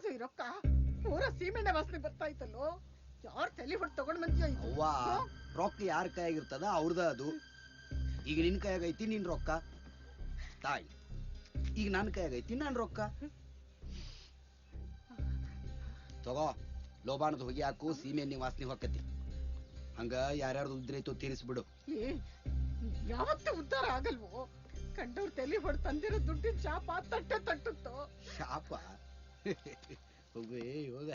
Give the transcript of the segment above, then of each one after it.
ಯಾರ್ದು ಈ ರೊಕ್ಕ? ಪೂರ ಸೀಮೆಣ್ಣೆ ವಾಸನೆ ಬರ್ತಾ ಇತ್ತಲ್ಲೋ. ಯಾರ್ ತಲೆ ಹೊಟ್ಟು ತಗೊಂಡ್ ಬಂದ್ಯಾ? ಅವ್ವ, ರೊಕ್ಕ ಯಾರ ಕೈಯಾಗಿರ್ತದ ಅವ್ರದ ಅದು. ಈಗ ನಿನ್ ಕೈಯಾಗೈತಿ ನಿನ್ ರೊಕ್ಕ ತಾಯಿ, ಈಗ ನನ್ನ ಕೈಯಾಗೈತಿ ನನ್ ರೊಕ್ಕ. ತಗೋ, ಲೋಬಾಣದ ಹೊಗೆ ಹಾಕು, ಸೀಮೆಣ್ಣೆ ವಾಸನೆ ಹೊಕ್ಕತಿ. ಹಂಗ ಯಾರ್ಯಾರ್ದು ಉದ್ರೈತೋ ತೀರಿಸ್ಬಿಡು. ಯಾವತ್ತೂ ಉದ್ಧಾರ ಆಗಲ್ವೋ? ಕಂಡವ್ರ ತಲೆ ಹೊಡ್ ತಂದಿರೋ ದುಡ್ಡಿನ ಶಾಪ ತಟ್ಟೆ ತಟ್ಟುತ್ತೋ. ಶಾಪ ಹೋಗೇ ಹೋಗ.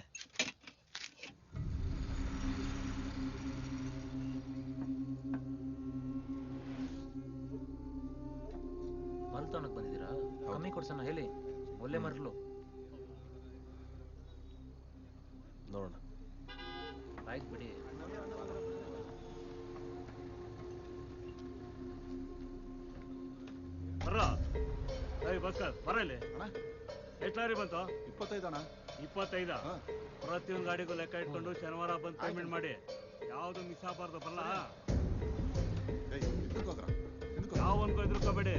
ಮಲ್ ತನಕ್ ಬಂದಿದ್ದೀರಾ? ಕಮ್ಮಿ ಕೊಡ್ಸೋಣ ಹೇಳಿ. ಒಳ್ಳೆ ಮರಲು ನೋಡೋಣ. ಆಯ್ತು ಬಿಡಿ. ಭಾಸ್ಕರ್ ಬರ ಇಲ್ಲಿ. ಎಷ್ಟು ಲಾರಿ ಬಂತು? 25 ಅಣ್ಣ. 25? ಪ್ರತಿಯೊಂದು ಗಾಡಿಗೂ ಲೆಕ್ಕ ಇಟ್ಕೊಂಡು ಶನಿವಾರ ಬಂದು ಪೇಮೆಂಟ್ ಮಾಡಿ. ಯಾವ್ದು ಮಿಸ್ ಆಗಬಾರ್ದು. ಬರಲ್ಲ? ಯಾವ ಅನ್ಕೋ ಎದುರ್ಕೋಬೇಡಿ.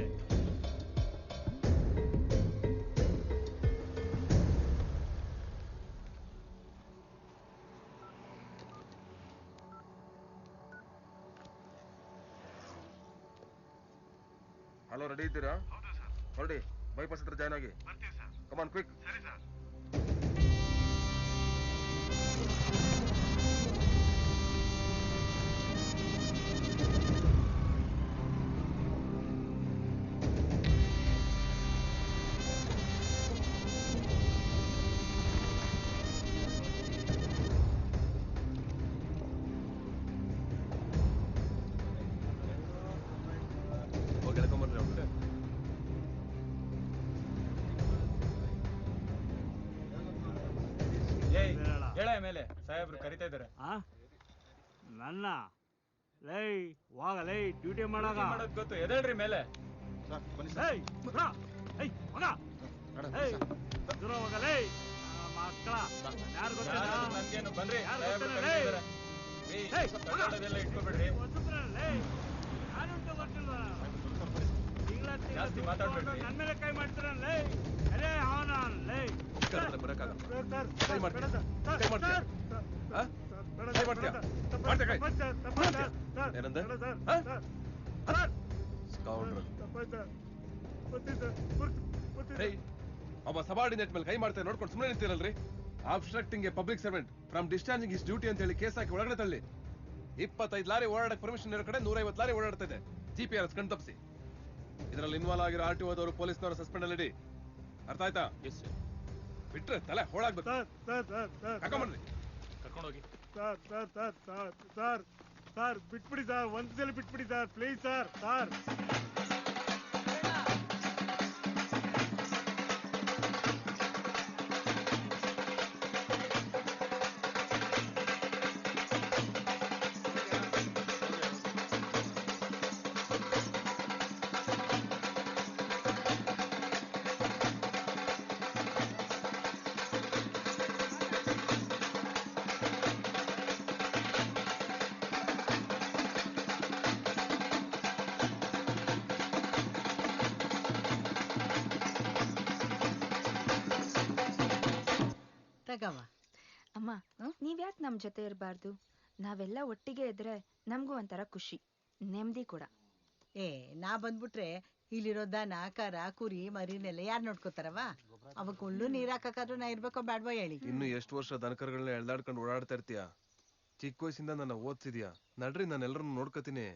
ಹಲೋ, ರೆಡಿ ಇದ್ದೀರಾ? ಹೊರಡಿ, ಬೈಪಾಸ್ ಹತ್ರ ಜಾಯ್ನ್ ಆಗಿ. Come on quick. ಸರಿ ಸರ್. ಮೇಲೆ ಸಾಹೇಬ್ರು ಕರಿತಾ ಇದ್ದಾರೆ. ನನ್ನ ಲೈ ಹೋಗಲೈ ಡ್ಯೂಟಿ ಮಾಡೋದು ಗೊತ್ತು. ಎದೇಳ್ರಿ ಮೇಲೆ. ಮಕ್ಕಳ ಯಾರು ನನ್ಗೇನು ಬನ್ರಿ. ಇಟ್ಕೊಬಿಡ್ರಿ. ಜಾಸ್ತಿ ಮಾತಾಡ್ಬೇಡ್ರಿ. ನನ್ನ ಮೇಲೆ ಕೈ ಮಾಡ್ತೀರಲ್ಲ. ಅರೇ ಅವನ ಲೈ ಒಬ್ಬ ಸಬಾರ್ಡಿನೇಟ್ ಮೇಲೆ ಕೈ ಮಾಡ್ತಾರೆ ನೋಡ್ಕೊಂಡು ಸುಮ್ಮನೆ ನಿಂತಿರಲ್ರಿ. Obstructing a public servant from discharging his duty ಅಂತ ಹೇಳಿ ಕೇಸ್ ಹಾಕಿ ಒಳಗಡೆ ತಳ್ಳಿ. 25 ಲಾರಿ ಓಡಾಡಕ್ ಪರ್ಮಿಷನ್ ಇರೋ ಕಡೆ 150 ಲಾರಿ ಓಡಾಡ್ತಾ ಇದೆ. GPRS ಕಣ್ ತಪ್ಪಿಸಿ. ಇದರಲ್ಲಿ ಇನ್ವಾಲ್ವ್ ಆಗಿರೋ RTOದವರು ಪೊಲೀಸ್ನವರು ಸಸ್ಪೆಂಡ್ ಅಲ್ಲಿ ಇಡಿ. ಅರ್ಥ ಆಯ್ತಾ? ಬಿಟ್ರೆ ತಲೆ ಹೋಳಾಗ್ಬೇಕು. ಕರ್ಕೊಂಡ್ಬನ್ನಿ. ಕರ್ಕೊಂಡೋಗಿ. ಸರ್ ಬಿಟ್ಬಿಡಿ ಸರ್, ಒಂದ್ಸಲ ಬಿಟ್ಬಿಡಿ ಸರ್, ಪ್ಲೀಸ್ ಸರ್. ಅಮ್ಮ, ನೀವ್ಯಾಕೆ ನಮ್ ಜೊತೆ ಇರಬಾರ್ದು? ನಾವೆಲ್ಲ ಒಟ್ಟಿಗೆ ಇದ್ರೆ ನಮ್ಗೂ ಒಂಥರ ಖುಷಿ, ನೆಮ್ಮದಿ ಕೂಡ. ನಾ ಬಂದ್ಬಿಟ್ರೆ ಇಲ್ಲಿರೋ ದನ ಕರ ಕುರಿ ಮರಿನೆಲ್ಲ ಯಾರು ನೋಡ್ಕೋತಾರವ? ಅವಕ್ ಹುಲ್ಲು ನೀರ್ ಹಾಕಾದ್ರೂ ನಾ ಇರ್ಬೇಕೋ ಬ್ಯಾಡ್ವಾ ಹೇಳಿ. ಇನ್ನು ಎಷ್ಟು ವರ್ಷ ದನಕರುಗಳನ್ನ ಎಳ್ದಾಡ್ಕೊಂಡು ಓಡಾಡ್ತಾ ಇರ್ತೀಯ? ಚಿಕ್ಕ ವಯಸ್ಸಿಂದ ನನ್ನ ಓದ್ಸಿದ್ಯಾ. ನಡ್ರಿ, ನಾನು ಎಲ್ಲರನ್ನು ನೋಡ್ಕೋತೀನಿ.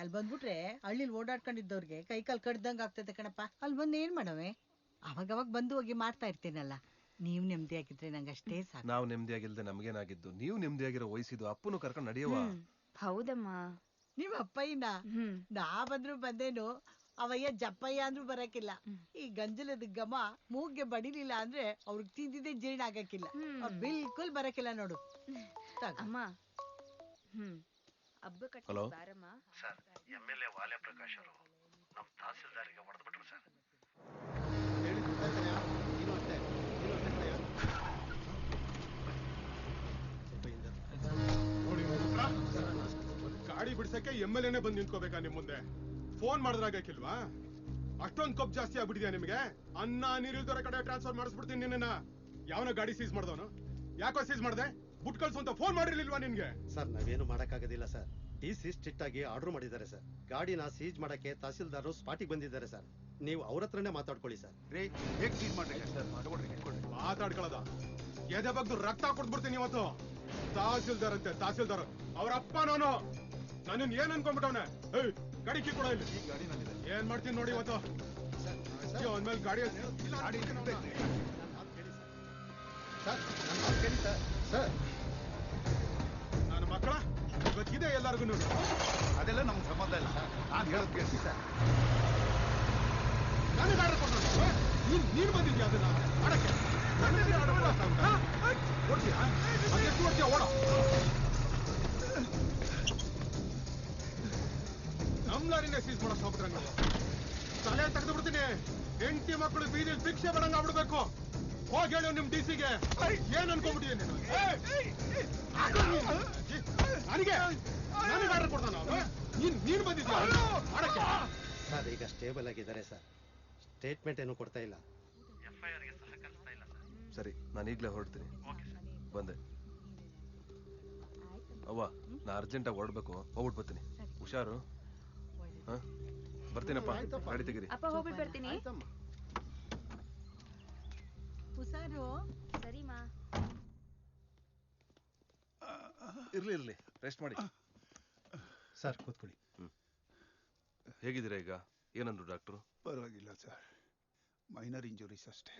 ಅಲ್ಲಿ ಬಂದ್ಬಿಟ್ರೆ ಹಳ್ಳಿಲ್ ಓಡಾಡ್ಕೊಂಡಿದ್ದವ್ರಿಗೆ ಕೈ ಕಾಲ್ ಕಡ್ದಂಗ ಆಗ್ತದೆ ಕಣಪ್ಪ. ಅಲ್ಲಿ ಬಂದು ಏನ್ ಮಾಡವೆ? ಅವಾಗವಾಗ ಬಂದು ಹೋಗಿ ಮಾಡ್ತಾ ಇರ್ತೀನಲ್ಲ. ನೀವ್ ನೆಮ್ಮದಿಯಾಗಿದ್ರೆ ನಂಗೆ ಅಷ್ಟೇ ಸಾಕು. ನಾವು ನೆಮ್ಮದಿಯಾಗಿಲ್ದೆ ನಮ್ಗೇನಾಗಿದ್ದು? ನೀವು ನೆಮ್ಮದಿಯಾಗಿರೋ ವಯಸ್ಸಿದ್ದು. ಅಪ್ಪನು ಕರ್ಕೊಂಡು ನಡೆಯವ. ಹೌದಮ್ಮ. ನೀವ್ ಅಪ್ಪಯ್ಯನ ನಾ ಬಂದ್ರು ಬಂದೇನು, ಅವಯ್ಯ ಜಪ್ಪಯ್ಯ ಅಂದ್ರೂ ಬರಕಿಲ್ಲ. ಈ ಗಂಜಲದ ಘಮ ಮೂಗ್ಗೆ ಬಡಿಲಿಲ್ಲ ಅಂದ್ರೆ ಅವ್ರಿಗೆ ತಿಂದಿದ್ದೆ ಜೀರ್ಣ ಆಗಕ್ಕಿಲ್ಲ. ಅವ್ರು ಬಿಲ್ಕುಲ್ ಬರಕಿಲ್ಲ ನೋಡು. ಅಮ್ಮ ಹಲೋ ಸರ್, MLA ವಾಲೆ ಪ್ರಕಾಶ್ ಅವರು ನಮ್ಮ ತಹಸೀಲ್ದಾರಿಗೆ ಹೊಡೆದ್ಬಿಟ್ರು ಸರ್. ಗಾಡಿ ಬಿಡ್ಸಕ್ಕೆ MLAನೇ ಬಂದು ನಿಂತ್ಕೋಬೇಕಾ ನಿಮ್ ಮುಂದೆ? ಫೋನ್ ಮಾಡಿದ್ರಾಗಕ್ಕಿಲ್ವಾ? ಅಷ್ಟೊಂದು ಕೊಬ್ಬು ಜಾಸ್ತಿ ಆಗ್ಬಿಟ್ಟಿದ್ಯಾ ನಿಮ್ಗೆ? ಅನ್ನ ನೀರಿಲ್ದೋರ ಕಡೆ ಟ್ರಾನ್ಸ್ಫರ್ ಮಾಡಿಸ್ಬಿಡ್ತೀನಿ ನಿನ್ನ. ಯಾವನ ಗಾಡಿ ಸೀಸ್ ಮಾಡ್ದವನು? ಯಾಕೋ ಸೀಸ್ ಮಾಡ್ದೆ? ಬುಟ್ ಕಳ್ಸು ಅಂತ ಫೋನ್ ಮಾಡಿರ್ಲಿಲ್ವಾ ನಿನ್ಗೆ? ಸರ್ ನಾವೇನು ಮಾಡಕ್ಕಾಗೋದಿಲ್ಲ ಸರ್. ಡಿಸಿ ಸ್ಟ್ರಿಕ್ಟ್ ಆಗಿ ಆರ್ಡರ್ ಮಾಡಿದ್ದಾರೆ ಸರ್. ಗಾಡಿನ ಸೀಜ್ ಮಾಡಕ್ಕೆ ತಹಸೀಲ್ದಾರರು ಸ್ಪಾಟಿಗೆ ಬಂದಿದ್ದಾರೆ ಸರ್. ನೀವು ಅವ್ರ ಹತ್ರನೇ ಮಾತಾಡ್ಕೊಳ್ಳಿ ಸರ್. ಹೇಗ್ ಸೀಸ್ ಮಾಡ್ರಿ ಸರ್? ಮಾತಾಡ್ಕೊಳ್ಳೋದ? ಎದೆ ಬಗ್ಗೆ ರಕ್ತ ಕೊಟ್ಬಿಡ್ತೀನಿ ಇವತ್ತು. ತಹಸೀಲ್ದಾರ್ ಅಂತೆ ತಹಸೀಲ್ದಾರ್. ಅವ್ರ ಅಪ್ಪ ನಾನು ಏನ್ ಅನ್ಕೊಂಡ್ಬಿಟ್ಟವನೆ? ಗಾಡಿ ಕೀ ಕೊಡ ಇಲ್ಲಿ. ಏನ್ ಮಾಡ್ತೀನಿ ನೋಡಿ ಇವತ್ತು. ಅಂದ್ಮೇಲೆ ಗಾಡಿ ನನ್ನ ಮಕ್ಕಳ ಗೊತ್ತಿದೆ ಎಲ್ಲರಿಗೂ. ಅದೆಲ್ಲ ನಮ್ಗೆ ಸಂಬಂಧ ಇಲ್ಲ ಸರ್. ನಾನು ಹೇಳೋದು ಕೇಳಿಸಿ ಸರ್. ನನಗೆ ಆರ್ಡರ್ ಕೊಟ್ಟು ನೀನು ಬಂದಿದ್ಯಾ ಅದನ್ನ ಮಾಡಕ್ಕೆ? ಓಡ್ತೀಯಾ ಓಡ. ನಮ್ ಲಾರಿನೇ ಸೀಸ್ ಮಾಡಕ್ ಹೋಗ್ಬಿಟ್ರಂಗ ತಲೆ ತೆಗೆದು ಬಿಡ್ತೀನಿ. ಹೆಂಡತಿ ಮಕ್ಕಳು ಬೀದಿಲಿ ಭಿಕ್ಷೆ ಬಡಂಗ ಆಗ್ಬಿಡ್ಬೇಕು. ಹೋಗಿ ಹೇಳು ನಿಮ್ ಡಿಸಿಗೆ. ಏನ್ ಅನ್ಕೊಂಡ್ಬಿಟ್ಟಿದ್ದೀನಿ ನನಗೆ ಆರ್ಡರ್ ಕೊಡ್ತಾನ. ನೀನ್ ಬಂದಿದ್ಯಾ ಮಾಡಕ್ಕೆ? ಸರ್ ಈಗ ಸ್ಟೇಬಲ್ ಆಗಿದ್ದಾರೆ ಸರ್. ಸ್ಟೇಟ್ಮೆಂಟ್ ಏನು ಕೊಡ್ತಾ ಇಲ್ಲ. FIRಗೆ ಸಹಕರಿಸ್ತಾ ಇಲ್ಲ ಸರ್. ಸರಿ, ನಾನು ಈಗಲೇ ಹೊರಡ್ತೀನಿ. ಬಂದೆ ಅವ್ವ, ನಾ ಅರ್ಜೆಂಟಾಗಿ ಹೊರಡ್ಬೇಕು. ಹೋಗ್ಬಿಟ್ಟು ಬರ್ತೀನಿ. ಹುಷಾರು. ಬರ್ತೀನಪ್ಪ. ಗಾಡಿ ತೆಗೀರಿ. ಅಪ್ಪ ಹೋಗ್ಬಿಟ್ಟು ಬರ್ತೀನಿ. ಹುಷಾರು. ಸರಿ ಮಾ. ಇರ್ಲಿ ರೆಸ್ಟ್ ಮಾಡಿ. ಸರ್ ಕೂತ್ಕೊಳ್ಳಿ. ಹೇಗಿದ್ದೀರಾ ಈಗ? ಏನಂದ್ರು ಡಾಕ್ಟ್ರು? ಪರವಾಗಿಲ್ಲ ಸರ್, ಮೈನರ್ ಇಂಜುರೀಸ್ ಅಷ್ಟೇ.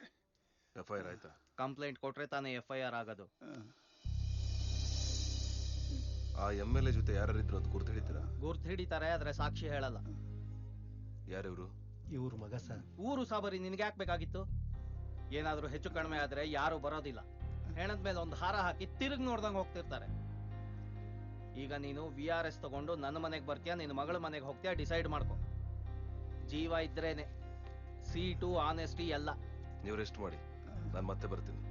FIR ಆಯ್ತಾ? ಕಂಪ್ಲೇಂಟ್ ಕೊಟ್ರೆ ತಾನೇ FIR ಆಗೋದು. ಆ MLA ಜೊತೆ ಯಾರಿದ್ರು ಅಂತ ಗುರ್ತು ಹಿಡಿತೀರಾ? ಗುರ್ತು ಹಿಡಿತಾರೆ, ಆದ್ರೆ ಸಾಕ್ಷಿ ಹೇಳಲ್ಲ. ಯಾರಿವ್ರು? ಇವ್ರ ಮಗ ಸರ್. ಊರು ಸಾಬರಿ ನಿನ್ಗೆ ಯಾಕ್ಬೇಕಾಗಿತ್ತು? ಏನಾದ್ರೂ ಹೆಚ್ಚು ಕಡಿಮೆ ಆದ್ರೆ ಯಾರು ಬರೋದಿಲ್ಲ. ಹೆಣದ್ಮೇಲೆ ಒಂದು ಹಾರ ಹಾಕಿ ತಿರುಗಿ ನೋಡ್ದಂಗೆ ಹೋಗ್ತಿರ್ತಾರೆ. ಈಗ ನೀನು VRS ತಗೊಂಡು ನನ್ನ ಮನೆಗೆ ಬರ್ತೀಯಾ, ನಿನ್ನ ಮಗಳ ಮನೆಗೆ ಹೋಗ್ತೀಯಾ, ಡಿಸೈಡ್ ಮಾಡ್ಕೊ. ಜೀವ ಇದ್ರೇನೆ ಸೀಟು ಆನೆಸ್ಟಿ ಎಲ್ಲ. ನೀವು ರೆಸ್ಟ್ ಮಾಡಿ, ನಾನು ಮತ್ತೆ ಬರ್ತೀನಿ.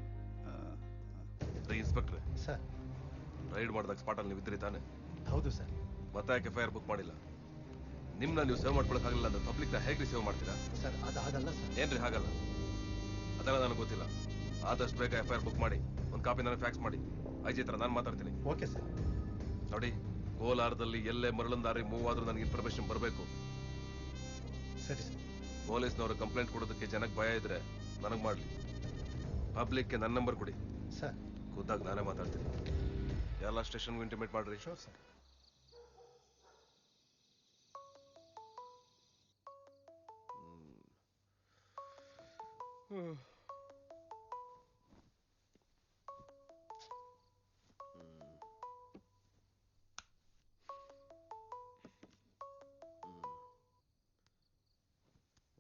ರೀ ಇನ್ಸ್ಪೆಕ್ಟ್ರೆ ಸರ್, ರೈಡ್ ಮಾಡಿದಾಗ ಸ್ಪಾಟಲ್ಲಿ ನೀವು ಇದ್ರಿ ತಾನೆ? ಹೌದು ಸರ್. ಮತ್ತೆ ಯಾಕೆ FIR ಬುಕ್ ಮಾಡಿಲ್ಲ? ನಿಮ್ನ ನೀವು ಸೇವ್ ಮಾಡ್ಕೊಳಕ್ಕಾಗಲಿಲ್ಲ ಅಂದ್ರೆ ಪಬ್ಲಿಕ್ನ ಹೇಗೆ ಸೇವ್ ಮಾಡ್ತೀರಾ? ಸರ್ ಅದಾಗಲ್ಲ ಸರ್. ಏನ್ರಿ ಹಾಗಲ್ಲ? ಅದೆಲ್ಲ ನನಗೆ ಗೊತ್ತಿಲ್ಲ. ಆದಷ್ಟು ಬೇಗ FIR ಬುಕ್ ಮಾಡಿ ಒಂದು ಕಾಪಿ ನನಗೆ ಫ್ಯಾಕ್ಸ್ ಮಾಡಿ. IG ಹತ್ರ ನಾನು ಮಾತಾಡ್ತೀನಿ. Okay sir. ನೋಡಿ, ಕೋಲಾರದಲ್ಲಿ ಎಲ್ಲೇ ಮರಳಂದಾರಿ ಮೂವ್ ಆದ್ರೂ ನನಗೆ ಇನ್ಫಾರ್ಮೇಶನ್ ಬರಬೇಕು. ಸರಿ ಸರ್. ಪೊಲೀಸ್ನವರು ಕಂಪ್ಲೇಂಟ್ ಕೊಡೋದಕ್ಕೆ ಜನಕ್ಕೆ ಭಯ ಇದ್ರೆ ನನಗೆ ಮಾಡಲಿ. ಪಬ್ಲಿಕ್ಗೆ ನನ್ನ ನಂಬರ್ ಕೊಡಿ ಸರ್. ಖುದ್ದಾಗಿ ನಾನೇ ಮಾತಾಡ್ತೀನಿ. ಎಲ್ಲ ಸ್ಟೇಷನ್ಗೂ ಇಂಟಿಮೇಟ್ ಮಾಡ್ರಿ. Sure sir.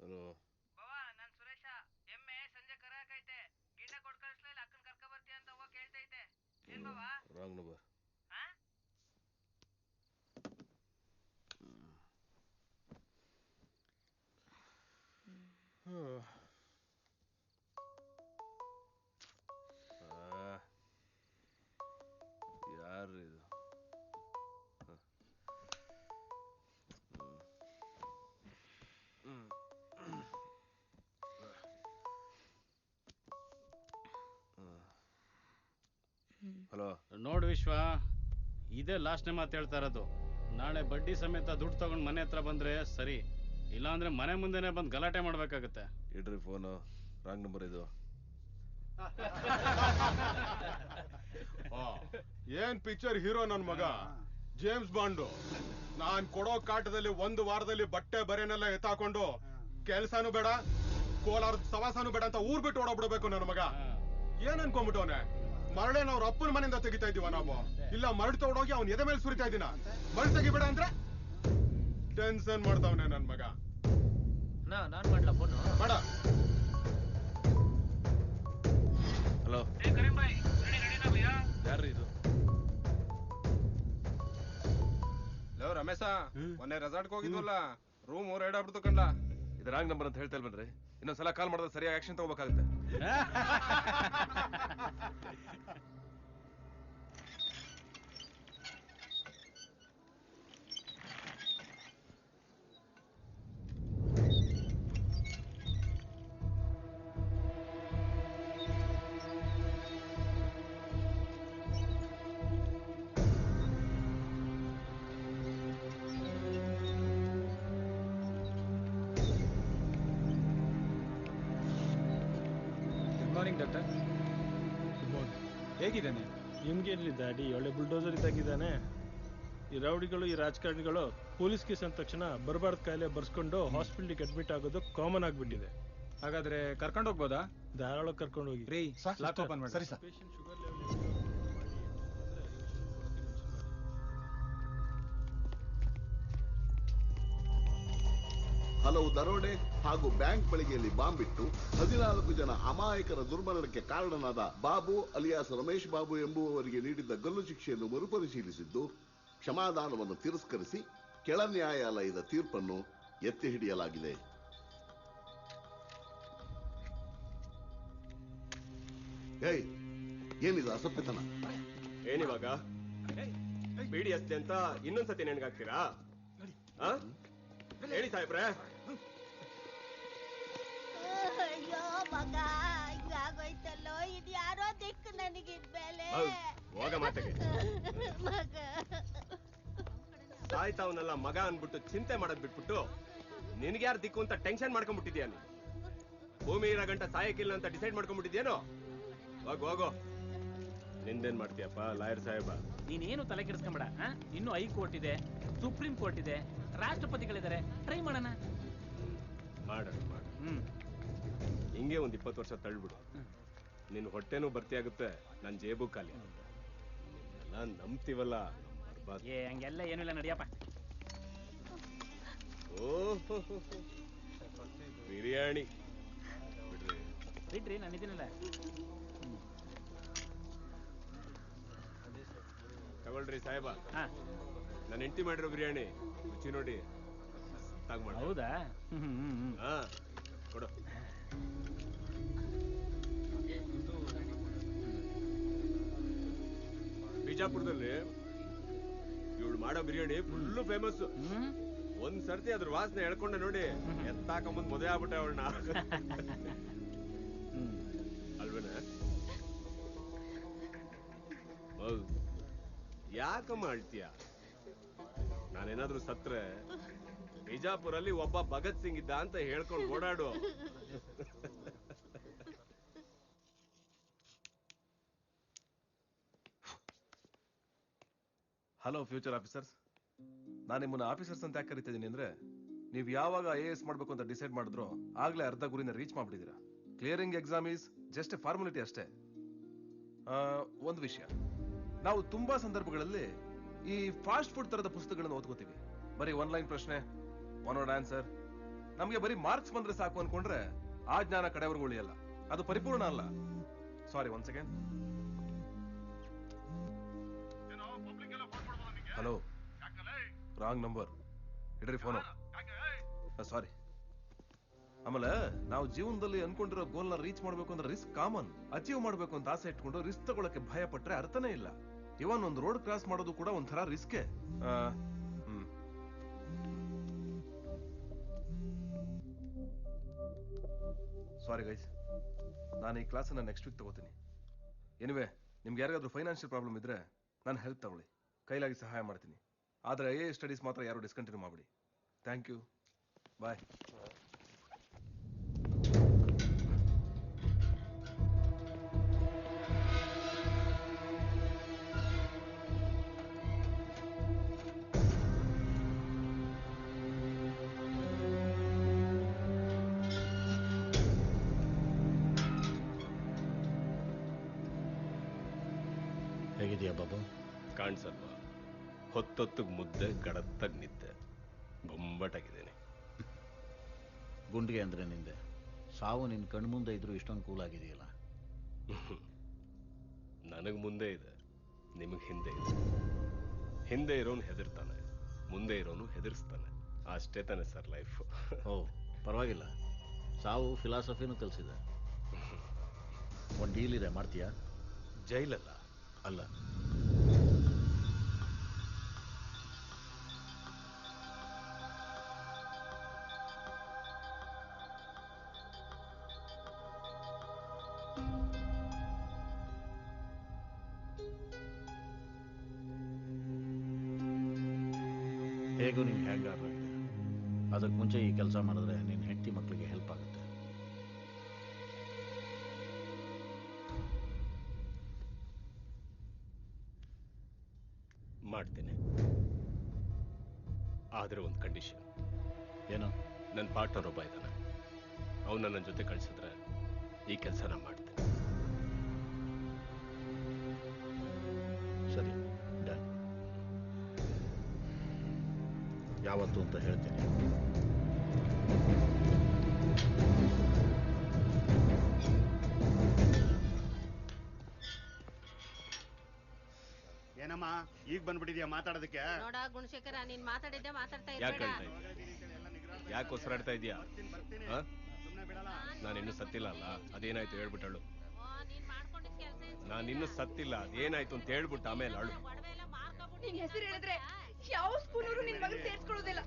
ಹಲೋ ಬಾವಾ, ನಾನ್ ಸುರೇಶ. ಎಮ್ಮೆ ಸಂಜೆ ಕರೆಯಾಕೈತೆ. ಗಿಂಡ ಕೊಡ್ ಕಳಿಸ್ಲಿಲ್ಲ, ಅಕ್ಕನ್ ಕರ್ಕ ಬರ್ತೀಯ ಅಂತ ಹೋಗ ಕೇಳ್ತೈತೆ. ಏನ್ ಬಾವಾ? Wrong number. ಯಾರು ಇದು? ಹಲೋ. ನೋಡು ವಿಶ್ವ, ಇದೇ ಲಾಸ್ಟ್ನೇ ಮಾತು ಹೇಳ್ತಾ ಇರೋದು. ನಾಳೆ ಬಡ್ಡಿ ಸಮೇತ ದುಡ್ಡು ತಗೊಂಡು ಮನೆ ಹತ್ರ ಬಂದ್ರೆ ಸರಿ, ಇಲ್ಲಾಂದ್ರೆ ಮನೆ ಮುಂದೆನೆ ಬಂದು ಗಲಾಟೆ ಮಾಡ್ಬೇಕಾಗತ್ತೆ. ಇಡ್ರಿ ಫೋನು. ರಾಂಗ್ ನಂಬರ್ ಇದು. ಏನ್ ಪಿಕ್ಚರ್ ಹೀರೋ ನನ್ ಮಗ ಜೇಮ್ಸ್ ಬಾಂಡು. ನಾನ್ ಕೊಡೋ ಕಾಟದಲ್ಲಿ ಒಂದು ವಾರದಲ್ಲಿ ಬಟ್ಟೆ ಬರೆನೆಲ್ಲ ಎತ್ತಾಕೊಂಡು ಕೆಲ್ಸಾನು ಬೇಡ, ಕೋಲಾರದ ಸವಾಸಾನು ಬೇಡ ಅಂತ ಊರ್ ಬಿಟ್ಟು ಓಡೋಗ್ಬಿಡ್ಬೇಕು ನನ್ನ ಮಗ. ಏನ್ ಅನ್ಕೊಂಡ್ಬಿಟ್ಟವನೆ? ಮರಳೇನ ಅವ್ರ ಅಪ್ಪನ ಮನೆಯಿಂದ ತೆಗಿತಾ ಇದೀವ ನಾವು, ಇಲ್ಲ ಮರಳು ತಗೊಂಡೋಗಿ ಅವ್ನ ಎದೆ ಮೇಲೆ ಸುರಿತಾ ಇದ್ದೀನ. ಮರಳು ತೆಗಿಬೇಡ ಅಂದ್ರೆ ಟೆನ್ಷನ್ ಮಾಡ್ತಾವನೆ ನನ್ ಮಗ. ನಾನ್ ಮಾಡ್ಲಾ ಫೋನು? ಬೇಡ. ಹಲೋ, ಯಾರ್ರಿ ಇದು? ಲೋ ರಮೇಶ, ಮೊನ್ನೆ ರೆಸಾರ್ಟ್ಗೆ ಹೋಗಿದ್ವಲ್ಲ, ರೂಮ್ ರೈಡ್ ಆಗ್ಬಿಡ್ತು ಕಂಡ. ಇದು ರಾಂಗ್ ನಂಬರ್ ಅಂತ ಹೇಳ್ತಾ ಇಲ್ವನ್ರಿ? ಇನ್ನೊಂದ್ಸಲ ಕಾಲ್ ಮಾಡಿದ್ರೆ ಸರಿಯಾಗಿ ಆಕ್ಷನ್ ತಗೋಬೇಕಾಗುತ್ತೆ. Morning doctor. ಹೇಗಿದ್ದಾನೆ? ನಿಮ್ಗೇನ್ರಿ ದಾಡಿ ಒಳ್ಳೆ ಬುಲ್ಡೋಸರ್ ಇದ್ದಾಗಿದ್ದಾನೆ. ಈ ರೌಡಿಗಳು ಈ ರಾಜಕಾರಣಿಗಳು ಪೊಲೀಸ್ ಕೇಸ್ ಅಂದ ತಕ್ಷಣ ಬರಬಾರ್ದು ಕಾಯಿಲೆ ಬರ್ಸ್ಕೊಂಡು ಹಾಸ್ಪಿಟ್ಲಿಗೆ ಅಡ್ಮಿಟ್ ಆಗೋದು ಕಾಮನ್ ಆಗ್ಬಿಟ್ಟಿದೆ. ಹಾಗಾದ್ರೆ ಕರ್ಕೊಂಡು ಹೋಗ್ಬೋದಾ? ಧಾರಾಳ ಕರ್ಕೊಂಡು ಹೋಗಿ. ರೀ ಲಾಕ್ ಓಪನ್ ಮಾಡಿ. ಸರಿ ಸರ್. ಹಲವು ದರೋಡೆ ಹಾಗೂ ಬ್ಯಾಂಕ್ ಬಳಿಗೆಯಲ್ಲಿ ಬಾಂಬ್ ಇಟ್ಟು 14 ಜನ ಅಮಾಯಕರ ದುರ್ಮರಣಕ್ಕೆ ಕಾರಣನಾದ ಬಾಬು ಅಲಿಯಾಸ್ ರಮೇಶ್ ಬಾಬು ಎಂಬುವವರಿಗೆ ನೀಡಿದ್ದ ಗಲ್ಲು ಶಿಕ್ಷೆಯನ್ನು ಮರುಪರಿಶೀಲಿಸಿದ್ದು ಕ್ಷಮಾದಾನವನ್ನು ತಿರಸ್ಕರಿಸಿ ಕೆಳ ನ್ಯಾಯಾಲಯದ ತೀರ್ಪನ್ನು ಎತ್ತಿ ಹಿಡಿಯಲಾಗಿದೆ. ಏನಿದು ಅಸಭ್ಯತನ? ಏನಿವಾಗ ಬಿಡಿ ಅಷ್ಟೇ ಅಂತ ಇನ್ನೊಂದ್ಸತಿ ನೆನಗಾಗ್ತೀರಾ? ಹೇಳಿ ಸಾಹೇಬ್ರೆ. ಅಯ್ಯೋ ಮಗ, ಹಿಂಗಾಗೋಯ್ತಲ್ಲೋ. ಇದು ಯಾರೋ ದಿಕ್ಕು ನನಗಿದ್ಮೇಲೆ. ಹೋಗ ಮಾತೆಗೆ. ಮಗ ಸಾಯ್ತಾವನ್ನೆಲ್ಲ ಮಗ ಅನ್ಬಿಟ್ಟು ಚಿಂತೆ ಮಾಡೋದ್ ಬಿಟ್ಬಿಟ್ಟು ನಿನ್ಗ್ಯಾರ ದಿಕ್ಕು ಅಂತ ಟೆನ್ಷನ್ ಮಾಡ್ಕೊಂಡ್ಬಿಟ್ಟಿದ್ಯಾ ನೀನು? ಭೂಮಿ ಇರೋ ಗಂಟ ಸಾಯಕ್ಕಿಲ್ಲ ಅಂತ ಡಿಸೈಡ್ ಮಾಡ್ಕೊಂಡ್ಬಿಟ್ಟಿದ್ಯೇನೋ? ಹೋಗೋ. ನಿಂದೇನ್ ಮಾಡ್ತೀಯಪ್ಪ ಲಾಯರ್ ಸಾಹೇಬ? ನೀನೇನು ತಲೆ ಕೆಡಿಸ್ಕೊಂಬೇಡ. ಇನ್ನು ಹೈಕೋರ್ಟ್ ಇದೆ, ಸುಪ್ರೀಂ ಕೋರ್ಟ್ ಇದೆ, ರಾಷ್ಟ್ರಪತಿಗಳಿದ್ದಾರೆ. ಟ್ರೈ ಮಾಡೋಣ. ಮಾಡ ಹಿಂಗೆ ಒಂದ್ 20 ವರ್ಷ ತಳ್ಬಿಡು. ನಿನ್ ಹೊಟ್ಟೆನೂ ಭರ್ತಿ ಆಗುತ್ತೆ, ನನ್ ಜೇಬು ಖಾಲಿ. ಎಲ್ಲ ನಂಬ್ತೀವಲ್ಲ. ಹಂಗೆಲ್ಲ ಏನೂ ಇಲ್ಲ, ನಡಿಯಪ್ಪ. ಓಹೋ ಬಿರಿಯಾನಿ ಬಿಡ್ರಿ, ನಾನು ಇದೀನಲ್ಲ. ತಗೊಳ್ರಿ ಸಾಹೇಬ, ನಾನು ಹೆಂಡತಿ ಮಾಡಿರೋ ಬಿರಿಯಾನಿ ರುಚಿ ನೋಡಿ. ಹೌದಾ? ಕೊಡು. ಬಿಜಾಪುರದಲ್ಲಿ ಇವಳು ಮಾಡೋ ಬಿರಿಯಾನಿ ಫುಲ್ಲು ಫೇಮಸ್. ಒಂದ್ ಸರ್ತಿ ಅದ್ರ ವಾಸನೆ ಎಳ್ಕೊಂಡೆ ನೋಡಿ, ಎತ್ತಾಕೊಂಬಂದ್ ಮದುವೆ ಆಗ್ಬಿಟ್ಟೆ ಅವಳನ್ನ. ಅಲ್ವೇನ? ಯಾಕಮ್ಮ ಅಳ್ತೀಯ? ನಾನೇನಾದ್ರೂ ಸತ್ರೆ ಬಿಜಾಪುರಲ್ಲಿ ಒಬ್ಬ ಭಗತ್ ಸಿಂಗ್ ಇದ್ದ ಅಂತ ಹೇಳ್ಕೊಂಡು ಓಡಾಡು. ಹಲೋ ಫ್ಯೂಚರ್ ಆಫೀಸರ್ಸ್, ನಾನು ನಿಮ್ಮನ್ನ ಆಫೀಸರ್ಸ್ ಅಂತ ಯಾಕೆ ಕರಿತಿದ್ದೀನಿ ಅಂದ್ರೆ, ನೀವು ಯಾವಾಗ IAS ಮಾಡ್ಬೇಕು ಅಂತ ಡಿಸೈಡ್ ಮಾಡಿದ್ರು ಆಗ್ಲೇ ಅರ್ಧ ಗುರಿನ ರೀಚ್ ಮಾಡ್ಬಿಟ್ಟಿದ್ದೀರಾ. Clearing exam is just a formality ಅಷ್ಟೇ. ಒಂದು ವಿಷಯ, ನಾವು ತುಂಬಾ ಸಂದರ್ಭಗಳಲ್ಲಿ ಈ ಫಾಸ್ಟ್ ಫುಡ್ ತರದ ಪುಸ್ತಕಗಳನ್ನು ಓದ್ಕೋತೀವಿ. ಬರೀ 1 ಲೈನ್ ಪ್ರಶ್ನೆ, 1 ವರ್ಡ್ ಆನ್ಸರ್. ನಮಗೆ ಬರೀ ಮಾರ್ಕ್ಸ್ ಬಂದ್ರೆ ಸಾಕು ಅನ್ಕೊಂಡ್ರೆ ಆ ಜ್ಞಾನ ಕಡೆವರೆಗೂ ಉಳಿಯಲ್ಲ. ಅದು ಪರಿಪೂರ್ಣ ಅಲ್ಲ. ಸಾರಿ, 1 ಸೆಕೆಂಡ್. Hello, wrong number. ಇಡ್ರಿ ಫೋನು. ಸಾರಿ. ಆಮೇಲೆ ನಾವು ಜೀವನದಲ್ಲಿ ಅನ್ಕೊಂಡಿರೋ ಗೋಲ್ನ ರೀಚ್ ಮಾಡ್ಬೇಕು ಅಂದ್ರೆ ರಿಸ್ಕ್ ಕಾಮನ್. ಅಚೀವ್ ಮಾಡ್ಬೇಕು ಅಂತ ಆಸೆ ಇಟ್ಕೊಂಡು ರಿಸ್ಕ್ ತಗೊಳಕ್ಕೆ ಭಯ ಪಟ್ರೆ ಅರ್ಥನೇ ಇಲ್ಲ. ಇವನ್ ಒಂದು ರೋಡ್ ಕ್ರಾಸ್ ಮಾಡೋದು ಕೂಡ ಒಂಥರ ರಿಸ್ಕೆ. ಸಾರಿ ಗೈಸ್, ನಾನು ಈ ಕ್ಲಾಸನ್ನ ನೆಕ್ಸ್ಟ್ ವೀಕ್ ತಗೋತೀನಿ. ಎನಿವೆ, ನಿಮ್ಗೆ ಯಾರಿಗಾದ್ರೂ ಫೈನಾನ್ಷಿಯಲ್ ಪ್ರಾಬ್ಲಮ್ ಇದ್ರೆ ನಾನು ಹೆಲ್ಪ್ ತಗೊಳ್ಳಿ, ಕೈಲಾಗಿ ಸಹಾಯ ಮಾಡ್ತೀನಿ. ಆದರೆ IAS ಸ್ಟಡೀಸ್ ಮಾತ್ರ ಯಾರು ಡಿಸ್ಕಂಟಿನ್ಯೂ ಮಾಡ್ಬಿಡಿ. ಥ್ಯಾಂಕ್ ಯು, ಬಾಯ್. ಹೇಗಿದೆಯಾ ಬಾಬು? ಕಾಣಿಸಲ್ವಾ? ಹೊತ್ತೊತ್ತಿಗೆ ಮುದ್ದೆ, ಗಡತ್ತಾಗಿ ನಿದ್ದೆ. ಬೊಂಬಟಾಗಿದ್ದೇನೆ. ಗುಂಡಿಗೆ ಅಂದ್ರೆ ನಿಂದೆ ಸಾವು ನಿನ್ನ ಕಣ್ಮುಂದೆ ಇದ್ರೂ ಇಷ್ಟೊಂದು ಕೂಲ್ ಆಗಿದೆಯಲ್ಲ. ನನಗೆ ಮುಂದೆ ಇದೆ, ನಿಮಗೆ ಹಿಂದೆ ಇದೆ. ಹಿಂದೆ ಇರೋನು ಹೆದರ್ತಾನೆ, ಮುಂದೆ ಇರೋನು ಹೆದರ್ಸ್ತಾನೆ. ಅಷ್ಟೇ ತಾನೆ ಸರ್ ಲೈಫ್. ಓ ಪರವಾಗಿಲ್ಲ, ಸಾವು ಫಿಲಾಸಫಿನೂ ಕಲಿಸಿದೆ. ಒಂದು ಡೀಲ್ ಇದೆ, ಮಾಡ್ತೀಯಾ? ಜೈಲಲ್ಲ? ಅಲ್ಲ, ಹೇಗೂ ನಿಂಗೆ ಹ್ಯಾಂಗ್ ಆಗುತ್ತೆ. ಅದಕ್ಕೆ ಮುಂಚೆ ಈ ಕೆಲಸ ಮಾಡಿದ್ರೆ ನಿನ್ನ ಹೆಂಡತಿ ಮಕ್ಕಳಿಗೆ ಹೆಲ್ಪ್ ಆಗುತ್ತೆ. ಮಾಡ್ತೀನಿ. ಆದ್ರೆ ಒಂದು ಕಂಡೀಷನ್. ಏನು? ನನ್ನ ಪಾರ್ಟ್ನರ್ ಒಬ್ಬ ಇದ್ದಾನೆ, ಅವನ್ನ ನನ್ನ ಜೊತೆ ಕಳ್ಸಿದ್ರೆ ಈ ಕೆಲಸನ ಮಾಡ್ತೀನಿ. ಸರಿ, ಡನ್. ಯಾವತ್ತು ಅಂತ ಹೇಳ್ತೀನಿ. ಏನಮ್ಮ ಈಗ ಬಂದ್ಬಿಟ್ಟಿದ್ಯಾ ಮಾತಾಡೋದಕ್ಕೆ? ನೋಡ ಗುಣಶೇಖರ, ನೀನ್ ಮಾತಾಡಿದ್ದೆ ಮಾತಾಡ್ತಾ ಯಾಕೆ ಇರ್ಬೇಡ. ಯಾಕೆ ಹೊಸರಾಡ್ತಾ ಇದೀಯಾ? ನಾನಿನ್ನೂ ಸತ್ತಿಲ್ಲ ಅಲ್ಲ, ಅದೇನಾಯ್ತು ಹೇಳ್ಬಿಟ್ಟಳು. ನಾನಿನ್ನೂ ಸತ್ತಿಲ್ಲ, ಅದೇನಾಯ್ತು ಅಂತ ಹೇಳ್ಬಿಟ್ಟು ಆಮೇಲೆ ಅಳು. ನಿನ್ ಹೆಸರು ಹೇಳಿದ್ರೆ ಯಾವ ಸ್ಕೂಲರು ನಿನ್ ಮಗನ್ ಸೇರ್ಸ್ಕೊಳ್ಳೋದಿಲ್ಲ.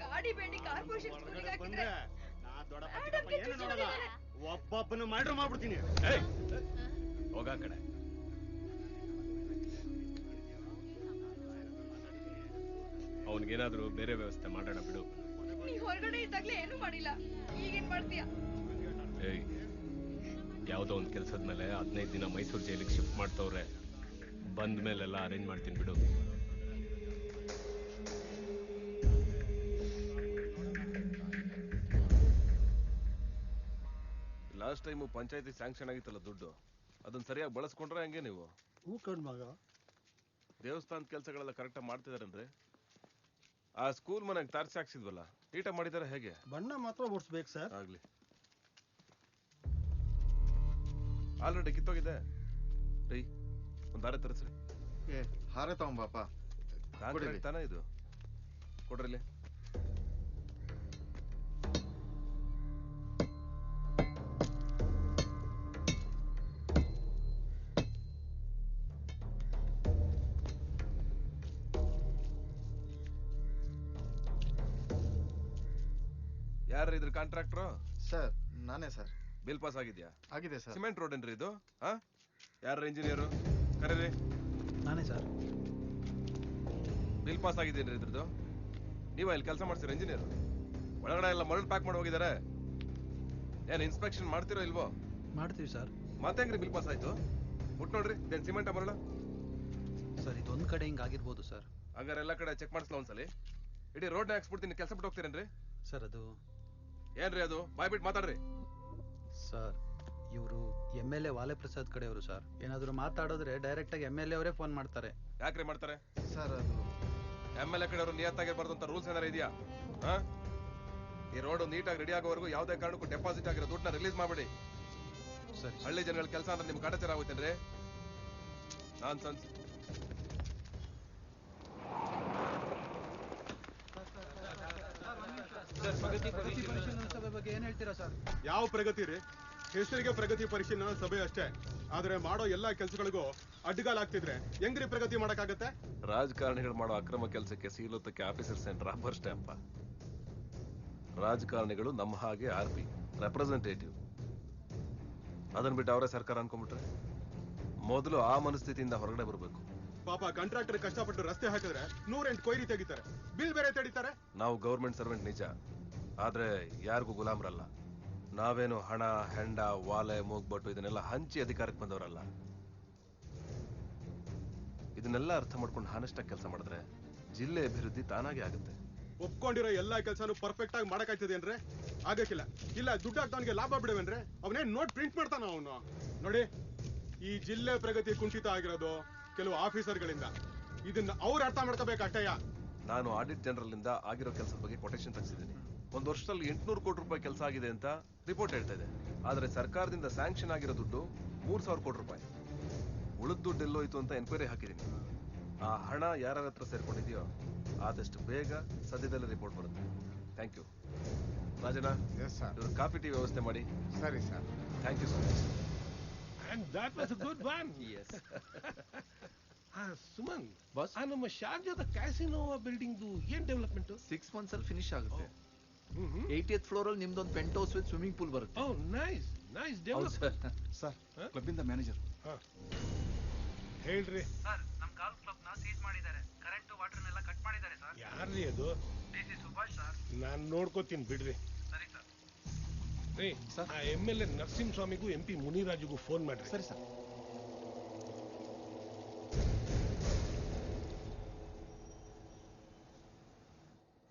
ಗಾಡಿ ಬೇಡಿ ಕಾರ್ಪೊರೇಷನ್ ಸ್ಕೂಲಿಗೆ ಹಾಕಿದ್ರೆ ಒಬ್ಬೊಬ್ಬನ ಮರ್ಡರ್ ಮಾಡ್ಬಿಡ್ತೀನಿ. ಹೋಗ ಕಡೆ. ಅವನಿಗೇನಾದ್ರೂ ಬೇರೆ ವ್ಯವಸ್ಥೆ ಮಾಡೋಣ ಬಿಡು. ನೀ ಹೊರಗಡೆ ಇದ್ದಾಗ್ಲೇ ಏನು ಮಾಡಿಲ್ಲ, ಈಗೇನ್ ಮಾಡ್ತೀಯ? ಏಯ್, ಯಾವ್ದೋ ಒಂದು ಕೆಲಸದ ಮೇಲೆ 15 ದಿನ ಮೈಸೂರು ಜೈಲಿಗೆ ಶಿಫ್ಟ್ ಮಾಡ್ತವ್ರೆ. ಬಂದ ಮೇಲೆಲ್ಲ ಅರೇಂಜ್ ಮಾಡ್ತೀನಿ ಬಿಡು. ಲಾಸ್ಟ್ ಟೈಮು ಪಂಚಾಯತಿ ಸ್ಯಾಂಕ್ಷನ್ ಆಗಿತ್ತಲ್ಲ ದುಡ್ಡು, ಅದನ್ನ ಸರಿಯಾಗಿ ಬಳಸ್ಕೊಂಡ್ರೆ ಹಂಗೆ ನೀವು ಮಗ ದೇವಸ್ಥಾನದ ಕೆಲಸಗಳೆಲ್ಲ ಕರೆಕ್ಟಾಗಿ ಮಾಡ್ತಿದಾರೇನ್ರಿ? ಆ ಸ್ಕೂಲ್ ಮನೆಗೆ ತಾರ್ಸಿ ಹಾಕ್ಸಿದ್ವಲ್ಲ, ನೀಟಾಗಿ ಮಾಡಿದಾರೆ ಹೇಗೆ? ಬಣ್ಣ ಮಾತ್ರ ಓಡಿಸ್ಬೇಕು ಸರ್. ಆಗ್ಲಿ. ಆಲ್ರೆಡಿ ಕಿತ್ತೋಗಿದೆ ರೀ, ಒಂದು ದಾರ ತರಿಸ್ರಿ. ಹಾರೆ ತಗೊಂಬಾಪ. ಕಾಂಕ್ರೀಟ್ ತಾನೇ ಇದು? ಕೊಡ್ರಿ. ಯಾರು ಇದ್ರ ಕಾಂಟ್ರಾಕ್ಟ್ರು? ಸರ್ ನಾನೇ ಸರ್. ಬಿಲ್ ಪಾಸ್ ಆಗಿದ್ಯಾ? ಆಗಿದೆ ಸರ್. ಸಿಮೆಂಟ್ ರೋಡ್ ಏನ್ರಿ ಇದು? ಯಾರು ಇಂಜಿನಿಯರು? ಕರೀರಿ. ನಾನೇ ಸರ್. ಬಿಲ್ ಪಾಸ್ ಆಗಿದ್ದೇನ್ರಿ ಇದ್ರದ್ದು? ನೀವ ಇಲ್ಲಿ ಕೆಲಸ ಮಾಡ್ತೀರ ಇಂಜಿನಿಯರ್? ಒಳಗಡೆ ಎಲ್ಲ ಮರಳು ಪ್ಯಾಕ್ ಮಾಡಿ ಹೋಗಿದ್ದಾರೆ. ಏನ್ ಇನ್ಸ್ಪೆಕ್ಷನ್ ಮಾಡ್ತಿರೋ ಇಲ್ವೋ? ಮಾಡ್ತೀವಿ ಸರ್. ಮತ್ತೆ ಹೆಂಗ್ರಿ ಬಿಲ್ ಪಾಸ್ ಆಯ್ತು? ಮುಟ್ ನೋಡ್ರಿ, ಇದೇನ್ ಸಿಮೆಂಟ್ ಮರಳ? ಸರ್ ಇದೊಂದ್ ಕಡೆ ಹಿಂಗಾಗಿರ್ಬೋದು ಸರ್. ಹಂಗಾರೆ ಎಲ್ಲ ಕಡೆ ಚೆಕ್ ಮಾಡಿಸ್ಲ ಒಂದ್ಸಲಿ. ಇಡೀ ರೋಡ್ನ ಹಾಕ್ಸ್ಬಿಡ್ತೀನಿ, ಕೆಲಸ ಬಿಟ್ಟು ಹೋಗ್ತೀರೇನ್ರಿ? ಸರ್ ಅದು ಏನ್ರಿ ಅದು? ಬಾಯ್ಬಿಟ್ಟು ಮಾತಾಡ್ರಿ. ಸರ್ ಇವರು MLA ವಾಲೆ ಪ್ರಸಾದ್ ಕಡೆಯವರು ಸರ್. ಏನಾದ್ರು ಮಾತಾಡಿದ್ರೆ ಡೈರೆಕ್ಟ್ ಆಗಿ MLA ಅವರೇ ಫೋನ್ ಮಾಡ್ತಾರೆ. ಯಾಕ್ರಿ ಮಾಡ್ತಾರೆ? ಸರ್ ಅದು MLA ಕಡೆಯವರು ನಿಯತ್ತಾಗಿರ್ಬಾರ್ದು ಅಂತ ರೂಲ್ಸ್ ಏನಾರ ಇದೆಯಾ? ಈ ರೋಡ್ ನೀಟಾಗಿ ರೆಡಿ ಆಗೋವರೆಗೂ ಯಾವುದೇ ಕಾರಣಕ್ಕೂ ಡೆಪಾಸಿಟ್ ಆಗಿರೋ ದುಡ್ಡನ್ನ ರಿಲೀಸ್ ಮಾಡ್ಬಿಡಿ. ಸರಿ. ಹಳ್ಳಿ ಜನಗಳ ಕೆಲಸ ಅಂದ್ರೆ ನಿಮ್ಗೆ ಕಾಟಾಚಾರ ಆಗುತ್ತೇನ್ರಿ? ನಾನ್ ಸನ್ಸ್. ಪ್ರಗತಿ ಪರಿಶೀಲನಾ ಸಭೆ ಬಗ್ಗೆ ಏನ್ ಹೇಳ್ತೀರಾ ಸರ್? ಯಾವ ಪ್ರಗತಿ ರೀ? ಹೆಸರಿಗೆ ಪ್ರಗತಿ ಪರಿಶೀಲನಾ ಸಭೆ ಅಷ್ಟೇ, ಆದ್ರೆ ಮಾಡೋ ಎಲ್ಲಾ ಕೆಲಸಗಳಿಗೂ ಅಡ್ಡಗಾಲಾಗ್ತಿದ್ರೆ ಹೆಂಗ್ರಿ ಪ್ರಗತಿ ಮಾಡಕ್ಕಾಗತ್ತೆ? ರಾಜಕಾರಣಿಗಳು ಮಾಡೋ ಅಕ್ರಮ ಕೆಲಸಕ್ಕೆ ಸೀಲೋತ್ತಕ್ಕೆ ಆಫೀಸರ್ಸ್ ಏನ್ ರಬ್ಬರ್ ಸ್ಟ್ಯಾಂಪ? ರಾಜಕಾರಣಿಗಳು ನಮ್ಮ ಹಾಗೆ RP ರೆಪ್ರೆಸೆಂಟೇಟಿವ್. ಅದನ್ನ ಬಿಟ್ಟು ಅವರೇ ಸರ್ಕಾರ ಅನ್ಕೊಂಡ್ಬಿಟ್ರೆ ಮೊದಲು ಆ ಮನಸ್ಥಿತಿಯಿಂದ ಹೊರಗಡೆ ಬರಬೇಕು. ಪಾಪ ಕಾಂಟ್ರಾಕ್ಟರ್ ಕಷ್ಟಪಟ್ಟು ರಸ್ತೆ ಹಾಕಿದ್ರೆ 108 ಕೊಯ್ರಿ ತೆಗಿತಾರೆ, ಬಿಲ್ ಬೇರೆ ತಡಿತಾರೆ. ನಾವು ಗೌರ್ಮೆಂಟ್ ಸರ್ವೆಂಟ್ ನಿಜ, ಆದ್ರೆ ಯಾರಿಗೂ ಗುಲಾಮ್ರಲ್ಲ. ನಾವೇನು ಹಣ, ಹೆಂಡ, ವಾಲೆ, ಮೂಗ್ಬಟ್ಟು ಇದನ್ನೆಲ್ಲ ಹಂಚಿ ಅಧಿಕಾರಕ್ಕೆ ಬಂದವರಲ್ಲ. ಇದನ್ನೆಲ್ಲ ಅರ್ಥ ಮಾಡ್ಕೊಂಡು ಹಾನೆಸ್ಟಾಗಿ ಕೆಲಸ ಮಾಡಿದ್ರೆ ಜಿಲ್ಲೆ ಅಭಿವೃದ್ಧಿ ತಾನಾಗೆ ಆಗುತ್ತೆ. ಒಪ್ಕೊಂಡಿರೋ ಎಲ್ಲಾ ಕೆಲಸನೂ ಪರ್ಫೆಕ್ಟ್ ಆಗಿ ಮಾಡಕ್ಕಾಗ್ತದೆ ಅಂದ್ರೆ ಆಗಕ್ಕಿಲ್ಲ. ಇಲ್ಲ ದುಡ್ಡು ಹಾಕ್ತವನಿಗೆ ಲಾಭ ಬಿಡವೇನ್ರೆ? ಅವನೇನ್ ನೋಟ್ ಪ್ರಿಂಟ್ ಮಾಡ್ತಾನ ಅವನು? ನೋಡಿ, ಈ ಜಿಲ್ಲೆ ಪ್ರಗತಿ ಕುಂಠಿತ ಆಗಿರೋದು ಕೆಲವು ಆಫೀಸರ್ಗಳಿಂದ. ಇದನ್ನ ಅವ್ರು ಅರ್ಥ ಮಾಡ್ಕೋಬೇಕಷ್ಟಯ್ಯ. ನಾನು ಆಡಿಟ್ ಜನರಲ್ ಇಂದ ಆಗಿರೋ ಕೆಲಸದ ಬಗ್ಗೆ ಕೊಟೇಶನ್ ತೆಗೆಸಿದ್ದೀನಿ. ಒಂದು ವರ್ಷದಲ್ಲಿ 800 ಕೋಟಿ ರೂಪಾಯಿ ಕೆಲಸ ಆಗಿದೆ ಅಂತ ರಿಪೋರ್ಟ್ ಹೇಳ್ತಾ ಇದೆ. ಆದ್ರೆ ಸರ್ಕಾರದಿಂದ ಸ್ಯಾಂಕ್ಷನ್ ಆಗಿರೋ ದುಡ್ಡು 3000 ಕೋಟಿ ರೂಪಾಯಿ. ಉಳಿದ ದುಡ್ಡು ಎಲ್ಲೋಯ್ತು ಅಂತ ಎನ್ಕ್ವೈರಿ ಹಾಕಿದ್ದೀನಿ. ಆ ಹಣ ಯಾರ ಹತ್ರ ಸೇರ್ಕೊಂಡಿದೆಯೋ ಆದಷ್ಟು ಬೇಗ ಸದ್ಯದಲ್ಲೇ ರಿಪೋರ್ಟ್ ಬರುತ್ತೆ. Thank you. ರಾಜನಾ, ಇವ್ರ ಕಾಫಿ ಟೀ ವ್ಯವಸ್ಥೆ ಮಾಡಿ. ಸರಿ sir. Thank you so much. And that was a good one. Yes. Suman, ನಮ್ಮ ಶಾರ್ಜಾದ ಕ್ಯಾಸಿನೋ ಬಿಲ್ಡಿಂಗ್ ಏನ್ ಡೆವಲಪ್ಮೆಂಟ್? 6 months ಅಲ್ಲಿ ಫಿನಿಶ್ ಆಗುತ್ತೆ. 80th ಫ್ಲೋರ್ ಅಲ್ಲಿ ನಿಮ್ದೊಂದು penthouse with swimming pool ಬರುತ್ತೆ. Oh nice nice development. Sir club ಇಂದ ಮ್ಯಾನೇಜರ್. ಹೇಳ್ರಿ. ಸರ್ ನಮ್ಮ ಗಾಲ್ಫ್ ಕ್ಲಬ್ ನ ಸೀಸ್ ಮಾಡಿದ್ದಾರೆ. ಕರೆಂಟ್ ವಾಟರ್ ನೆಲ್ಲ ಕಟ್ ಮಾಡಿದ್ದಾರೆ ಸರ್. ಯಾರ್ರಿ ಅದು? DC Subhash sir. ನಾನು ನೋಡ್ಕೋತೀನಿ ಬಿಡ್ರಿ. ಸರಿ ಸರ್. ರೀ, ಆ MLA ನರಸಿಂಹಸ್ವಾಮಿಗೂ MP ಮುನಿರಾಜುಗೂ ಫೋನ್ ಮಾಡ್ರಿ. ಸರಿ ಸರ್.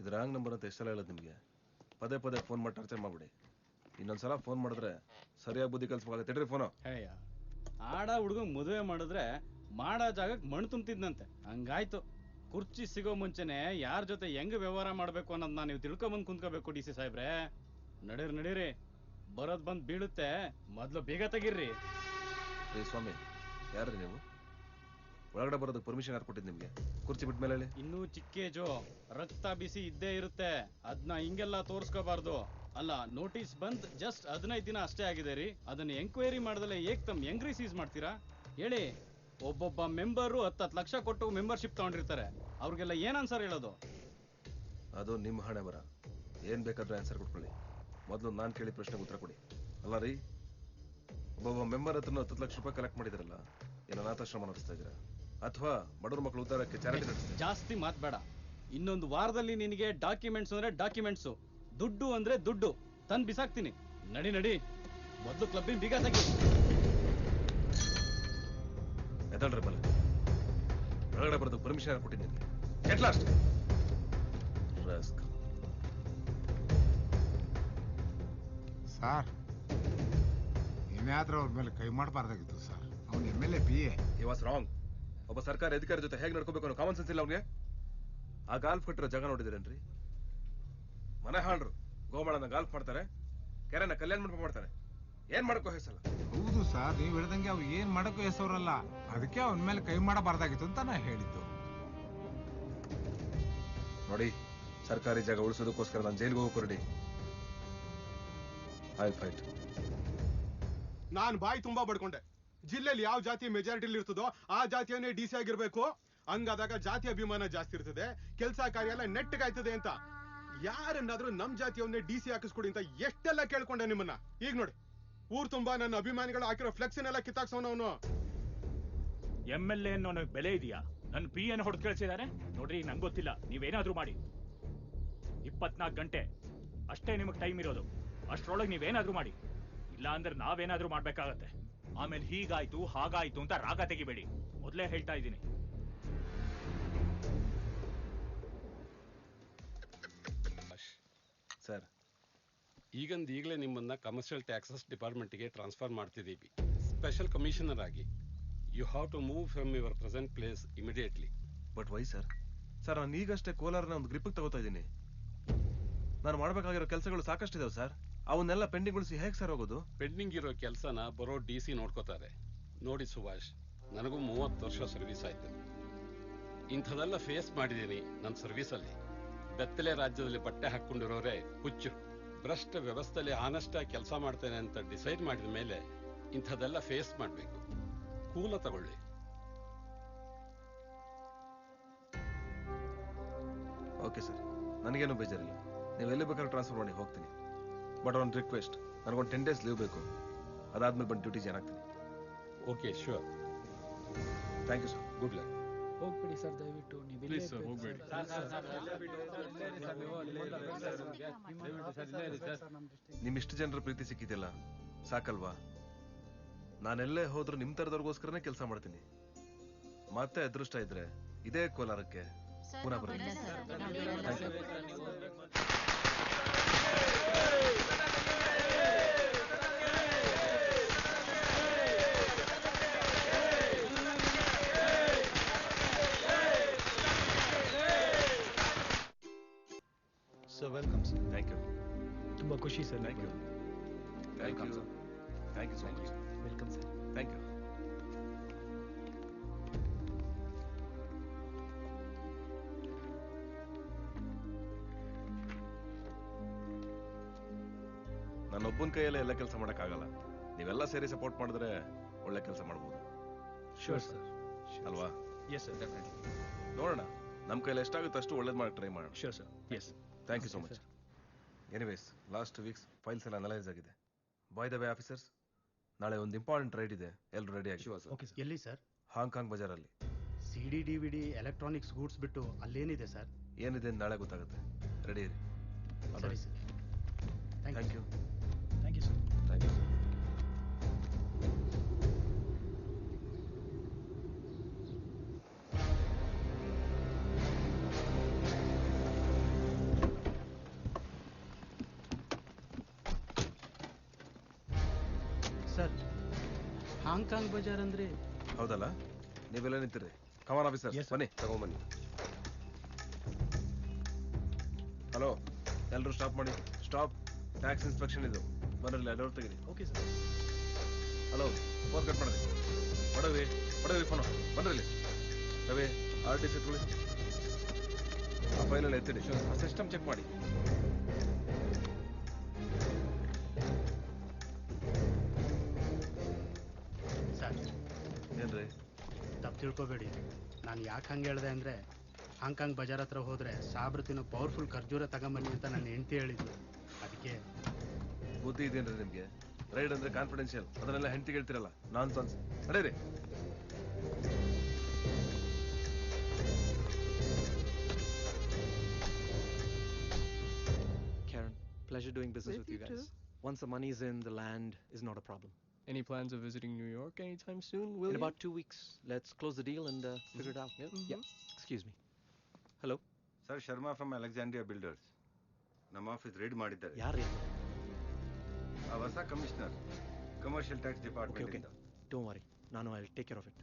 ಇದು ರಾಂಗ್ ನಂಬರ್ ಅಂತ ಎಷ್ಟೆಲ್ಲ ಹೇಳೋದು ನಿಮಗೆ? ಪದೇ ಪದೇ ಫೋನ್ ಮಾಡಿ ಟಾರ್ಚರ್ ಮಾಡ್ಬಿಡಿ. ಇನ್ನೊಂದ್ಸಲ ಫೋನ್ ಮಾಡಿದ್ರೆ ಸರಿಯಾಗಿ ಬುದ್ಧಿ ಕಲ್ಸ್ಬೇಕಾಗತ್ತೆ. ಇಡ್ರಿ ಫೋನು. ಹೇಯ ಆಡ ಹುಡುಗಂಗ್ ಮದುವೆ ಮಾಡಿದ್ರೆ ಮಾಡೋ ಜಾಗಕ್ಕೆ ಮಣ್ಣು ತುಂಬ್ತಿದ್ನಂತೆ. ಹಂಗಾಯ್ತು. ಕುರ್ಚಿ ಸಿಗೋ ಮುಂಚೆನೆ ಯಾರ ಜೊತೆ ಹೆಂಗ್ ವ್ಯವಹಾರ ಮಾಡ್ಬೇಕು ಅನ್ನೋದನ್ನ ನೀವು ತಿಳ್ಕೊಂಬಂದ್ ಕುಂತ್ಕೋಬೇಕು ಡಿ ಸಿ ಸಾಹೇಬ್ರೆ. ನಡೀರಿ ಬರೋದ್ ಬಂದ್ ಬೀಳುತ್ತೆ, ಮೊದ್ಲು ಬೇಗ ತೆಗೀರ್ರಿ. ಸ್ವಾಮಿ ಯಾರ್ರಿ ನೀವು? ಒಳಗಡೆ ಬರೋದಕ್ಕೆ ಪರ್ಮಿಷನ್ ಯಾರು ಕೊಟ್ಟಿದ್ದು ನಿಮ್ಗೆ? ಕುರ್ಚಿ ಬಿಟ್ಟ ಮೇಲೆ ಹೇಳಿ. ಇನ್ನೂ ಚಿಕ್ಕೇಜು, ರಕ್ತ ಬಿಸಿ ಇದ್ದೇ ಇರುತ್ತೆ. ಅದನ್ನ ಹಿಂಗೆಲ್ಲ ತೋರ್ಸ್ಕೋಬಾರ್ದು. ಅಲ್ಲ, ನೋಟಿಸ್ ಬಂದ್ ಜಸ್ಟ್ 15 ದಿನ ಅಷ್ಟೇ ಆಗಿದೆ ರೀ. ಅದನ್ನ ಎಂಕ್ವೈರಿ ಮಾಡ್ದಲೆ ಹೆಂಗ್ರಿ ಸೀಸ್ ಮಾಡ್ತೀರಾ ಹೇಳಿ? ಒಬ್ಬೊಬ್ಬ ಮೆಂಬರು 10 ಲಕ್ಷ ಕೊಟ್ಟು ಮೆಂಬರ್ಶಿಪ್ ತಗೊಂಡಿರ್ತಾರೆ. ಅವ್ರಿಗೆಲ್ಲ ಏನ್ ಆನ್ಸರ್ ಹೇಳೋದು? ಅದು ನಿಮ್ಮ ಹಣೆ ಬರ. ಏನ್ ಬೇಕಾದ್ರೆ ಆನ್ಸರ್ ಕೊಟ್ಕೊಳ್ಳಿ. ಮೊದಲು ನಾನು ಕೇಳಿ ಪ್ರಶ್ನೆಗೆ ಉತ್ತರ ಕೊಡಿ. ಅಲ್ಲ ರೀ, ಒಬ್ಬೊಬ್ಬ ಮೆಂಬರ್ ಹತ್ರ 10 ಲಕ್ಷ ರೂಪಾಯಿ ಕಲೆಕ್ಟ್ ಮಾಡಿದಾರಲ್ಲ, ಏನೋ ಅನಾಥಾಶ್ರಮ ನಡೆಸ್ತಾ ಇದ್ದೀರಾ ಅಥವಾ ಬಡವ್ರ ಮಕ್ಕಳು ಉದ್ಧಾರಕ್ಕೆ ಚಾರಿಟಿ ನಡೆಸ್ತಾ? ಜಾಸ್ತಿ ಮಾತ್ಬೇಡ. ಇನ್ನೊಂದು ವಾರದಲ್ಲಿ ನಿನಗೆ ಡಾಕ್ಯುಮೆಂಟ್ಸ್ ಅಂದ್ರೆ ಡಾಕ್ಯುಮೆಂಟ್ಸು, ದುಡ್ಡು ಅಂದ್ರೆ ದುಡ್ಡು ತಂದು ಬಿಸಾಕ್ತೀನಿ. ನಡಿ ಮೊದಲು ಕ್ಲಬ್ಬಿನ ಬೀಗ ತೆಗಿ. ಎದಳ್ರಿ ಬಲ್ಲ. ಒಳಗಡೆ ಬರೋದು ಪರ್ಮಿಷನ್ ಯಾರು ಕೊಟ್ಟಿದ್ದೀನಿ? Get lost. ಸರ್, ಏನಾದ್ರೂ ಅವ್ರ ಮೇಲೆ ಕೈ ಮಾಡಬಾರ್ದಾಗಿತ್ತು ಸರ್. ಅವ್ನು MLA PA. He was wrong. ಒಬ್ಬ ಸರ್ಕಾರಿ ಅಧಿಕಾರಿ ಜೊತೆ ಹೇಗೆ ನಡ್ಕೋಬೇಕು ಅನ್ನೋ ಕಾಮನ್ ಸೆನ್ಸ್ ಇಲ್ಲ ಅವ್ನಿಗೆ. ಆ ಗಾಲ್ಫ್ ಕಟ್ಟಿರೋ ಜಾಗ ನೋಡಿದಿರೇನ್ರಿ? ಮನೆ ಹಾಳ್ರು ಗೋಮಾಳನ ಗಾಲ್ಫ್ ಮಾಡ್ತಾರೆ, ಕೆರೆನ ಕಲ್ಯಾಣ ಮಂಟಪ ಮಾಡ್ತಾರೆ. ಏನ್ ಮಾಡಕ್ಕೋ ಹೆಸಲ್ಲ. ಹೌದು ಸರ್, ನೀವು ಹೇಳ್ದಂಗೆ ಅವ್ ಏನ್ ಮಾಡಕ್ಕೂ ಹೆಸರಲ್ಲ. ಅದಕ್ಕೆ ಅವನ ಮೇಲೆ ಕೈ ಮಾಡಬಾರ್ದಾಗಿತ್ತು ಅಂತ ನಾ ಹೇಳಿದ್ದು. ನೋಡಿ, ಸರ್ಕಾರಿ ಜಾಗ ಉಳಿಸೋದಕ್ಕೋಸ್ಕರ ನಾನು ಜೈಲಿಗೆ ಹೋಗೋ ರೆಡಿ. I fight. ನಾನ್ ಬಾಯಿ ತುಂಬಾ ಬಡ್ಕೊಂಡೆ. ಜಿಲ್ಲೆಯಲ್ಲಿ ಯಾವ ಜಾತಿ ಮೆಜಾರಿಟಿಲಿ ಇರ್ತದೋ ಆ ಜಾತಿಯನ್ನೇ DC ಆಗಿರ್ಬೇಕು. ಹಂಗಾದಾಗ ಜಾತಿ ಅಭಿಮಾನ ಜಾಸ್ತಿ ಇರ್ತದೆ, ಕೆಲಸ ಕಾರ್ಯ ಎಲ್ಲ ನೆಟ್ಟಗಾಯ್ತದೆ ಅಂತ. ಯಾರನ್ನಾದ್ರೂ ನಮ್ ಜಾತಿಯವನ್ನೇ DC ಹಾಕಿಸ್ಕೊಡಿ ಅಂತ ಎಷ್ಟೆಲ್ಲ ಕೇಳ್ಕೊಂಡೆ ನಿಮ್ಮನ್ನ. ಈಗ ನೋಡಿ, ಊರ್ ತುಂಬಾ ನನ್ನ ಅಭಿಮಾನಿಗಳು ಹಾಕಿರೋ ಫ್ಲೆಕ್ಸಿನೆಲ್ಲ ಕಿತ್ತಾಕ್ಸೋನವನು. MLA ಅನ್ನೋ ಬೆಲೆ ಇದೆಯಾ? ನನ್ನ PA ಹೊಡೆದು ಕಳಿಸಿದಾರೆ ನೋಡ್ರಿ. ನಂಗೆ ಗೊತ್ತಿಲ್ಲ, ನೀವೇನಾದ್ರೂ ಮಾಡಿ. 24 ಗಂಟೆ ಅಷ್ಟೇ ನಿಮಗೆ ಟೈಮ್ ಇರೋದು. ಅಷ್ಟ್ರೊಳಗೆ ನೀವೇನಾದ್ರೂ ಮಾಡಿ, ಇಲ್ಲ ಅಂದ್ರೆ ನಾವೇನಾದ್ರೂ ಮಾಡ್ಬೇಕಾಗತ್ತೆ. ಆಮೇಲೆ ಹೀಗಾಯ್ತು ಹಾಗಾಯ್ತು ಅಂತ ರಾಗ ತೆಗಿಬೇಡಿ, ಮೊದಲೇ ಹೇಳ್ತಾ ಇದ್ದೀನಿ. ಸರ್, ಈಗಲೇ ನಿಮ್ಮನ್ನ ಕಮರ್ಷಿಯಲ್ ಟ್ಯಾಕ್ಸಸ್ ಡಿಪಾರ್ಟ್ಮೆಂಟ್ಗೆ ಟ್ರಾನ್ಸ್ಫರ್ ಮಾಡ್ತಿದ್ದೀವಿ, ಸ್ಪೆಷಲ್ ಕಮಿಷನರ್ ಆಗಿ. You have to move from your present place immediately. But why sir? Sir, ನಾನು ಈಗಷ್ಟೇ ಕೋಲಾರನ ಒಂದು ಗ್ರಿಪ್ಪಿಗೆ ತಗೋತಾ ಇದ್ದೀನಿ. ನಾನು ಮಾಡಬೇಕಾಗಿರೋ ಕೆಲಸಗಳು ಸಾಕಷ್ಟಿದಾವೆ ಸರ್. ಅವನ್ನೆಲ್ಲ ಪೆಂಡಿಂಗ್ ಉಳಿಸಿ ಹೇಗೆ ಸರ್ ಹೋಗೋದು? ಪೆಂಡಿಂಗ್ ಇರೋ ಕೆಲಸನ ಬರೋ DC ನೋಡ್ಕೋತಾರೆ. ನೋಡಿ ಸುಭಾಷ್, ನನಗೂ 30 ವರ್ಷ ಸರ್ವಿಸ್ ಆಯ್ತು. ಇಂಥದೆಲ್ಲ ಫೇಸ್ ಮಾಡಿದ್ದೀನಿ ನನ್ನ ಸರ್ವಿಸಲ್ಲಿ. ಬೆತ್ತಲೆ ರಾಜ್ಯದಲ್ಲಿ ಬಟ್ಟೆ ಹಾಕೊಂಡಿರೋರೇ ಹುಚ್ಚು. ಭ್ರಷ್ಟ ವ್ಯವಸ್ಥೆಯಲ್ಲಿ ಆನೆಸ್ಟ್ ಆಗಿ ಕೆಲಸ ಮಾಡ್ತೇನೆ ಅಂತ ಡಿಸೈಡ್ ಮಾಡಿದ ಮೇಲೆ ಇಂಥದೆಲ್ಲ ಫೇಸ್ ಮಾಡಬೇಕು. ಕೂಲ ತಗೊಳ್ಳಿ. ಓಕೆ ಸರ್, ನನಗೇನು ಬೇಜಾರಿಲ್ಲ. ನೀವು ಎಲ್ಲಿ ಬೇಕಾದ್ರೂ ಟ್ರಾನ್ಸ್ಫರ್ ಮಾಡಿ ಹೋಗ್ತೀನಿ. ಬಟ್ ಒಂದು ರಿಕ್ವೆಸ್ಟ್, ನನಗೊಂದು 10 days ಲೀವ್ ಬೇಕು. ಅದಾದ್ಮೇಲೆ ಬಂದು ಡ್ಯೂಟಿ ಜಾಯ್ನ್ ಆಗ್ತೀನಿ. Okay, sure. Thank you sir. Good luck. ಹೋಗ್ಬಿಡಿ ಸರ್, ದಯವಿಟ್ಟು. ಪ್ಲೀಸ್ ಸರ್, ಹೋಗ್ಬೇಡಿ. ನಿಮ್ಮಿಷ್ಟು ಜನರ ಪ್ರೀತಿ ಸಿಕ್ಕಿದೆಯಲ್ಲ, ಸಾಕಲ್ವಾ? ನಾನೆಲ್ಲೇ ಹೋದ್ರೂ ನಿಮ್ ತರದವ್ರಿಗೋಸ್ಕರನೇ ಕೆಲಸ ಮಾಡ್ತೀನಿ. ಮತ್ತೆ ಅದೃಷ್ಟ ಇದ್ರೆ ಇದೇ ಕೋಲಾರಕ್ಕೆ ಪುನಃ ಬರ್ತೀನಿ. Sir, welcome sir. Thank you. ತುಂಬಾ ಖುಷಿ sir. Thank you. Thank you. Thank you so much. Welcome sir. Thank you. ನನ್ನೊಬ್ಬನ ಕೈಯಲ್ಲೇ ಎಲ್ಲ ಕೆಲಸ ಮಾಡೋಕ್ಕಾಗಲ್ಲ. ನೀವೆಲ್ಲ ಸೇರಿ ಸಪೋರ್ಟ್ ಮಾಡಿದ್ರೆ ಒಳ್ಳೆ ಕೆಲಸ ಮಾಡ್ಬೋದು. Sure sir. ಅಲ್ವಾ? Yes sir, definitely. ನೋಡೋಣ, ನಮ್ಮ ಕೈಯಲ್ಲಿ ಎಷ್ಟಾಗುತ್ತೆ ಅಷ್ಟು ಒಳ್ಳೇದು ಮಾಡಕ್ಕೆ ಟ್ರೈ ಮಾಡೋಣ. Sure sir. Yes. Thank you so much. Anyways, last 2 weeks files ಎಲ್ಲ ಅನಲೈಸ್ ಆಗಿದೆ. ಬೈ ದ ವೇ ಆಫೀಸರ್ಸ್, ನಾಳೆ ಒಂದು ಇಂಪಾರ್ಟೆಂಟ್ ರೈಡ್ ಇದೆ. ಎಲ್ಲರೂ ರೆಡಿ ಆಗಿ. Okay sir. ಎಲ್ಲಿ ಸರ್? ಹಾಂಗ್ಕಾಂಗ್ ಬಜಾರಲ್ಲಿ. CD DVD ಎಲೆಕ್ಟ್ರಾನಿಕ್ಸ್ ಗೂಡ್ಸ್ ಬಿಟ್ಟು ಅಲ್ಲೇನಿದೆ ಸರ್? ಏನಿದೆ ಅಂತ ನಾಳೆ ಗೊತ್ತಾಗುತ್ತೆ. ರೆಡಿ ಇರಿ. ಸರಿ sir. Thank you. Thank you sir. Thank you. Hong Kong ಬಜಾರ್ ಅಂದ್ರೆ ಹೌದಲ್ಲ ನೀವೆಲ್ಲ ನಿಂತಿರಿ ಕಮಾನ್ ಆಫೀಸರ್ ಬನ್ನಿ ತಗೊಂಬನ್ನಿ ಹಲೋ ಎಲ್ಲರೂ ಸ್ಟಾಪ್ ಮಾಡಿ ಸ್ಟಾಪ್ ಟ್ಯಾಕ್ಸ್ ಇನ್ಸ್ಪೆಕ್ಷನ್ ಇದು ಬನ್ನಿರಲಿ ಎಲ್ಲರೂ ತೆಗೀರಿ okay sir hello phone cut ಮಾಡಿದೆ ಬಡವಿ ಫೋನು ಬನ್ನಿರಲಿ ರವಿ ಆರ್ ಟಿ ಸಿ ತುಳಿ ಆ ಫೈಲಲ್ಲಿ ಎತ್ತಿಡಿ ಆ ಸಿಸ್ಟಮ್ ಚೆಕ್ ಮಾಡಿ ಸರ್ ಏನ್ರಿ ತಪ್ಪು ತಿಳ್ಕೊಬೇಡಿ ನಾನು ಯಾಕೆ ಹಂಗೆ ಹೇಳಿದೆ ಅಂದರೆ ಹಾಂಗ್ಕಾಂಗ್ ಬಜಾರ್ ಹತ್ರ ಹೋದರೆ ಸಾಬ್ರು ತಿನ್ನೋ ಪವರ್ಫುಲ್ ಖರ್ಜೂರ ತಗೊಂಬನ್ನಿ ಅಂತ ನನ್ನ ಹೆಂಡತಿ ಹೇಳಿದ್ದು ಅದಕ್ಕೆ ಬುದ್ಧಿ ಇದೇನ್ರಿ ನಿಮ್ಗೆ ರೈಡ್ ಅಂದ್ರೆ ಕಾನ್ಫಿಡೆನ್ಷಿಯಲ್ ಅದನ್ನೆಲ್ಲ ಹೆಂಡತಿಗೆ ಹೇಳ್ತಿರಲ್ಲ ನಾನ್ ಸನ್ಸ್ ನಡೀರಿ Karen, pleasure doing business with you you guys. too. Once the money's in, the land is not a problem. Any plans of visiting New York anytime soon, will In you? about 2 weeks, let's close the deal and figure it out. Yeah. Excuse me. Hello. Sir Sharma from Alexandria builders ನಮ್ಮ office raid ಮಾಡಿದ್ದಾರೆ ಯಾರು ಆ ಹೊಸ commissioner commercial tax department ಇಂದ Don't worry. I'll take care of it.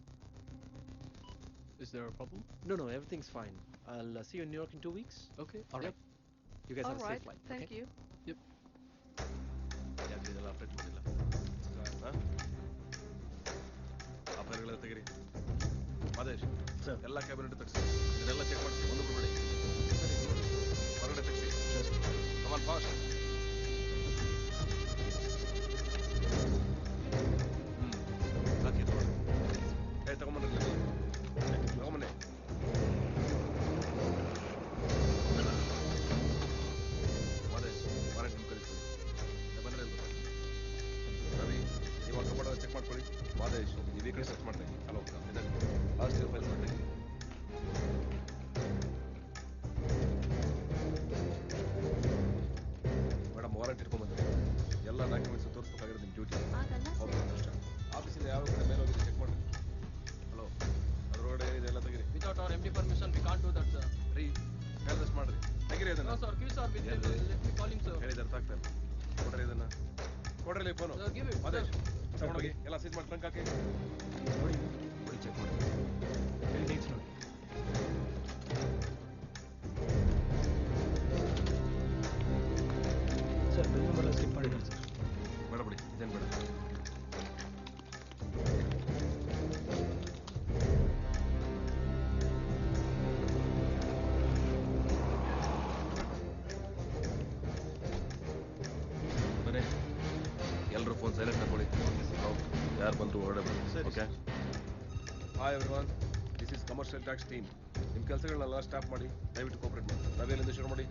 Is there a problem? No, everything's fine. I'll see you in New York in 2 weeks. Okay. All right. You guys have a safe flight. Thank okay? you. Yep. ಯಾಕೆ ಇದೆಲ್ಲ update ಮಾಡಿಲ್ಲ ಆ ಫೈಲ್ಗಳೆಲ್ಲ ತೆಗಿರಿ ಮಾದೇಶ್ ಎಲ್ಲ cabinet ತೆಗ್ಸಿ ಇದನ್ನೆಲ್ಲ check ಮಾಡಿ ಒಂದು ಬಿಡಿ ಹೊರಗಡೆ ತೆಗ್ಸಿ ಕಮಾನ್ ಫಾಸ್ಟ್ ಹಾಕಿ ತಗೊಳ್ಳಿ ತಗೊಂಬನ್ನಿ ಮಾದೇಶ್ ವಾರಂಟ್ ನಿಮ್ ಕಳಿಸಿ ಬಂದ್ರೆ ರವಿ ಇವಾಗ ಕಬೋರ್ಡ್ ಚೆಕ್ ಮಾಡ್ಕೊಳ್ಳಿ ಮಾದೇಶ್ ನೀವು ಈ ಕಡೆ ಸರ್ಚ್ ಮಾಡ್ರಿ ಹಲೋ ಲಾಸ್ಟ್ ಇಯರ್ ಫೈಲ್ಸ್ ಮಾಡಿ ಮೇಡಮ್ ವಾರಂಟ್ ಇಟ್ಕೊಂಡ್ಬಂದ್ರೆ ಎಲ್ಲ ಡಾಕ್ಯುಮೆಂಟ್ಸ್ ತೋರಿಸ್ಬೇಕಾಗಿರೋದು ನಿಮ್ಮ ಡ್ಯೂಟಿ ಆಫೀಸಿಂದ ಯಾವ ಕಡೆ ಮೇಲೆ ಹೋಗಿ ಚೆಕ್ ಮಾಡಿ ಹಲೋ ಅದರೊಳಗಡೆ ಇದೆಲ್ಲ ತೆಗಿರಿ Without our MD permission, we can't do that, sir. ರೀ ಹೇಳಿದಷ್ಟು ಮಾಡ್ರಿ ತೆಗಿರಿ ಅದನ್ನ No, sir. Give sir. Let me call him, sir. ಹೇಳಿದ ಅರ್ಥ ಆಗ್ತಾ ಇಲ್ಲ ಕೊಡ್ರಿ ಇದನ್ನ ಕೊಡ್ರಿ phone Sir, give it. Madesh ತಗೊಂಡೋಗಿ ಎಲ್ಲ ಸೀಸ್ ಮಾಡಿ ಟ್ರಂಕ್ ಹಾಕಿ ನೋಡಿ ಚೆಕ್ ಮಾಡಿ Dates ನೋಡಿ. ಸರ್ ಬಿಲ್ ನಂಬರ್ ಸ್ಲಿಪ್ ಮಾಡಿದ್ದಾರೆ ಸರ್ ಬೇಡ ಬಿಡಿ ಇದೇನು ಬೇಡ ಬನ್ನಿ ಎಲ್ಲರೂ ಫೋನ್ ಸೈಲೆಂಟ್ ಹಾಕೊಳ್ಳಿ ಯಾರು ಬಂದ್ರು ಹೊರಡೆ ಬನ್ನಿ okay hi everyone this is commercial tax team ನಿಮ್ಮ ಕೆಲಸಗಳನ್ನೆಲ್ಲ ಸ್ಟಾಪ್ ಮಾಡಿ ದಯವಿಟ್ಟು ಕೋಪರೇಟ್ ಮಾಡಿ ನಾವೇನಿಂದ ಶುರು ಮಾಡಿ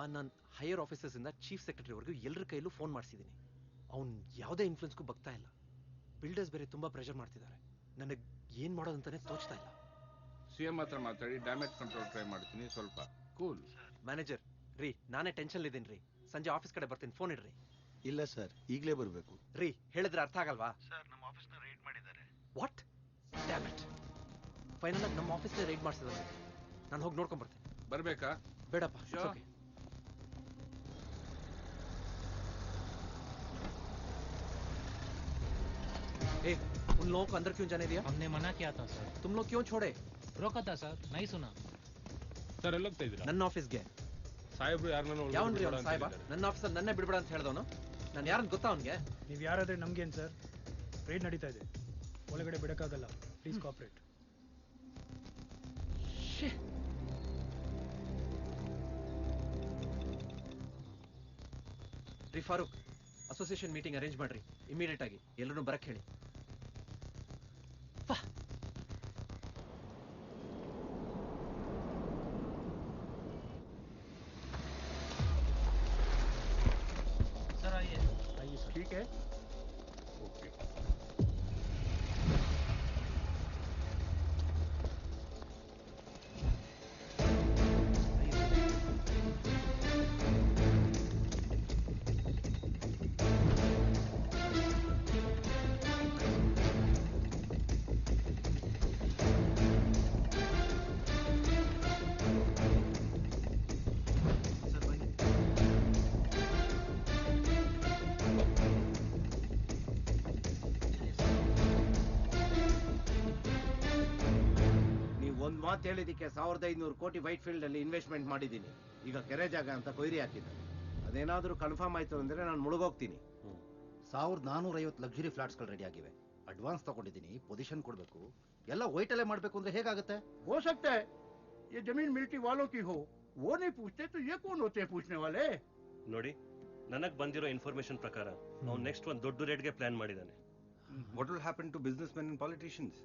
ನಾನು ಹೈಯರ್ ಆಫೀಸರ್ಸಿಂದ ಚೀಫ್ ಸೆಕ್ರೆಟರಿವರೆಗೂ ಎಲ್ಲರ ಕೈಲೂ ಫೋನ್ ಮಾಡಿಸಿದ್ದೀನಿ ಅವ್ನು ಯಾವುದೇ ಇನ್ಫ್ಲುಯೆನ್ಸ್ಗೂ ಬಗ್ತಾ ಇಲ್ಲ ಬಿಲ್ಡರ್ಸ್ ಬೇರೆ ತುಂಬ ಪ್ರೆಷರ್ ಮಾಡ್ತಿದ್ದಾರೆ ನನಗೆ ಏನು ಮಾಡೋದಂತಾನೆ ತೋಚ್ತಾ ಇಲ್ಲ CM ಹತ್ರ ಮಾತಾಡಿ ಡ್ಯಾಮೇಜ್ ಕಂಟ್ರೋಲ್ ಟ್ರೈ ಮಾಡ್ತೀನಿ ಸ್ವಲ್ಪ ಕೂಲ್ ಮ್ಯಾನೇಜರ್ ರೀ ನಾನೇ ಟೆನ್ಷನ್ ಇದ್ದೀನಿ ರೀ ಸಂಜೆ ಆಫೀಸ್ ಕಡೆ ಬರ್ತೀನಿ ಫೋನ್ ಇಡ್ರಿ ಇಲ್ಲ ಸರ್ ಈಗಲೇ ಬರಬೇಕು ರೀ ಹೇಳಿದ್ರೆ ಅರ್ಥ ಆಗಲ್ವಾ ಸರ್ ನಮ್ಮ ಆಫೀಸ್ನ ರೈಡ್ ಮಾಡಿದ್ದಾರೆ ವಾಟ್ ಡ್ಯಾಮ್ ಇಟ್ ಫೈನಲ್ ಆಗಿ ನಮ್ಮ ಆಫೀಸ್ನೇ ರೈಡ್ ಮಾಡಿಸಿದ್ರೆ ನಾನು ಹೋಗಿ ನೋಡ್ಕೊಂಡ್ ಬರ್ತೀನಿ ಬರ್ಬೇಕಾ ಬೇಡಪ್ಪ it's okay. ए उन लोगों को अंदर क्यों जाने दिया? हमने मना किया था सर. तुम लोग क्यों छोड़े? रोका था सर, नहीं सुना. ಸರ್ ಎಲ್ಲ ಹೋಗ್ತಾ ಇದ್ದೀರಾ ನನ್ನ ಆಫೀಸ್ಗೆ ಸಾಹೇಬ್ರು ಯಾರನ್ನ ಯಾವನ್ರಿ ಅವ್ನು ಸಾಹೇಬ ನನ್ನ ಆಫೀಸಲ್ಲಿ ನನ್ನೇ ಬಿಡ್ಬೇಡ ಅಂತ ಹೇಳ್ದವನು ನಾನು ಯಾರನ್ನ ಗೊತ್ತಾ ಅವನಿಗೆ ನೀವು ಯಾರಾದ್ರೆ ನಮ್ಗೇನು ಸರ್ ರೈಡ್ ನಡೀತಾ ಇದೆ ಒಳಗಡೆ ಬಿಡಕ್ಕಾಗಲ್ಲ ಪ್ಲೀಸ್ ಕೋಆಪರೇಟ್ ರೀ ಫಾರೂಕ್ ಅಸೋಸಿಯೇಷನ್ ಮೀಟಿಂಗ್ ಅರೇಂಜ್ ಮಾಡ್ರಿ ಇಮಿಡಿಯೇಟ್ ಆಗಿ ಎಲ್ಲರೂ ಬರಕ್ ಹೇಳಿ सर आइए. आइए सर. ठीक है ओके ಮಾತು ಹೇಳಿದಕ್ಕೆ 1500 ಕೋಟಿ ವೈಟ್ ಫೀಲ್ಡ್ ಅಲ್ಲಿ ಇನ್ವೆಸ್ಟ್ಮೆಂಟ್ ಮಾಡಿದ್ದೀನಿ. ಈಗ ಕೆರೆ ಜಾಗ ಅಂತ ಕೊಯ್ರಿ ಹಾಕಿದ್ದಾರೆ. ಅದೇನಾದ್ರೂ ಕನ್ಫರ್ಮ್ ಆಯ್ತು ಅಂದ್ರೆ ನಾನು ಮುಳುಗೋಗ್ತೀನಿ. 1450 ಲಕ್ಸುರಿ ಫ್ಲಾಟ್ಸ್ಗಳು ರೆಡಿ ಆಗಿವೆ. ಅಡ್ವಾನ್ಸ್ ತಗೊಂಡಿದ್ದೀನಿ, ಪೊಸಿಷನ್ ಕೊಡಬೇಕು, ಎಲ್ಲ ವೈಟಲ್ಲೇ ಮಾಡಬೇಕು ಅಂದ್ರೆ ಹೇಗಾಗುತ್ತೆ? हो सकता है ये जमीन मिलिट्री वालों की हो, वो नहीं पूछते तो ये कौन होते हैं पूछने वाले? ನೋಡಿ, ನನಗ್ ಬಂದಿರೋ ಇನ್ಫಾರ್ಮೇಶನ್ ಪ್ರಕಾರ ಅವ್ನು ನೆಕ್ಸ್ಟ್ ಒಂದು ದೊಡ್ಡ ರೇಟ್ಗೆ ಪ್ಲಾನ್ ಮಾಡಿದ್ದಾನೆ. What will happen to businessmen and politicians?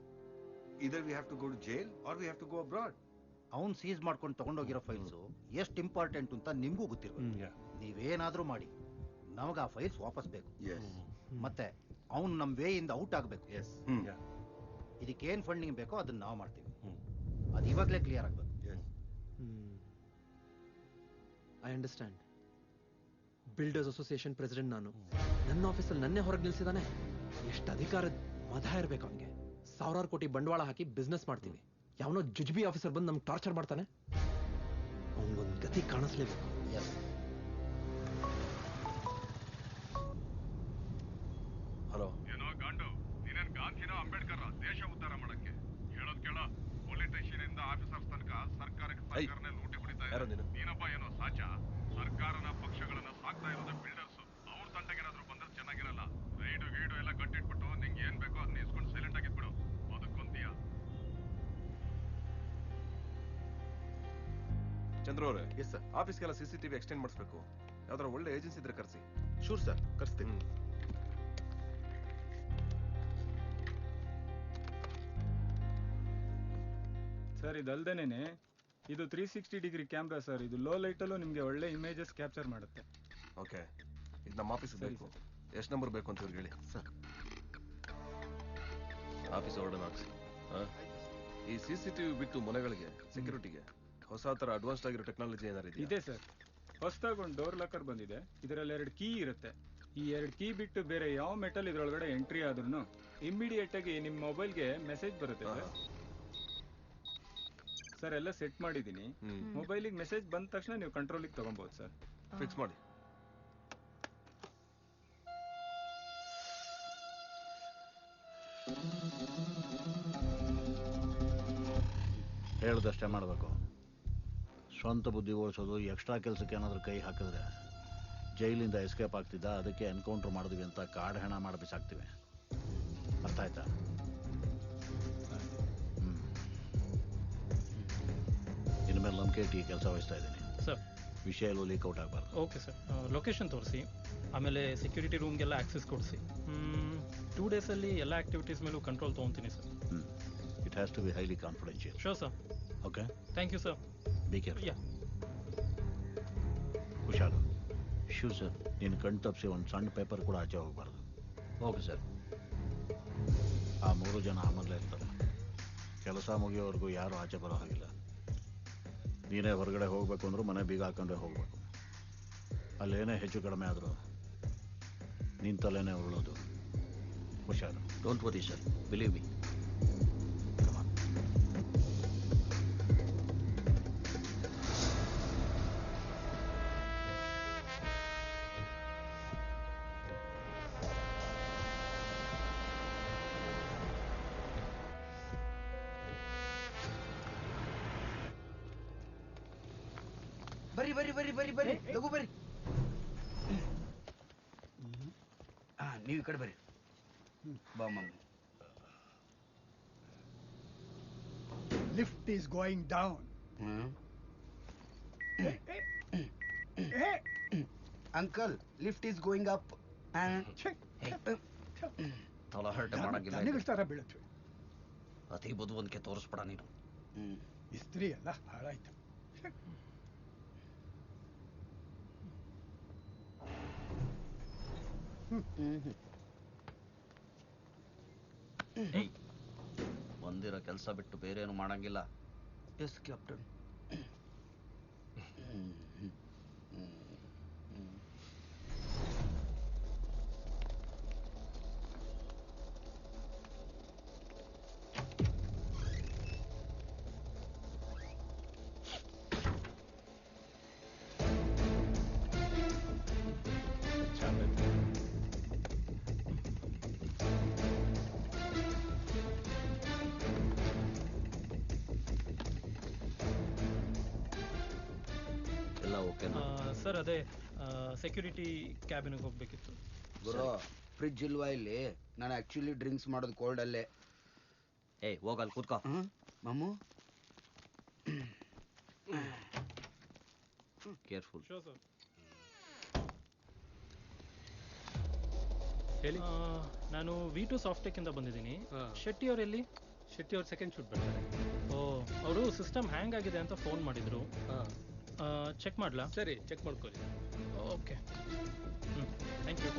Either we have to go to jail or we have to go abroad. ಅವ್ನು ಸೀಸ್ ಮಾಡ್ಕೊಂಡು ತಗೊಂಡೋಗಿರೋ ಫೈಲ್ಸ್ ಎಷ್ಟು ಇಂಪಾರ್ಟೆಂಟ್ ಅಂತ ನಿಮ್ಗೂ ಗೊತ್ತಿರ್ಬೇಕು. ನೀವೇನಾದ್ರೂ ಮಾಡಿ ನಮಗ ಆ ಫೈಲ್ಸ್ ವಾಪಸ್ ಬೇಕು. ಮತ್ತೆ ಅವ್ನು ನಮ್ ವೇಯಿಂದ ಔಟ್ ಆಗ್ಬೇಕು. ಇದಕ್ಕೇನ್ ಫಂಡಿಂಗ್ ಬೇಕೋ ಅದನ್ನ ನಾವು ಮಾಡ್ತೀವಿ. ಅದು ಇವಾಗ್ಲೇ ಕ್ಲಿಯರ್ ಆಗ್ಬೇಕು. I understand. Builders association president ನಾನು. ನನ್ನ ಆಫೀಸಲ್ಲಿ ನನ್ನೇ ಹೊರಗೆ ನಿಲ್ಸಿದಾನೆ. ಎಷ್ಟು ಅಧಿಕಾರದ ಮದ ಇರ್ಬೇಕು ಅವನಿಗೆ. 1000 ಕೋಟಿ ಬಂಡವಾಳ ಹಾಕಿ ಬಿಸ್ನೆಸ್ ಮಾಡ್ತೀವಿ. ಯಾವನೋ ಜುಜ್ಬಿ ಆಫೀಸರ್ ಬಂದು ನಮ್ಗೆ ಟಾರ್ಚರ್ ಮಾಡ್ತಾನೆ. ಅವನಿಗೊಂದು ಗತಿ ಕಾಣಿಸ್ಲೇಬೇಕು. ಹಲೋ. ಏನೋ ಗಾಂಡು, ನೀನೇನ್ ಗಾಂಧಿನೋ ಅಂಬೇಡ್ಕರ್ ದೇಶ ಉದ್ಧಾರ ಮಾಡಕ್ಕೆ? ಹೇಳೋದ್ ಕೇಳ. ಪೊಲಿಟಿಷಿಯನ್ ಇಂದ ಆಫೀಸರ್ಸ್ ತನಕ ಸರ್ಕಾರಕ್ಕೆ ಸರ್ಕಾರನೇ ಲೂಟಿ ಹೊಡಿತಾ ಇದೆ. ನೀನೊಬ್ಬ ಏನೋ ಸಾಚ. ಸರ್ಕಾರನ ಪಕ್ಷಗಳನ್ನ ಸಾಕ್ತಾ ಇರೋದೇ ಬಿಲ್ಡರ್ಸ್. ಅವ್ರ ತಂಟೆಗೇನಾದ್ರೂ ಬಂದ್ರೆ ಚೆನ್ನಾಗಿರಲ್ಲ. ರೈಡು ಗೀಡು ಎಲ್ಲ ಕಟ್ಟಿಟ್ಬಿಟ್ಟು ನಿಂಗೆ ಏನ್ ಬೇಕೋ ಅದನ್ನ ಇಸ್ಕೊಂಡು ಸೈಲೆಂಟ್ ಆಗಿದ್ಬಿಡು. ಬದುಕೊಂತೀಯ. ಚಂದ್ರು ಅವರೇ. Yes sir. ಆಫೀಸ್ಗೆಲ್ಲ CCTV ಎಕ್ಸ್ಟೆಂಡ್ ಮಾಡಿಸ್ಬೇಕು. ಯಾವ್ದಾರ ಒಳ್ಳೆ ಏಜೆನ್ಸಿ ಇದ್ರೆ ಕರ್ಸಿ. ಶೂರ್ ಸರ್, ಕರ್ಸ್ತೀನಿ. ಸರ್ ಇದಲ್ದೇನೆ ಇದು 360 ಡಿಗ್ರಿ ಕ್ಯಾಮ್ರಾ ಸರ್. ಇದು ಲೋ ಲೈಟಲ್ಲೂ ನಿಮಗೆ ಒಳ್ಳೆ ಇಮೇಜಸ್ ಕ್ಯಾಪ್ಚರ್ ಮಾಡುತ್ತೆ. ಓಕೆ, ಇದು ನಮ್ಮ ಆಫೀಸ್ ಬೇಕು. ಎಷ್ಟು ನಂಬರ್ ಬೇಕು ಅಂತ ಇವ್ರಿಗೆ ಹೇಳಿ. ಸರ್, ಆಫೀಸ್ ಆರ್ಡರ್ ಹಾಕ್ಸಿ. ಈ CCTV ಬಿಟ್ಟು ಮನೆಗಳಿಗೆ ಸೆಕ್ಯೂರಿಟಿಗೆ ಹೊಸ ತರ ಅಡ್ವಾನ್ಸ್ಡ್ ಆಗಿರೋ ಟೆಕ್ನಾಲಜಿ ಏನಾರು ಇದೆ ಸರ್. ಹೊಸದಾಗಿ ಒಂದು ಡೋರ್ ಲಾಕರ್ ಬಂದಿದೆ. ಇದರಲ್ಲಿ 2 ಕೀ ಇರುತ್ತೆ. ಈ 2 ಕೀ ಬಿಟ್ಟು ಬೇರೆ ಯಾವ ಮೆಟಲ್ ಇದ್ರೊಳಗಡೆ ಎಂಟ್ರಿ ಆದ್ರೂ ಇಮಿಡಿಯೇಟ್ ಆಗಿ ನಿಮ್ಮ ಮೊಬೈಲ್ಗೆ ಮೆಸೇಜ್ ಬರುತ್ತೆ ಸರ್. ಎಲ್ಲ ಸೆಟ್ ಮಾಡಿದ್ದೀನಿ. ಮೊಬೈಲಿಗೆ ಮೆಸೇಜ್ ಬಂದ ತಕ್ಷಣ ನೀವು ಕಂಟ್ರೋಲಿಗೆ ತಗೊಬಹುದು ಸರ್. ಫಿಕ್ಸ್ ಮಾಡಿ. ಹೇಳ್ದಷ್ಟೇ ಮಾಡಬೇಕು. ಸ್ವಂತ ಬುದ್ಧಿ ಓಡಿಸೋದು, ಎಕ್ಸ್ಟ್ರಾ ಕೆಲಸಕ್ಕೆ ಏನಾದರೂ ಕೈ ಹಾಕಿದ್ರೆ ಜೈಲಿಂದ ಎಸ್ಕೇಪ್ ಆಗ್ತಿದ್ದ. ಅದಕ್ಕೆ ಎನ್ಕೌಂಟರ್ ಮಾಡಿದ್ವಿ ಅಂತ ಕಾಡು ಹೆಣ ಮಾಡಿ ಬಿಸಾಕ್ತಿವಿ. ಅರ್ಥ ಆಯ್ತಾ? ಇನ್ಮೇಲೆ ನಂಬಿಕೆ ಇಟ್ಟು ಈ ಕೆಲಸ ವಹಿಸ್ತಾ ಇದ್ದೀನಿ ಸರ್. ವಿಷಯ ಎಲ್ಲೂ ಲೀಕ್ ಔಟ್ ಆಗಬಾರ್ದು. Okay sir. ಲೊಕೇಶನ್ ತೋರಿಸಿ, ಆಮೇಲೆ ಸೆಕ್ಯೂರಿಟಿ ರೂಮ್ಗೆಲ್ಲ ಆಕ್ಸೆಸ್ ಕೊಡಿಸಿ. 2 ಡೇಸಲ್ಲಿ ಎಲ್ಲ ಆಕ್ಟಿವಿಟೀಸ್ ಮೇಲೂ ಕಂಟ್ರೋಲ್ ತೊಗೊತೀನಿ sir. It has to be highly confidential. Sure sir. Okay, thank you sir. Be careful. Yeah. ಹುಷಾರು. ಶೂ ಸರ್, ನೀನು ಕಣ್ ತಪ್ಪಿಸಿ ಒಂದು ಸಣ್ಣ ಪೇಪರ್ ಕೂಡ ಆಚೆ ಹೋಗಬಾರ್ದು. Okay sir. ಆ 3 ಜನ ಆಮೇಲೆ ಇರ್ತಾರೆ. ಕೆಲಸ ಮುಗಿಯೋವರೆಗೂ ಯಾರು ಆಚೆ ಬರೋ ಹಾಗಿಲ್ಲ. ನೀನೇ ಹೊರಗಡೆ ಹೋಗ್ಬೇಕು ಅಂದ್ರೂ ಮನೆ ಬೀಗ ಹಾಕೊಂಡೇ ಹೋಗ್ಬೇಕು. ಅಲ್ಲೇನೇ ಹೆಚ್ಚು ಕಡಿಮೆ ಆದರೂ ನಿನ್ನ ತಲೆನೇ ಉರುಳೋದು. ಹುಷಾರು. Don't worry sir, believe me. ಬರ್ರಿ ಬರ್ರಿ ಬರ್ರಿ ಬರ್ರಿ ಬರ್ರಿ, ಲಘು ಬರ್ರಿ. ನೀವು ಈ ಕಡೆ ಬರ್ರಿ. ಬಾ mummy. Lift is going down. Uncle, lift is going up. ತಲಹರಟೆ ಮಾಡಂಗಿಲ್ಲ. ನನಗಿಸ್ತಾರ ಬೀಳತ್ವೆ. ಅತಿ ಬುದ್ಧಿವಂತಿಕೆ ತೋರಿಸ್ಬೇಡ ನೀನು. ಇಸ್ತ್ರಿ ಎಲ್ಲ ಹಾಳಾಯ್ತು. ಬಂದಿರೋ ಕೆಲಸ ಬಿಟ್ಟು ಬೇರೆ ಏನು ಮಾಡಂಗಿಲ್ಲ. Yes captain. ಸರ್ ಅದೇ ಸೆಕ್ಯೂರಿಟಿ ಕ್ಯಾಬಿನ್ಗೆ ಹೋಗ್ಬೇಕಿತ್ತು. ಗುರು ಫ್ರಿಡ್ಜ್ ಇಲ್ವಾ ಇಲ್ಲಿ? ನಾನು ಆಕ್ಚುಲಿ ಡ್ರಿಂಕ್ಸ್ ಮಾಡೋದು ಕೋಲ್ಡ್ ಅಲ್ಲೇ. ಏಯ್ ಹೋಗಲ್ಲಿ ಕೂತ್ಕೋ. ಮಾಮು ಕೇರ್ಫುಲ್. ಹೇಳಿ. ನಾನು V2 ಸಾಫ್ಟೆಕ್ ಇಂದ ಬಂದಿದ್ದೀನಿ. ಶೆಟ್ಟಿ ಅವ್ರು ಎಲ್ಲಿ? ಶೆಟ್ಟಿ ಅವ್ರು ಸೆಕೆಂಡ್ ಶೂಟ್ ಬರ್ತಾರೆ. ಓ, ಅವರು ಸಿಸ್ಟಮ್ ಹ್ಯಾಂಗ್ ಆಗಿದೆ ಅಂತ ಫೋನ್ ಮಾಡಿದ್ರು. ಚೆಕ್ ಮಾಡ್ಲಾ? ಸರಿ, ಚೆಕ್ ಮಾಡ್ಕೊಳ್ಳಿ. Okay, thank you.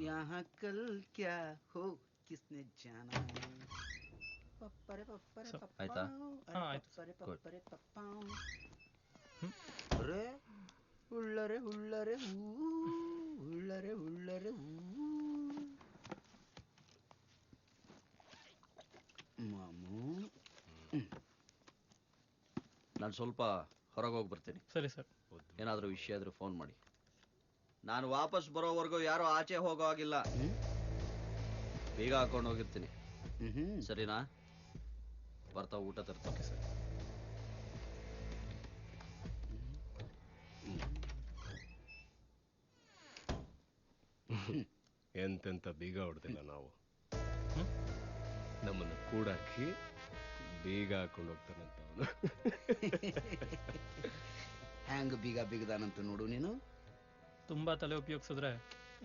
यहाँ कल क्या हो किसने जाना. ಆಯ್ತಾ? ಅರೆ ಉಳ್ಳರೆ ಉಳ್ಳರೆ ಹೂ ಉಳ್ಳರೆ ಉಳ್ಳರೆ ಹೂ. ಮಾಮು ನಾನು ಸ್ವಲ್ಪ ಹೊರಗೆ ಹೋಗಿ ಬರ್ತೀನಿ. ಸರಿ ಸರ್. ಏನಾದರೂ ವಿಷಯ ಆದರೂ ಫೋನ್ ಮಾಡಿ. ನಾನು ವಾಪಸ್ ಬರೋವರೆಗೂ ಯಾರು ಆಚೆ ಹೋಗೋ ಆಗಿಲ್ಲ. ಬೇಗ ಹಾಕೊಂಡು ಹೋಗಿರ್ತೀನಿ. ಸರಿನಾ? ಬರ್ತಾ ಊಟ ತರ್ತಾ. Okay sir. ಎಂತೆಂತ ಬೀಗ ಹೊಡೆದಿಲ್ಲ ನಾವು. ನಮ್ಮನ್ನು ಕೂಡಾಕಿ ಬೀಗ ಹಾಕೊಂಡು ಹೋಗ್ತಾನಂತ ಅವನು. ಹ್ಯಾಂಗ್ ಬೀಗ ಬೀಗದಾನಂತ ನೋಡು ನೀನು. ತುಂಬಾ ತಲೆ ಉಪಯೋಗಿಸಿದ್ರೆ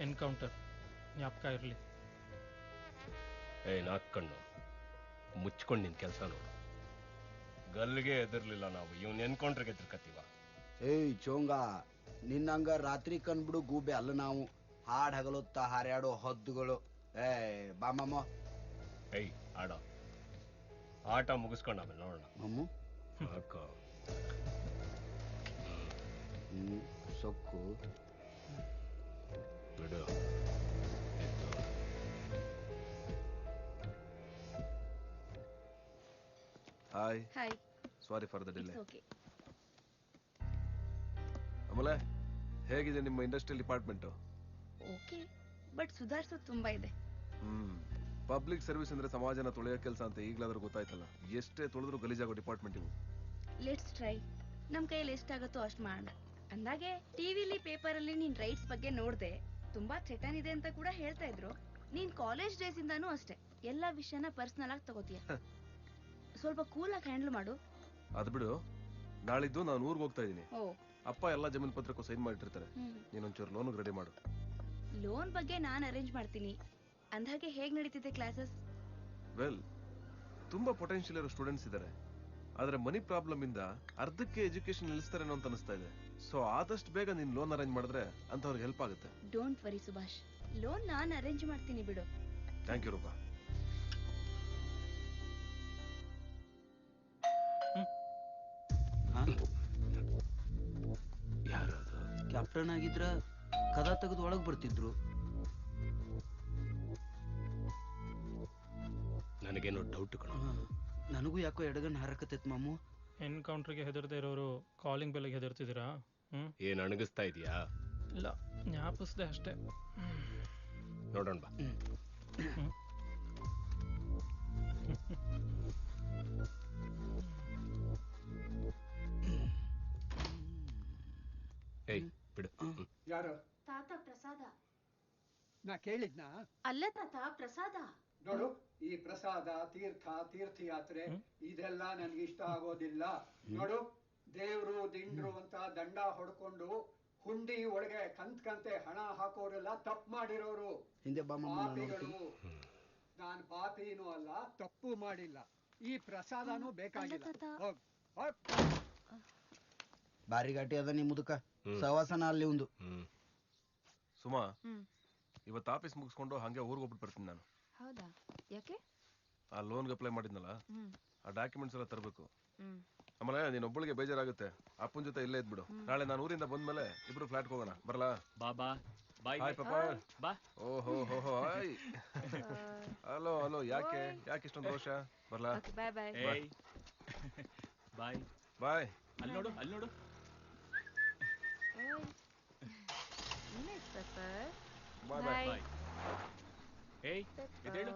ಎನ್ಕೌಂಟರ್, ಜ್ಞಾಪಕ ಇರಲಿ. ಏಯ್ ನಾಲ್ಕಣ್ಣು ಮುಚ್ಕೊಂಡು ನಿನ್ ಕೆಲಸ ನೋಡು. ಗಲ್ಲಿಗೆ ಎದಿರ್ಲಿಲ್ಲ ನಾವು, ಇವನ್ ಎನ್ಕೌಂಟರ್ಗೆ ಎದುರ್ಕತ್ತೀವ. ಏಯ್ ಚೋಂಗ, ನಿನ್ನಂಗ ರಾತ್ರಿ ಕಣ್ಬಿಡು ಗೂಬೆ ಅಲ್ಲ ನಾವು. ಹಾಡ್ ಹಗಲೊತ್ತ ಹಾರ್ಯಾಡೋ ಹದ್ದುಗಳು. ಬಾಮಮ್ಮ. ಏಯ್ ಆಡ ಆಟ ಮುಗಿಸ್ಕೊಂಡು ಆಮೇಲೆ ನೋಡೋಣ. ಮಮ್ಮು ಹಾಕ ಸೊಕ್ಕು ಬಿಡು. Hi. Hi. Sorry for the delay. Okay. ಆಮೇಲೆ ಹೇಗಿದೆ ನಿಮ್ಮ ಇಂಡಸ್ಟ್ರಿಯಲ್ ಡಿಪಾರ್ಟ್ಮೆಂಟ್? ಓಕೆ, ಬಟ್ ಸುಧಾರಿಸೋದು ತುಂಬಾ ಇದೆ. ಪಬ್ಲಿಕ್ ಸರ್ವಿಸ್ ಅಂದ್ರೆ ಸಮಾಜನ ತೊಳೆಯೋ ಕೆಲಸ ಅಂತ ಈಗಲಾದ್ರೂ ಗೊತ್ತಾಯ್ತಲ್ಲ. ಎಷ್ಟೇ ತೊಳೆದ್ರು ಗಲೀಜಾಗೋ ಡಿಪಾರ್ಟ್ಮೆಂಟ್ ಇವು. Let's try. ನಮ್ ಕೈಯಲ್ಲಿ ಎಷ್ಟಾಗುತ್ತೋ ಅಷ್ಟು ಮಾಡೋಣ. ಅಂದಾಗೆ ಟಿವಿಲಿ ಪೇಪರಲ್ಲಿ ನೀನ್ ರೈಟ್ಸ್ ಬಗ್ಗೆ ನೋಡ್ದೆ. ತುಂಬಾ ಥ್ರೆಟನ್ ಇದೆ ಅಂತ ಕೂಡ ಹೇಳ್ತಾ ಇದ್ರು. ನೀನ್ ಕಾಲೇಜ್ ಡೇಸ್ ಇಂದಾನು ಅಷ್ಟೇ ಎಲ್ಲಾ ವಿಷಯನ ಪರ್ಸನಲ್ ಆಗಿ ತಗೋತೀಯ. ಸ್ವಲ್ಪ ಕೂಲ್ ಆಗಿ ಹ್ಯಾಂಡಲ್ ಮಾಡು. ಅದ್ ಬಿಡು, ನಾಳಿದ್ದು ನಾನು ಊರಿಗೆ ಹೋಗ್ತಾ ಇದೀನಿ. ಓ. ಅಪ್ಪ ಎಲ್ಲ ಜಮೀನ್ ಪತ್ರಕ್ಕೂ ಸೈನ್ ಮಾಡಿಟ್ಟಿರ್ತಾರೆ. ನೀನೊಂಚೂರು ಲೋನ್ ರೆಡಿ ಮಾಡು. ಲೋನ್ ಬಗ್ಗೆ ನಾನು ಅರೇಂಜ್ ಮಾಡ್ತೀನಿ. ಅಂದಾಗೆ ಹೇಗ್ ನಡೀತಿದೆ ಕ್ಲಾಸಸ್? ವೆಲ್, ತುಂಬಾ ಪೊಟೆನ್ಶಿಯಲ್ ಇರೋ ಸ್ಟೂಡೆಂಟ್ಸ್ ಇದ್ದಾರೆ. ಆದ್ರೆ ಮನಿ ಪ್ರಾಬ್ಲಮ್ ಇಂದ ಅರ್ಧಕ್ಕೆ ಎಜುಕೇಶನ್ ನಿಲ್ಲಿಸ್ತಾರೇನೋ ಅಂತ ಅನಿಸ್ತಾ ಇದೆ. ಸೊ ಆದಷ್ಟು ಬೇಗ ನೀನ್ ಲೋನ್ ಅರೇಂಜ್ ಮಾಡಿದ್ರೆ ಅಂತವ್ರಿಗೆ ಹೆಲ್ಪ್ ಆಗುತ್ತೆ. ಡೋಂಟ್ ವರಿ ಸುಭಾಷ್, ಲೋನ್ ನಾನು ಅರೇಂಜ್ ಮಾಡ್ತೀನಿ ಬಿಡು. Thank you Roopa. ಕ್ಯಾಪ್ಟನ್ ಆಗಿದ್ರ ಕದ ತೆಗೆದು ಒಳಗ್ ಬರ್ತಿದ್ರು. ನನಗೇನೋ ಡೌಟ್ ಕಣ. ನನಗೂ ಯಾಕೋ ಎಡಗನ್ ಹಾರಕತ್ತೈತ್ ಮಾಮು. ಎನ್ಕೌಂಟರ್ಗೆ ಹೆದರ್ದೇ ಇರೋರು ಕಾಲಿಂಗ್ ಬೆಲ್ಗೆ ಹೆದರ್ತಿದ್ದೀರಾ? ಏನ್ ಅಣಗಿಸ್ತಾ ಇದೀಯಾ? ಇಲ್ಲ, ಜ್ಞಾಪಿಸ್ದೆ ಅಷ್ಟೇ. ನೋಡೋಣ ಬಾ. ಏಯ್ ಬಿಡು. ಯಾರು? ತಾತ ಪ್ರಸಾದ. ನಾ ಕೇಳಿದ್ನಾ? ಅಲ್ಲ ತಾತ, ಪ್ರಸಾದ. ನೋಡು, ಈ ಪ್ರಸಾದ, ತೀರ್ಥ, ತೀರ್ಥಯಾತ್ರೆ ಇದೆಲ್ಲ ನನ್ಗೆ ಇಷ್ಟ ಆಗೋದಿಲ್ಲ. ನೋಡು, ದೇವ್ರು ದಿಂಡ್ರು ಅಂತ ದಂಡ ಹೊಡ್ಕೊಂಡು ಹುಂಡಿ ಒಳಗೆ ಕಂತೆ ಹಣ ಹಾಕೋರೆಲ್ಲ ತಪ್ಪು ಮಾಡಿರೋರು, ಪಾಪಿಗಳು. ನಾನ್ ಪಾಪಿನೂ ಅಲ್ಲ, ತಪ್ಪು ಮಾಡಿಲ್ಲ. ಈ ಪ್ರಸಾದನೂ ಬೇಕಾಗಿಲ್ಲ. ಹೋಗ್ ಹೋಗ್. ಬಾರಿ ಘಾಟಿ ಅದ ನೀ ಮುದುಕ. ಸವಾಸನ ಅಲ್ಲಿ ಒಂದು. ಸುಮಾ, ಇವತ್ತು ಆಫೀಸ್ ಮುಗಿಸ್ಕೊಂಡು ಹಂಗೆ ಊರಿಗೆ ಹೋಗ್ಬಿಟ್ಟು ಬರ್ತೀನಿ ನಾನು. ಹೌದಾ? ಯಾಕೆ? ಆ ಲೋನ್ಗೆ ಅಪ್ಲೈ ಮಾಡಿದ್ನಲ್ಲ, ಆ ಡಾಕ್ಯುಮೆಂಟ್ಸ್ ಎಲ್ಲ ತರಬೇಕು. ಹ್ಮ್ ಆಮೇಲೆ ನೀನ್ ಒಬ್ಬಳಿಗೆ ಬೇಜಾರಾಗುತ್ತೆ, ಅಪ್ಪನ ಜೊತೆ ಇಲ್ಲೇ ಇದ್ಬಿಡು. ನಾಳೆ ನಾನು ಊರಿಂದ ಬಂದ್ಮೇಲೆ ಇಬ್ರು ಫ್ಲಾಟ್ಗೆ ಹೋಗೋಣ. ಬರಲಾ? ಬಾಬಾ ಬಾಯ್ ಹಾಯ್ ಪಾಪ. ಬಾ. ಓಹೋ ಹೋ ಹೋ ಹಾಯ್. ಹಲೋ ಹಲೋ, ಯಾಕೆ ಇಷ್ಟೊಂದು ರೋಷ? ಬರ್ಲಾ? ಬಾಯ್ ಬಾಯ್. ಏಯ್ ಬಾಯ್ ಬಾಯ್. ಅಲ್ಲಿ ನೋಡು ನೈಸ್ ಪೆಪ್ಪರ್. ಬಾಯ್ ಬಾಯ್. ಬಾಯ್. ಏಯ್ ಎದ್ದೇಳು.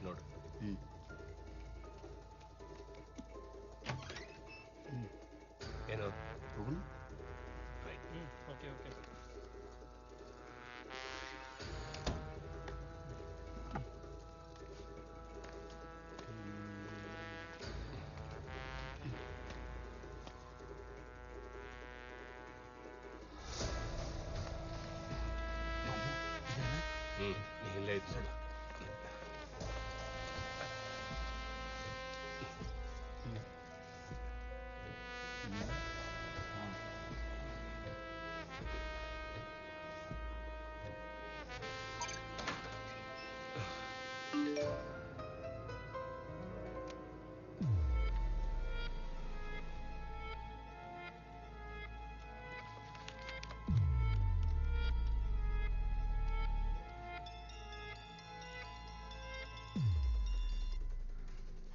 ನೋಡು. ಏನೋ ಓಕೆ ಓಕೆ. ನೀ ಇಲ್ಲೇ ಇದ್ದು ನೋಡು.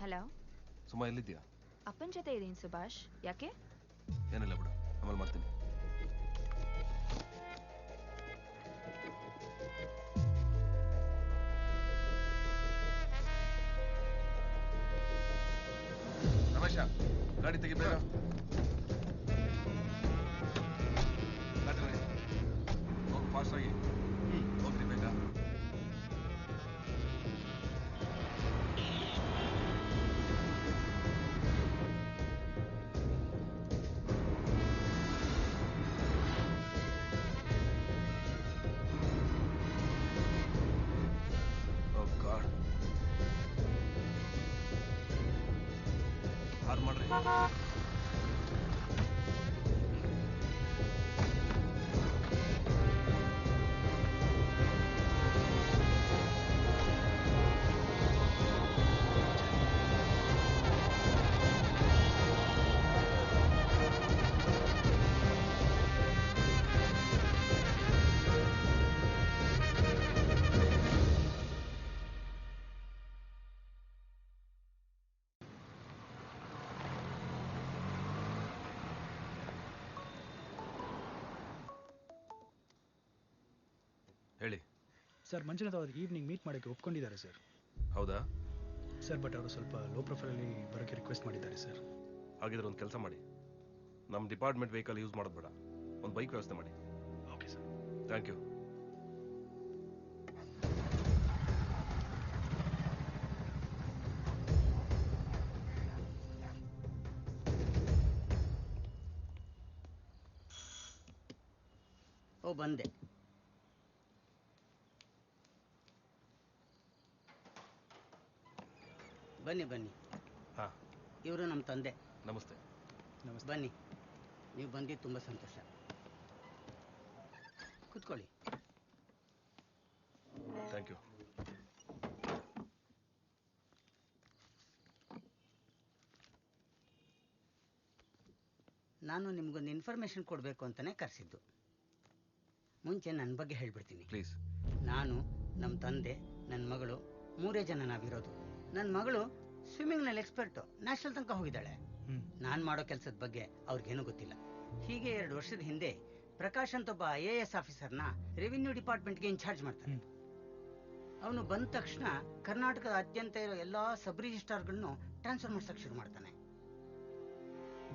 ಹಲೋ, ಸುಮ್ಮ ಎಲ್ಲಿದ್ಯಾ? ಅಪ್ಪನ ಜೊತೆ ಇದೀನಿ ಸುಭಾಷ್. ಯಾಕೆ? ಏನಿಲ್ಲ ಬಿಡು, ಆಮೇಲೆ ಮಾಡ್ತೀನಿ. ರಮೇಶ, ಗಾಡಿ ತೆಗಿ ಬೇಗ. ಹೋಗಿ ಫಾಸ್ಟ್ ಆಗಿ ಹೋಗ್ರಿ ಬೇಗ. ಹೇಳಿ ಸರ್. ಮಂಜುನಾಥ್ ಅವರು ಈವ್ನಿಂಗ್ ಮೀಟ್ ಮಾಡೋಕ್ಕೆ ಒಪ್ಕೊಂಡಿದ್ದಾರೆ ಸರ್. ಹೌದಾ ಸರ್, ಬಟ್ ಅವರು ಸ್ವಲ್ಪ ಲೋ ಪ್ರೊಫೈಲಲ್ಲಿ ಬರೋಕ್ಕೆ ರಿಕ್ವೆಸ್ಟ್ ಮಾಡಿದ್ದಾರೆ ಸರ್. ಹಾಗಿದ್ರೆ ಒಂದು ಕೆಲಸ ಮಾಡಿ, ನಮ್ಮ ಡಿಪಾರ್ಟ್ಮೆಂಟ್ ವೆಹಿಕಲ್ ಯೂಸ್ ಮಾಡೋದು ಬೇಡ, ಒಂದು ಬೈಕ್ ವ್ಯವಸ್ಥೆ ಮಾಡಿ. Okay sir. Thank you. Oh, ಬಂದೆ. ಬನ್ನಿ ಬನ್ನಿ. ಹಾಂ, ಇವರು ನಮ್ಮ ತಂದೆ. ನಮಸ್ತೆ. ಬನ್ನಿ, ನೀವು ಬಂದಿದ್ದು ತುಂಬ ಸಂತೋಷ. ಕೂತ್ಕೊಳ್ಳಿ. Thank you. ನಾನು ನಿಮ್ಗೊಂದು ಇನ್ಫಾರ್ಮೇಶನ್ ಕೊಡಬೇಕು ಅಂತಲೇ ಕರೆಸಿದ್ದು. ಮುಂಚೆ ನನ್ನ ಬಗ್ಗೆ ಹೇಳ್ಬಿಡ್ತೀನಿ ಪ್ಲೀಸ್. ನಾನು, ನಮ್ಮ ತಂದೆ, ನನ್ನ ಮಗಳು, 3 ಜನ ನಾವಿರೋದು. ನನ್ನ ಮಗಳು ಸ್ವಿಮ್ಮಿಂಗ್ನಲ್ಲಿ ಎಕ್ಸ್ಪರ್ಟು, ನ್ಯಾಷನಲ್ ತನಕ ಹೋಗಿದ್ದಾಳೆ. ನಾನು ಮಾಡೋ ಕೆಲಸದ ಬಗ್ಗೆ ಅವ್ರಿಗೇನೂ ಗೊತ್ತಿಲ್ಲ. ಹೀಗೆ 2 ವರ್ಷದ ಹಿಂದೆ ಪ್ರಕಾಶ್ ಅಂತ ಒಬ್ಬ IAS ಆಫೀಸರ್ನ ರೆವಿನ್ಯೂ ಡಿಪಾರ್ಟ್ಮೆಂಟ್ಗೆ ಇನ್ಚಾರ್ಜ್ ಮಾಡ್ತಾನೆ. ಅವನು ಬಂದ ತಕ್ಷಣ ಕರ್ನಾಟಕದ ಅತ್ಯಂತ ಇರೋ ಎಲ್ಲ ಸಬ್ ರಿಜಿಸ್ಟ್ರಾರ್ಗಳನ್ನು ಟ್ರಾನ್ಸ್ಫರ್ ಮಾಡ್ಸಕ್ಕೆ ಶುರು ಮಾಡ್ತಾನೆ.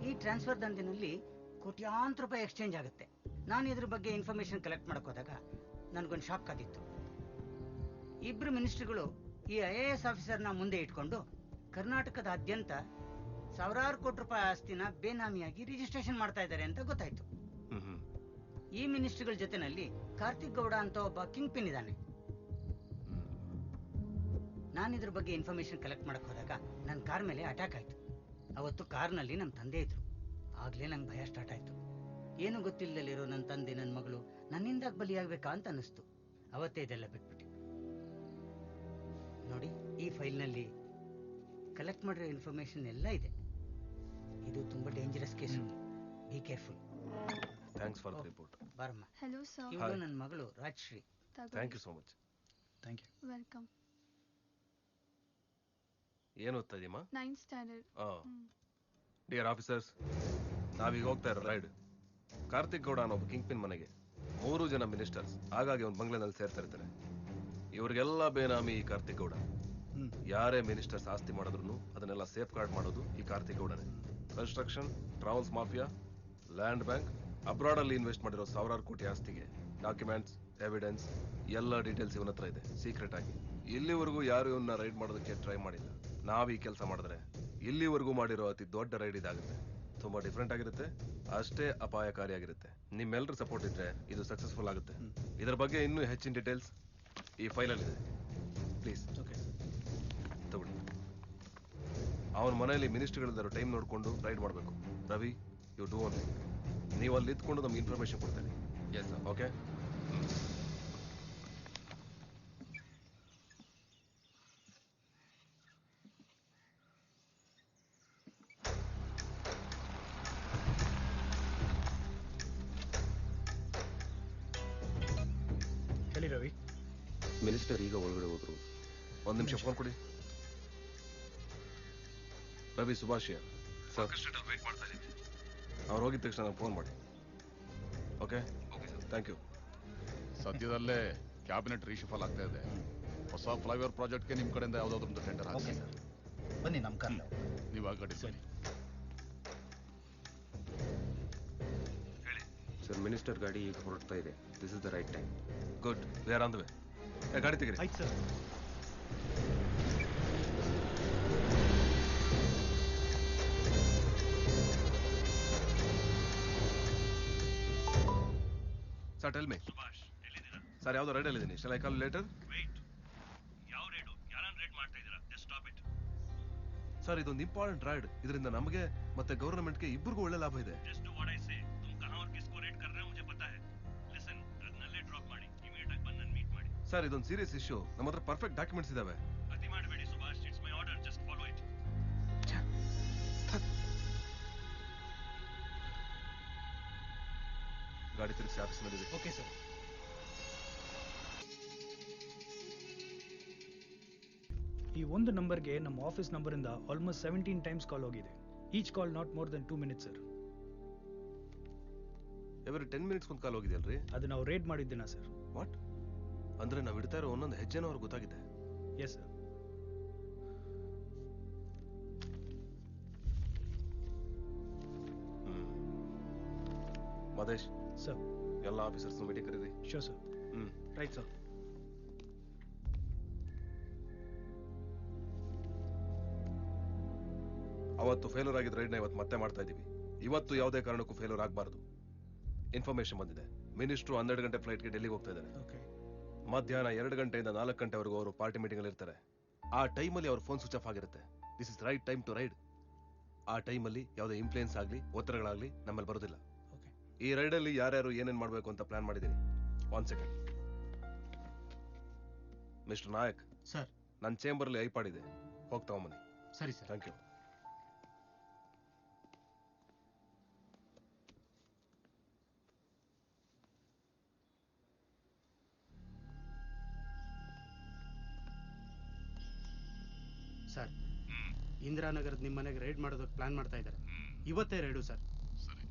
ಈ ಟ್ರಾನ್ಸ್ಫರ್ ದಂಧೆನಲ್ಲಿ ಕೋಟ್ಯಾಂತರ ರೂಪಾಯಿ ಎಕ್ಸ್ಚೇಂಜ್ ಆಗುತ್ತೆ. ನಾನು ಇದ್ರ ಬಗ್ಗೆ ಇನ್ಫಾರ್ಮೇಶನ್ ಕಲೆಕ್ಟ್ ಮಾಡಕ್ ಹೋದಾಗ ನನಗೊಂದು ಶಾಕ್ ಆಗಿತ್ತು. 2 ಮಿನಿಸ್ಟ್ರಿಗಳು ಈ IAS ಆಫೀಸರ್ನ ಮುಂದೆ ಇಟ್ಕೊಂಡು ಕರ್ನಾಟಕದಾದ್ಯಂತ ಸಾವಿರಾರು ಕೋಟಿ ರೂಪಾಯಿ ಆಸ್ತಿನ ಬೇನಾಮಿಯಾಗಿ ರಿಜಿಸ್ಟ್ರೇಷನ್ ಮಾಡ್ತಾ ಇದ್ದಾರೆ ಅಂತ ಗೊತ್ತಾಯ್ತು. ಈ ಮಿನಿಸ್ಟ್ರಿಗಳ ಜೊತೆನಲ್ಲಿ ಕಾರ್ತಿಕ್ ಗೌಡ ಅಂತ ಒಬ್ಬ ಕಿಂಗ್ ಪಿನ್ ಇದ್ದಾನೆ. ನಾನು ಇದ್ರ ಬಗ್ಗೆ ಇನ್ಫಾರ್ಮೇಶನ್ ಕಲೆಕ್ಟ್ ಮಾಡಕ್ ಹೋದಾಗ ನನ್ನ ಕಾರ್ ಮೇಲೆ ಅಟ್ಯಾಕ್ ಆಯ್ತು. ಅವತ್ತು ಕಾರ್ನಲ್ಲಿ ನಮ್ಮ ತಂದೆ ಇದ್ರು. ಆಗ್ಲೇ ನಂಗೆ ಭಯ ಸ್ಟಾರ್ಟ್ ಆಯ್ತು. ಏನು ಗೊತ್ತಿಲ್ಲದಲ್ಲಿರೋ ನನ್ನ ತಂದೆ ನನ್ನ ಮಗಳು ನನ್ನಿಂದ ಬಲಿಯಾಗಬೇಕಾ ಅಂತ ಅನಿಸ್ತು. ಅವತ್ತೇ ಇದೆಲ್ಲ ಬಿಟ್ಬಿಟ್ಟೆ. ನೋಡಿ, ಈ ಫೈಲ್ನಲ್ಲಿ ಕಲೆಕ್ಟ್ ಮಾಡಿರೋ ಇನ್ಫಾರ್ಮೇಶನ್ ಎಲ್ಲ ಇದೆ. ಇದು ತುಂಬಾ dangerous case. Be careful. Thanks for the report. ಬಾರಮ್ಮ. Hello, sir. ಇವಳು ನನ್ನ ಮಗಳು Rajshree. Thank you so much. Thank you. Welcome. ಏನು ಓದ್ತಾ ಇದೀಯಮ್ಮ? 9th standard. ಡಿಯರ್ ಆಫೀಸರ್ಸ್, ನಾವೀಗ ಹೋಗ್ತಾ ಇರೋ ರೈಡ್ ಕಾರ್ತಿಕ್ ಗೌಡ ಅನ್ನೋ ಒಬ್ಬ ಕಿಂಗ್ ಪಿನ್ ಮನೆಗೆ 3 ಜನ ಮಿನಿಸ್ಟರ್ಸ್ ಹಾಗಾಗಿ ಒಂದು ಬಂಗ್ಲೆನಲ್ಲಿ ಸೇರ್ತಾ ಇರ್ತಾರೆ. ಇವ್ರಿಗೆಲ್ಲ ಬೇನಾಮಿ ಈ ಕಾರ್ತಿಕ್ ಗೌಡ. ಯಾರೇ ಮಿನಿಸ್ಟರ್ಸ್ ಆಸ್ತಿ ಮಾಡಿದ್ರು ಅದನ್ನೆಲ್ಲ ಸೇಫ್ ಗಾರ್ಡ್ ಮಾಡೋದು ಈ ಕಾರ್ತಿಕ್ ಗೌಡನೇ. Construction, travels mafia, land bank, abroad ಅಲ್ಲಿ ಇನ್ವೆಸ್ಟ್ ಮಾಡಿರೋ ಸಾವಿರಾರು ಕೋಟಿ ಆಸ್ತಿಗೆ ಡಾಕ್ಯುಮೆಂಟ್ಸ್, ಎವಿಡೆನ್ಸ್ ಎಲ್ಲ ಡೀಟೇಲ್ಸ್ ಇವನ ಹತ್ರ ಇದೆ, ಸೀಕ್ರೆಟ್ ಆಗಿ. ಇಲ್ಲಿವರೆಗೂ ಯಾರು ಇವನ್ನ ರೈಡ್ ಮಾಡೋದಕ್ಕೆ ಟ್ರೈ ಮಾಡಿಲ್ಲ. ನಾವ್ ಈ ಕೆಲಸ ಮಾಡಿದ್ರೆ ಇಲ್ಲಿವರೆಗೂ ಮಾಡಿರೋ ಅತಿ ದೊಡ್ಡ ರೈಡ್ ಇದಾಗುತ್ತೆ. ತುಂಬಾ ಡಿಫ್ರೆಂಟ್ ಆಗಿರುತ್ತೆ, ಅಷ್ಟೇ ಅಪಾಯಕಾರಿಯಾಗಿರುತ್ತೆ. ನಿಮ್ಮೆಲ್ಲರ ಸಪೋರ್ಟ್ ಇದ್ರೆ ಇದು ಸಕ್ಸಸ್ಫುಲ್ ಆಗುತ್ತೆ. ಇದರ ಬಗ್ಗೆ ಇನ್ನೂ ಹೆಚ್ಚಿನ ಡೀಟೇಲ್ಸ್ ಈ ಫೈಲಲ್ಲಿ ಇದೆ. ಪ್ಲೀಸ್ ತಗೊಳ್ಳಿ. ಅವನ ಮನೆಯಲ್ಲಿ ಮಿನಿಸ್ಟರ್ಗಳಿದ್ದಾರೋ ಟೈಮ್ ನೋಡಿಕೊಂಡು ರೈಡ್ ಮಾಡಬೇಕು. Ravi, you do one thing. ನೀವು ಅಲ್ಲಿ ಇದ್ಕೊಂಡು ನಮ್ಗೆ ಇನ್ಫಾರ್ಮೇಶನ್ ಕೊಡ್ತೇನೆ. Yes okay. ಹೇಳಿ ರವಿ. ಮಿನಿಸ್ಟರ್ ಈಗ ಒಳಗಡೆ ಹೋದ್ರು. ಒಂದು ನಿಮಿಷ ಫೋನ್ ಕೊಡಿ. ರವಿ, ಸುಭಾಷಿಯ ವೇಟ್ ಮಾಡ್ತಾ ಇದ್ದೀನಿ. ಅವ್ರು ಹೋಗಿದ ತಕ್ಷಣ ನಾನು ಫೋನ್ ಮಾಡಿ. Okay, thank you. ಸದ್ಯದಲ್ಲೇ ಕ್ಯಾಬಿನೆಟ್ ರೀಶಫಲ್ ಆಗ್ತಾ ಇದೆ. ಹೊಸ ಫ್ಲೈಓವರ್ ಪ್ರಾಜೆಕ್ಟ್ಗೆ ನಿಮ್ಮ ಕಡೆಯಿಂದ ಯಾವುದಾದ್ರೊಂದು ಟೆಂಡರ್ ಹಾಕಿ. ಬನ್ನಿ ನಮ್ಮ ಕಾರ್. ನೀವು ಆ ಗಾಡಿ ಬನ್ನಿ. ಸರ್, ಮಿನಿಸ್ಟರ್ ಗಾಡಿ ಈಗ ಹೊರಡ್ತಾ ಇದೆ. This is the right time. Good, we are on the way. ಗಾಡಿ ತೆಗಿರಿ. ಆಯ್ತು sir. Sir, tell me. Sir, ಯಾವ್ದೋ ರೈಡಲ್ಲಿ ಇದ್ದೀನಿ. Shall I call later? ಯಾವ ರೈಡು? ಯಾರನ್ನ ರೈಡ್ ಮಾಡ್ತಾ ಇದ್ದೀರಾ? Just stop it. ಸರ್, ಇದೊಂದು ಇಂಪಾರ್ಟೆಂಟ್ ರೈಡ್. ಇದರಿಂದ ನಮಗೆ ಮತ್ತೆ ಗವರ್ನಮೆಂಟ್ಗೆ ಇಬ್ಬರಿಗೂ ಒಳ್ಳೆ ಲಾಭ ಇದೆ. Just do what I say. तुम कहां और किसको रेड कर रहे हो मुझे पता है. लिसन, ಅದನ್ನಲ್ಲೇ ಡ್ರಾಪ್ ಮಾಡಿ. ಇಮಿಡಿಯೇಟ್ ಆಗಿ ಬಂದು ನನ್ನ ಮೀಟ್ ಮಾಡಿ. ಸರ್, ಇದೊಂದು ಸೀರಿಯಸ್ ಇಶ್ಯೂ. ನಮ್ಮ ಹತ್ರ ಪರ್ಫೆಕ್ಟ್ ಡಾಕ್ಯುಮೆಂಟ್ಸ್ ಇದಾವೆ. ಅತಿ ಮಾಡಬೇಡಿ Subhash. It's my order. Just follow it. ಗಾಡಿ ತಿರುಗಿಸಿ ಆಫೀಸ್ ನಡೀರಿ. Okay sir. ಈ ಒಂದು ನಂಬರ್ಗೆ ನಮ್ಮ ಆಫೀಸ್ ನಂಬರಿಂದ ಆಲ್ಮೋಸ್ಟ್ 17 ಟೈಮ್ಸ್ ಕಾಲ್ ಹೋಗಿದೆ. Each call not more than 2 minutes sir. Every 10 minutes ಒಂದು ಕಾಲ್ ಹೋಗಿದೆಯಲ್ರಿ? ಅದು ನಾವು ರೇಡ್ ಮಾಡಿದ್ದೀನ ಸರ್. ವಾಟ್? ಅಂದ್ರೆ ನಾವು ಇಡ್ತಾ ಇರೋ ಒಂದೊಂದು ಹೆಜ್ಜೆನೂ ಅವ್ರಿಗೆ ಗೊತ್ತಾಗಿದೆ. Yes sir. ಮದೇಶ್ ಸರ್, ಎಲ್ಲ ಆಫೀಸರ್ಸ್ ಮೀಟಿಂಗ್ ಕರೀರಿ. Sure sir. Right sir. ಅವತ್ತು ಫೇಲ್ಯೂರ್ ಆಗಿದ್ದ ರೈಡ್ನ ಇವತ್ತು ಮತ್ತೆ ಮಾಡ್ತಾ ಇದೀವಿ. ಇವತ್ತು ಯಾವುದೇ ಕಾರಣಕ್ಕೂ ಫೇಲ್ಯೂರ್ ಆಗಬಾರ್ದು. ಇನ್ಫಾರ್ಮೇಶನ್ ಬಂದಿದೆ. ಮಿನಿಸ್ಟ್ರು 12 ಗಂಟೆ ಫ್ಲೈಟ್ಗೆ ಡೆಲ್ಲಿಗೆ ಹೋಗ್ತಾ ಇದ್ದಾರೆ. ಮಧ್ಯಾಹ್ನ 2 ಗಂಟೆಯಿಂದ 4 ಗಂಟೆವರೆಗೂ ಅವರು ಪಾರ್ಟಿ ಮೀಟಿಂಗ್ ಅಲ್ಲಿ ಇರ್ತಾರೆ. ಆ ಟೈಮಲ್ಲಿ ಅವ್ರ ಫೋನ್ ಸ್ವಿಚ್ ಆಫ್ ಆಗಿರುತ್ತೆ. This is right time to raid. ಆ ಟೈಮಲ್ಲಿ ಯಾವುದೇ ಇನ್ಫ್ಲೂಯೆನ್ಸ್ ಆಗಲಿ ಒತ್ತಡಗಳಾಗಲಿ ನಮ್ಮಲ್ಲಿ ಬರೋದಿಲ್ಲ. ಈ ರೈಡಲ್ಲಿ ಯಾರ್ಯಾರು ಏನೇನು ಮಾಡಬೇಕು ಅಂತ ಪ್ಲಾನ್ ಮಾಡಿದ್ದೀನಿ. 1 ಸೆಕೆಂಡ್. ಮಿಸ್ಟರ್ ನಾಯಕ್ ಸರ್, ನನ್ನ ಚೇಂಬರ್ಲಿ ಐಪಾಡ್ ಇದೆ, ಹೋಗಿ ತಗೊಂಬನ್ನಿ. ಸರಿ ಸರ್. Thank you. ಸರ್, ಇಂದಿರಾನಗರದ ನಿಮ್ಮ ಮನೆಗೆ ರೈಡ್ ಮಾಡೋದಕ್ಕೆ ಪ್ಲಾನ್ ಮಾಡ್ತಾ ಇದ್ದಾರೆ. ಇವತ್ತೇ ರೈಡು ಸರ್. ಸರಿ.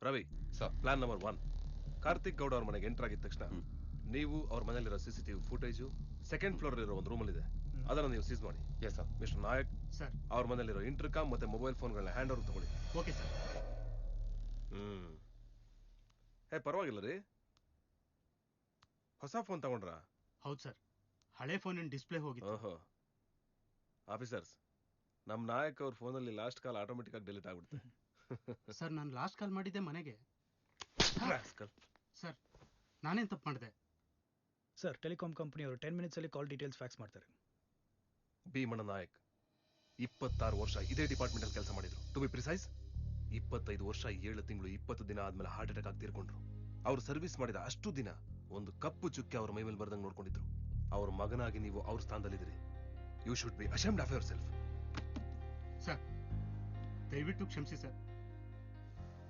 Ravi, plan number 1. ಕಾರ್ತಿಕ್ ಗೌಡ ಅವ್ರ ಮನೆಗೆ ಎಂಟರ್ ಆಗಿದ ತಕ್ಷಣ ನೀವು ಅವ್ರ ಮನೆಯಲ್ಲಿರೋ CCTV ಫುಟೇಜು ಸೆಕೆಂಡ್ ಫ್ಲೋರ್ ಇರೋ ಒಂದು ರೂಮಲ್ಲಿ ಇದೆ, ಅದನ್ನ ನೀವು ಸೀಸ್ ಮಾಡಿ. Yes sir. Mister Nayak sir, ಅವ್ರ ಮನೆಯಲ್ಲಿರೋ ಇಂಟರ್ಕಾಮ್ ಮತ್ತೆ ಮೊಬೈಲ್ ಫೋನ್ಗಳನ್ನ ಹ್ಯಾಂಡ್ ಓವರ್ ತಗೊಳ್ಳಿ. Okay sir. ಪರವಾಗಿಲ್ಲ ರೀ, ಹೊಸ ಫೋನ್ ತಗೊಂಡ್ರಾ? ಹೌದು ಸರ್. ಹಳೆ ಫೋನಿನ ಡಿಸ್ಪ್ಲೇ ಹೋಗಿತ್ತು. ಓಹೋ ಆಫೀಸರ್ಸ್, ನಮ್ಮ ನಾಯಕ್ ಅವ್ರ ಫೋನಲ್ಲಿ ಲಾಸ್ಟ್ ಕಾಲ್ ಆಟೋಮೆಟಿಕ್ ಆಗಿ ಡಿಲೀಟ್ ಆಗ್ಬಿಡುತ್ತೆ. ಸರ್ ನಾನು ಲಾಸ್ಟ್ ಕಾಲ್ ಮಾಡಿದ್ದೆ ಮನೆಗೆ. Rascal. ಸರ್ ನಾನೇನ್ ತಪ್ಪು ಮಾಡಿದೆ? ಸರ್ ಟೆಲಿಕಾಂ ಕಂಪನಿಯವರು 10 ಮಿನಿಟ್ಸಲ್ಲಿ ಕಾಲ್ ಡೀಟೇಲ್ಸ್ ಫ್ಯಾಕ್ಸ್ ಮಾಡ್ತಾರೆ. ಭೀಮಣ್ಣ ನಾಯಕ್ 26 ವರ್ಷ ಇದೇ ಡಿಪಾರ್ಟ್ಮೆಂಟ್ ಅಲ್ಲಿ ಕೆಲಸ ಮಾಡಿದ್ರು. ಟು ಬಿ ಪ್ರಿಸೈಸ್ 25 ವರ್ಷ 7 ತಿಂಗಳು 20 ದಿನ ಆದ್ಮೇಲೆ ಹಾರ್ಟ್ ಅಟ್ಯಾಕ್ ಆಗಿ ತೀರ್ಕೊಂಡ್ರು. ಅವ್ರು ಸರ್ವಿಸ್ ಮಾಡಿದ ಅಷ್ಟು ದಿನ ಒಂದು ಕಪ್ಪು ಚುಕ್ಕೆ ಅವ್ರ ಮೈ ಮೇಲೆ ಬರ್ದಂಗೆ ನೋಡ್ಕೊಂಡಿದ್ರು. ಅವ್ರ ಮಗನಾಗಿ ನೀವು ಅವ್ರ ಸ್ಥಾನದಲ್ಲಿದ್ದೀರಿ. You should be ashamed of yourself. Sir ದಯವಿಟ್ಟು ಕ್ಷಮಿಸಿ ಸರ್,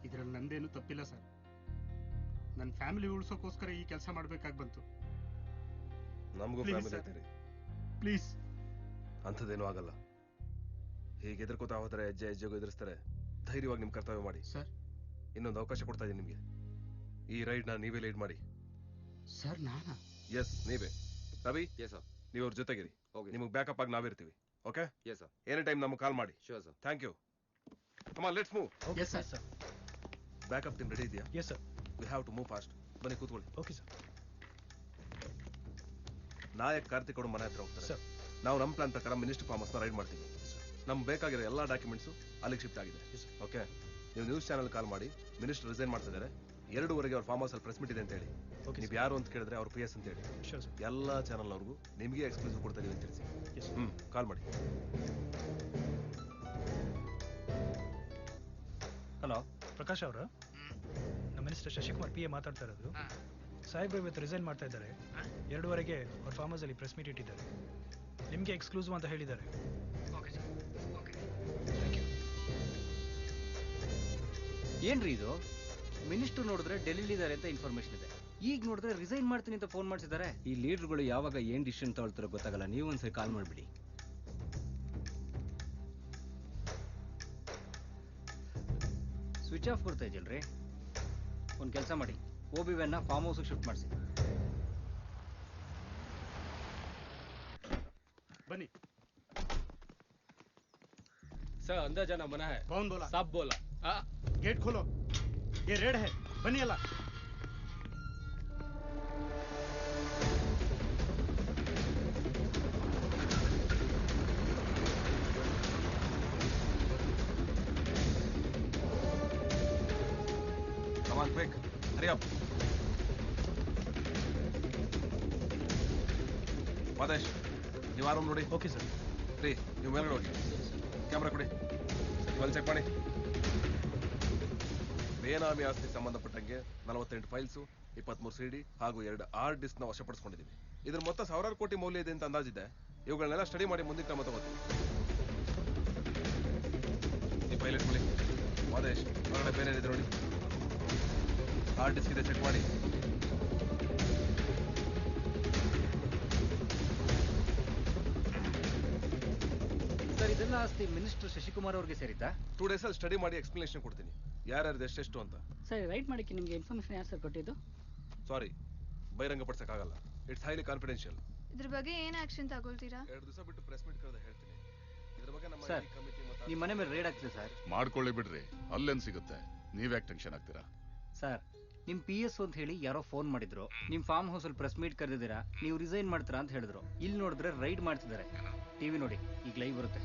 ಇದರಲ್ಲಿ ನಂದೇನು ತಪ್ಪಿಲ್ಲ ಸರ್. ನನ್ನ ಫ್ಯಾಮಿಲಿ ಉಳಿಸೋಕೋಸ್ಕರ ಈ ಕೆಲಸ ಮಾಡ್ಬೇಕಾಗಿ ಬಂತು. ನಮಗೂ Please, ಫ್ಯಾಮಿಲಿ sir. ಐತೆ ರೀ. ಪ್ಲೀಸ್. ಅಂಥದ್ದೇನೂ ಆಗಲ್ಲ. ಹೀಗೆ ಎದುರ್ಕೋತಾ ಹೋದ್ರೆ ಹೆಜ್ಜೆಗೂ ಎದುರಿಸ್ತಾರೆ. ಧೈರ್ಯವಾಗಿ ನಿಮ್ ಕರ್ತವ್ಯ ಮಾಡಿ. ಸರ್ ಇನ್ನೊಂದು ಅವಕಾಶ ಕೊಡ್ತಾ ಇದ್ದೀನಿ ನಿಮ್ಗೆ. ಈ ರೈಡ್ ನೀವೇ ಲೀಡ್ ಮಾಡಿ. ಸರ್ ನಾನಾ? ಎಸ್ ನೀವೇ. ರವಿ ನೀವು ಅವ್ರ ಜೊತೆಗಿರಿ. ನಿಮಗೆ ಬ್ಯಾಕಪ್ ಆಗಿ ನಾವಿರ್ತೀವಿ. ಓಕೆ ಎನಿ ಟೈಮ್ ನಮಗೆ ಕಾಲ್ ಮಾಡಿ. Thank you. Come on let's move. Yes sir. Backup team ready ಇದೆಯಾ? Yes sir. We have to move fast. ಬನ್ನಿ ಕೂತ್ಕೊಳ್ಳಿ. Okay sir. ನಾಯಕ್ ಕಾರ್ತಿಕ್ ಅವರು ಮನೆ ಹತ್ರ ಹೋಗ್ತಾರೆ. ಸರ್ ನಾವು ನಮ್ಮ ಪ್ಲಾನ್ ಪ್ರಕಾರ ಮಿನಿಸ್ಟರ್ ಫಾರ್ಮ್ ಹೌಸ್ನ ರೈಡ್ ಮಾಡ್ತೀವಿ. ನಮ್ಗೆ ಬೇಕಾಗಿರೋ ಎಲ್ಲ ಡಾಕ್ಯುಮೆಂಟ್ಸು ಅಲ್ಲಿಗೆ ಶಿಫ್ಟ್ ಆಗಿದೆ. ಓಕೆ ನೀವು ನ್ಯೂಸ್ ಚಾನಲ್ ಕಾಲ್ ಮಾಡಿ ಮಿನಿಸ್ಟರ್ ರಿಸೈನ್ ಮಾಡ್ತಿದ್ದಾರೆ, 2:30 ಅವ್ರ ಫಾರ್ಮ್ ಹೌಸ್ ಅಲ್ಲಿ ಪ್ರೆಸ್ ಮೀಟ್ ಇದೆ ಅಂತ ಹೇಳಿ. ನೀವು ಯಾರು ಅಂತ ಕೇಳಿದ್ರೆ ಅವ್ರ PS ಅಂತ ಹೇಳಿ. ಎಲ್ಲ ಚಾನಲ್ ಅವ್ರಿಗೂ ನಿಮಗೆ ಎಕ್ಸ್ಕ್ಲೂಸಿವ್ ಕೊಡ್ತಾ ಇದೀವಿ ಅಂತ ತಿಳಿಸಿ. ಕಾಲ್ ಮಾಡಿ. ಹಲೋ ಪ್ರಕಾಶ್ ಅವರ, ನಮ್ಮ ಮಿನಿಸ್ಟರ್ ಶಶಿಕುಮಾರ್ PA ಮಾತಾಡ್ತಾ ಇರೋದು. ಸಾಹೇಬ್ರು ಇವತ್ತು ರಿಸೈನ್ ಮಾಡ್ತಾ ಇದ್ದಾರೆ. 2:30ಗೆ ಅವ್ರ ಫಾರ್ಮ್ ಹೌಸ್ ಅಲ್ಲಿ ಪ್ರೆಸ್ ಮೀಟ್ ಇಟ್ಟಿದ್ದಾರೆ. ನಿಮಗೆ ಎಕ್ಸ್ಕ್ಲೂಸಿವ್ ಅಂತ ಹೇಳಿದ್ದಾರೆ. Okay sir. Okay thank you. ಏನ್ರಿ ಇದು? ಮಿನಿಸ್ಟರ್ ನೋಡಿದ್ರೆ ಡೆಲ್ಲಿಲಿದ್ದಾರೆ ಅಂತ ಇನ್ಫಾರ್ಮೇಶನ್ ಇದೆ, ಈಗ ನೋಡಿದ್ರೆ ರಿಸೈನ್ ಮಾಡ್ತೀನಿ ಅಂತ ಫೋನ್ ಮಾಡಿಸಿದ್ದಾರೆ. ಈ ಲೀಡರ್ಗಳು ಯಾವಾಗ ಏನ್ ಡಿಸಿಷನ್ ತಗೊಳ್ತಾರೋ ಗೊತ್ತಾಗಲ್ಲ. ನೀವು ಒಂದ್ಸರಿ ಕಾಲ್ ಮಾಡಿಬಿಡಿ. ಸ್ವಿಚ್ ಆಫ್ ಕೊಡ್ತಾ ಇದೆಯಲ್ರಿ. ಒಂದು ಕೆಲಸ ಮಾಡಿ, OB1 ಫಾರ್ಮ್ ಹೌಸ್ಗೆ ಶಿಫ್ಟ್ ಮಾಡಿಸಿ. बनी सर अंदर जाना मना है। कौन बोला? साहब बोला। गेट खोलो, ये रेड है। बनी अला Come on, quick. Hurry up. Madesh ನೀವು ಆರಾಮ್ ನೋಡಿ. Okay sir. ರೀ ನೀವು ಮೇಲ್ಗಡೆ ಹೋಗಿ ಕ್ಯಾಮ್ರಾ ಕೊಡಿ. ಇವಾಗ ಚೆಕ್ ಮಾಡಿ. ಬೇನಾಮಿ ಆಸ್ತಿ ಸಂಬಂಧಪಟ್ಟಂಗೆ 48 ಫೈಲ್ಸು, 23 CD ಹಾಗೂ 2 ಹಾರ್ಡ್ ಡಿಸ್ಕ್ ನ ವಶಪಡಿಸ್ಕೊಂಡಿದ್ದೀವಿ. ಇದ್ರ ಮೊತ್ತ 1000 ಕೋಟಿ ಮೌಲ್ಯ ಇದೆ ಅಂತ ಅಂದಾಜಿದೆ. ಇವುಗಳನ್ನೆಲ್ಲ ಸ್ಟಡಿ ಮಾಡಿ ಮುಂದಿನ ಕ್ರಮ ತಗೋತೀವಿ. ಈ ಫೈಲ್ ಇಟ್ಕೊಳ್ಳಿ. ಮಾದೇಶ್ ಹೊರಗಡೆ ಬೇರೇನಿದೆ ನೋಡಿ. ಹಾರ್ಡ್ ಡಿಸ್ಕ್ ಇದೆ, ಚೆಕ್ ಮಾಡಿ. ಸರ್ ಇದೆಲ್ಲ ಆಸ್ತಿ ಮಿನಿಸ್ಟರ್ ಶಶಿಕುಮಾರ್ ಅವ್ರಿಗೆ ಸೇರಿದ್ದಾ? 2 days ಅಲ್ಲಿ ಸ್ಟಡಿ ಮಾಡಿ ಎಕ್ಸ್ಪ್ಲನೇಷನ್ ಕೊಡ್ತೀನಿ, ಯಾರ್ಯಾರ್ದು ಎಷ್ಟೆಷ್ಟು ಅಂತ. ಸರ್ ರೈಟ್ ಮಾಡಕ್ಕೆ ನಿಮಗೆ ಇನ್ಫಾರ್ಮೇಶನ್ ಯಾರು ಸರ್ ಕೊಟ್ಟಿದ್ದು? ಸಾರಿ, ಬಹಿರಂಗಪಡಿಸಕ್ಕಾಗಲ್ಲ. It's highly confidential. ಇದ್ರ ಬಗ್ಗೆ ಏನ್ ಆಕ್ಷನ್ ತಗೊಳ್ತೀರಾ? 2 ದಿವಸ ಬಿಟ್ಟು ಪ್ರೆಸ್ ಮೀಟ್ ಕರೆದ ಹೇಳ್ತೀನಿ. ಇದ್ರ ಬಗ್ಗೆ ನಮ್ಮ ಸರ್ ಕಮಿಟಿ ನಿಮ್ಮ ಮನೆ ಮೇಲೆ ರೇಡ್ ಆಗ್ತದೆ ಸರ್. ಮಾಡ್ಕೊಳ್ಳಿ ಬಿಡ್ರಿ, ಅಲ್ಲೇನ್ ಸಿಗುತ್ತೆ, ನೀವ್ಯಾಕೆ ಟೆನ್ಷನ್ ಆಗ್ತೀರಾ? ಸರ್ ನಿಮ್ PS ಅಂತ ಹೇಳಿ ಯಾರೋ ಫೋನ್ ಮಾಡಿದ್ರು, ನಿಮ್ ಫಾರ್ಮ್ ಹೌಸ್ ಅಲ್ಲಿ ಪ್ರೆಸ್ ಮೀಟ್ ಕರೆದಿದ್ದೀರಾ, ನೀವು ರಿಸೈನ್ ಮಾಡ್ತೀರಾ ಅಂತ ಹೇಳಿದ್ರು. ಇಲ್ಲಿ ನೋಡಿದ್ರೆ ರೈಡ್ ಮಾಡ್ತಿದ್ದಾರೆ. ಟಿವಿ ನೋಡಿ, ಈಗ ಲೈವ್ ಬರುತ್ತೆ.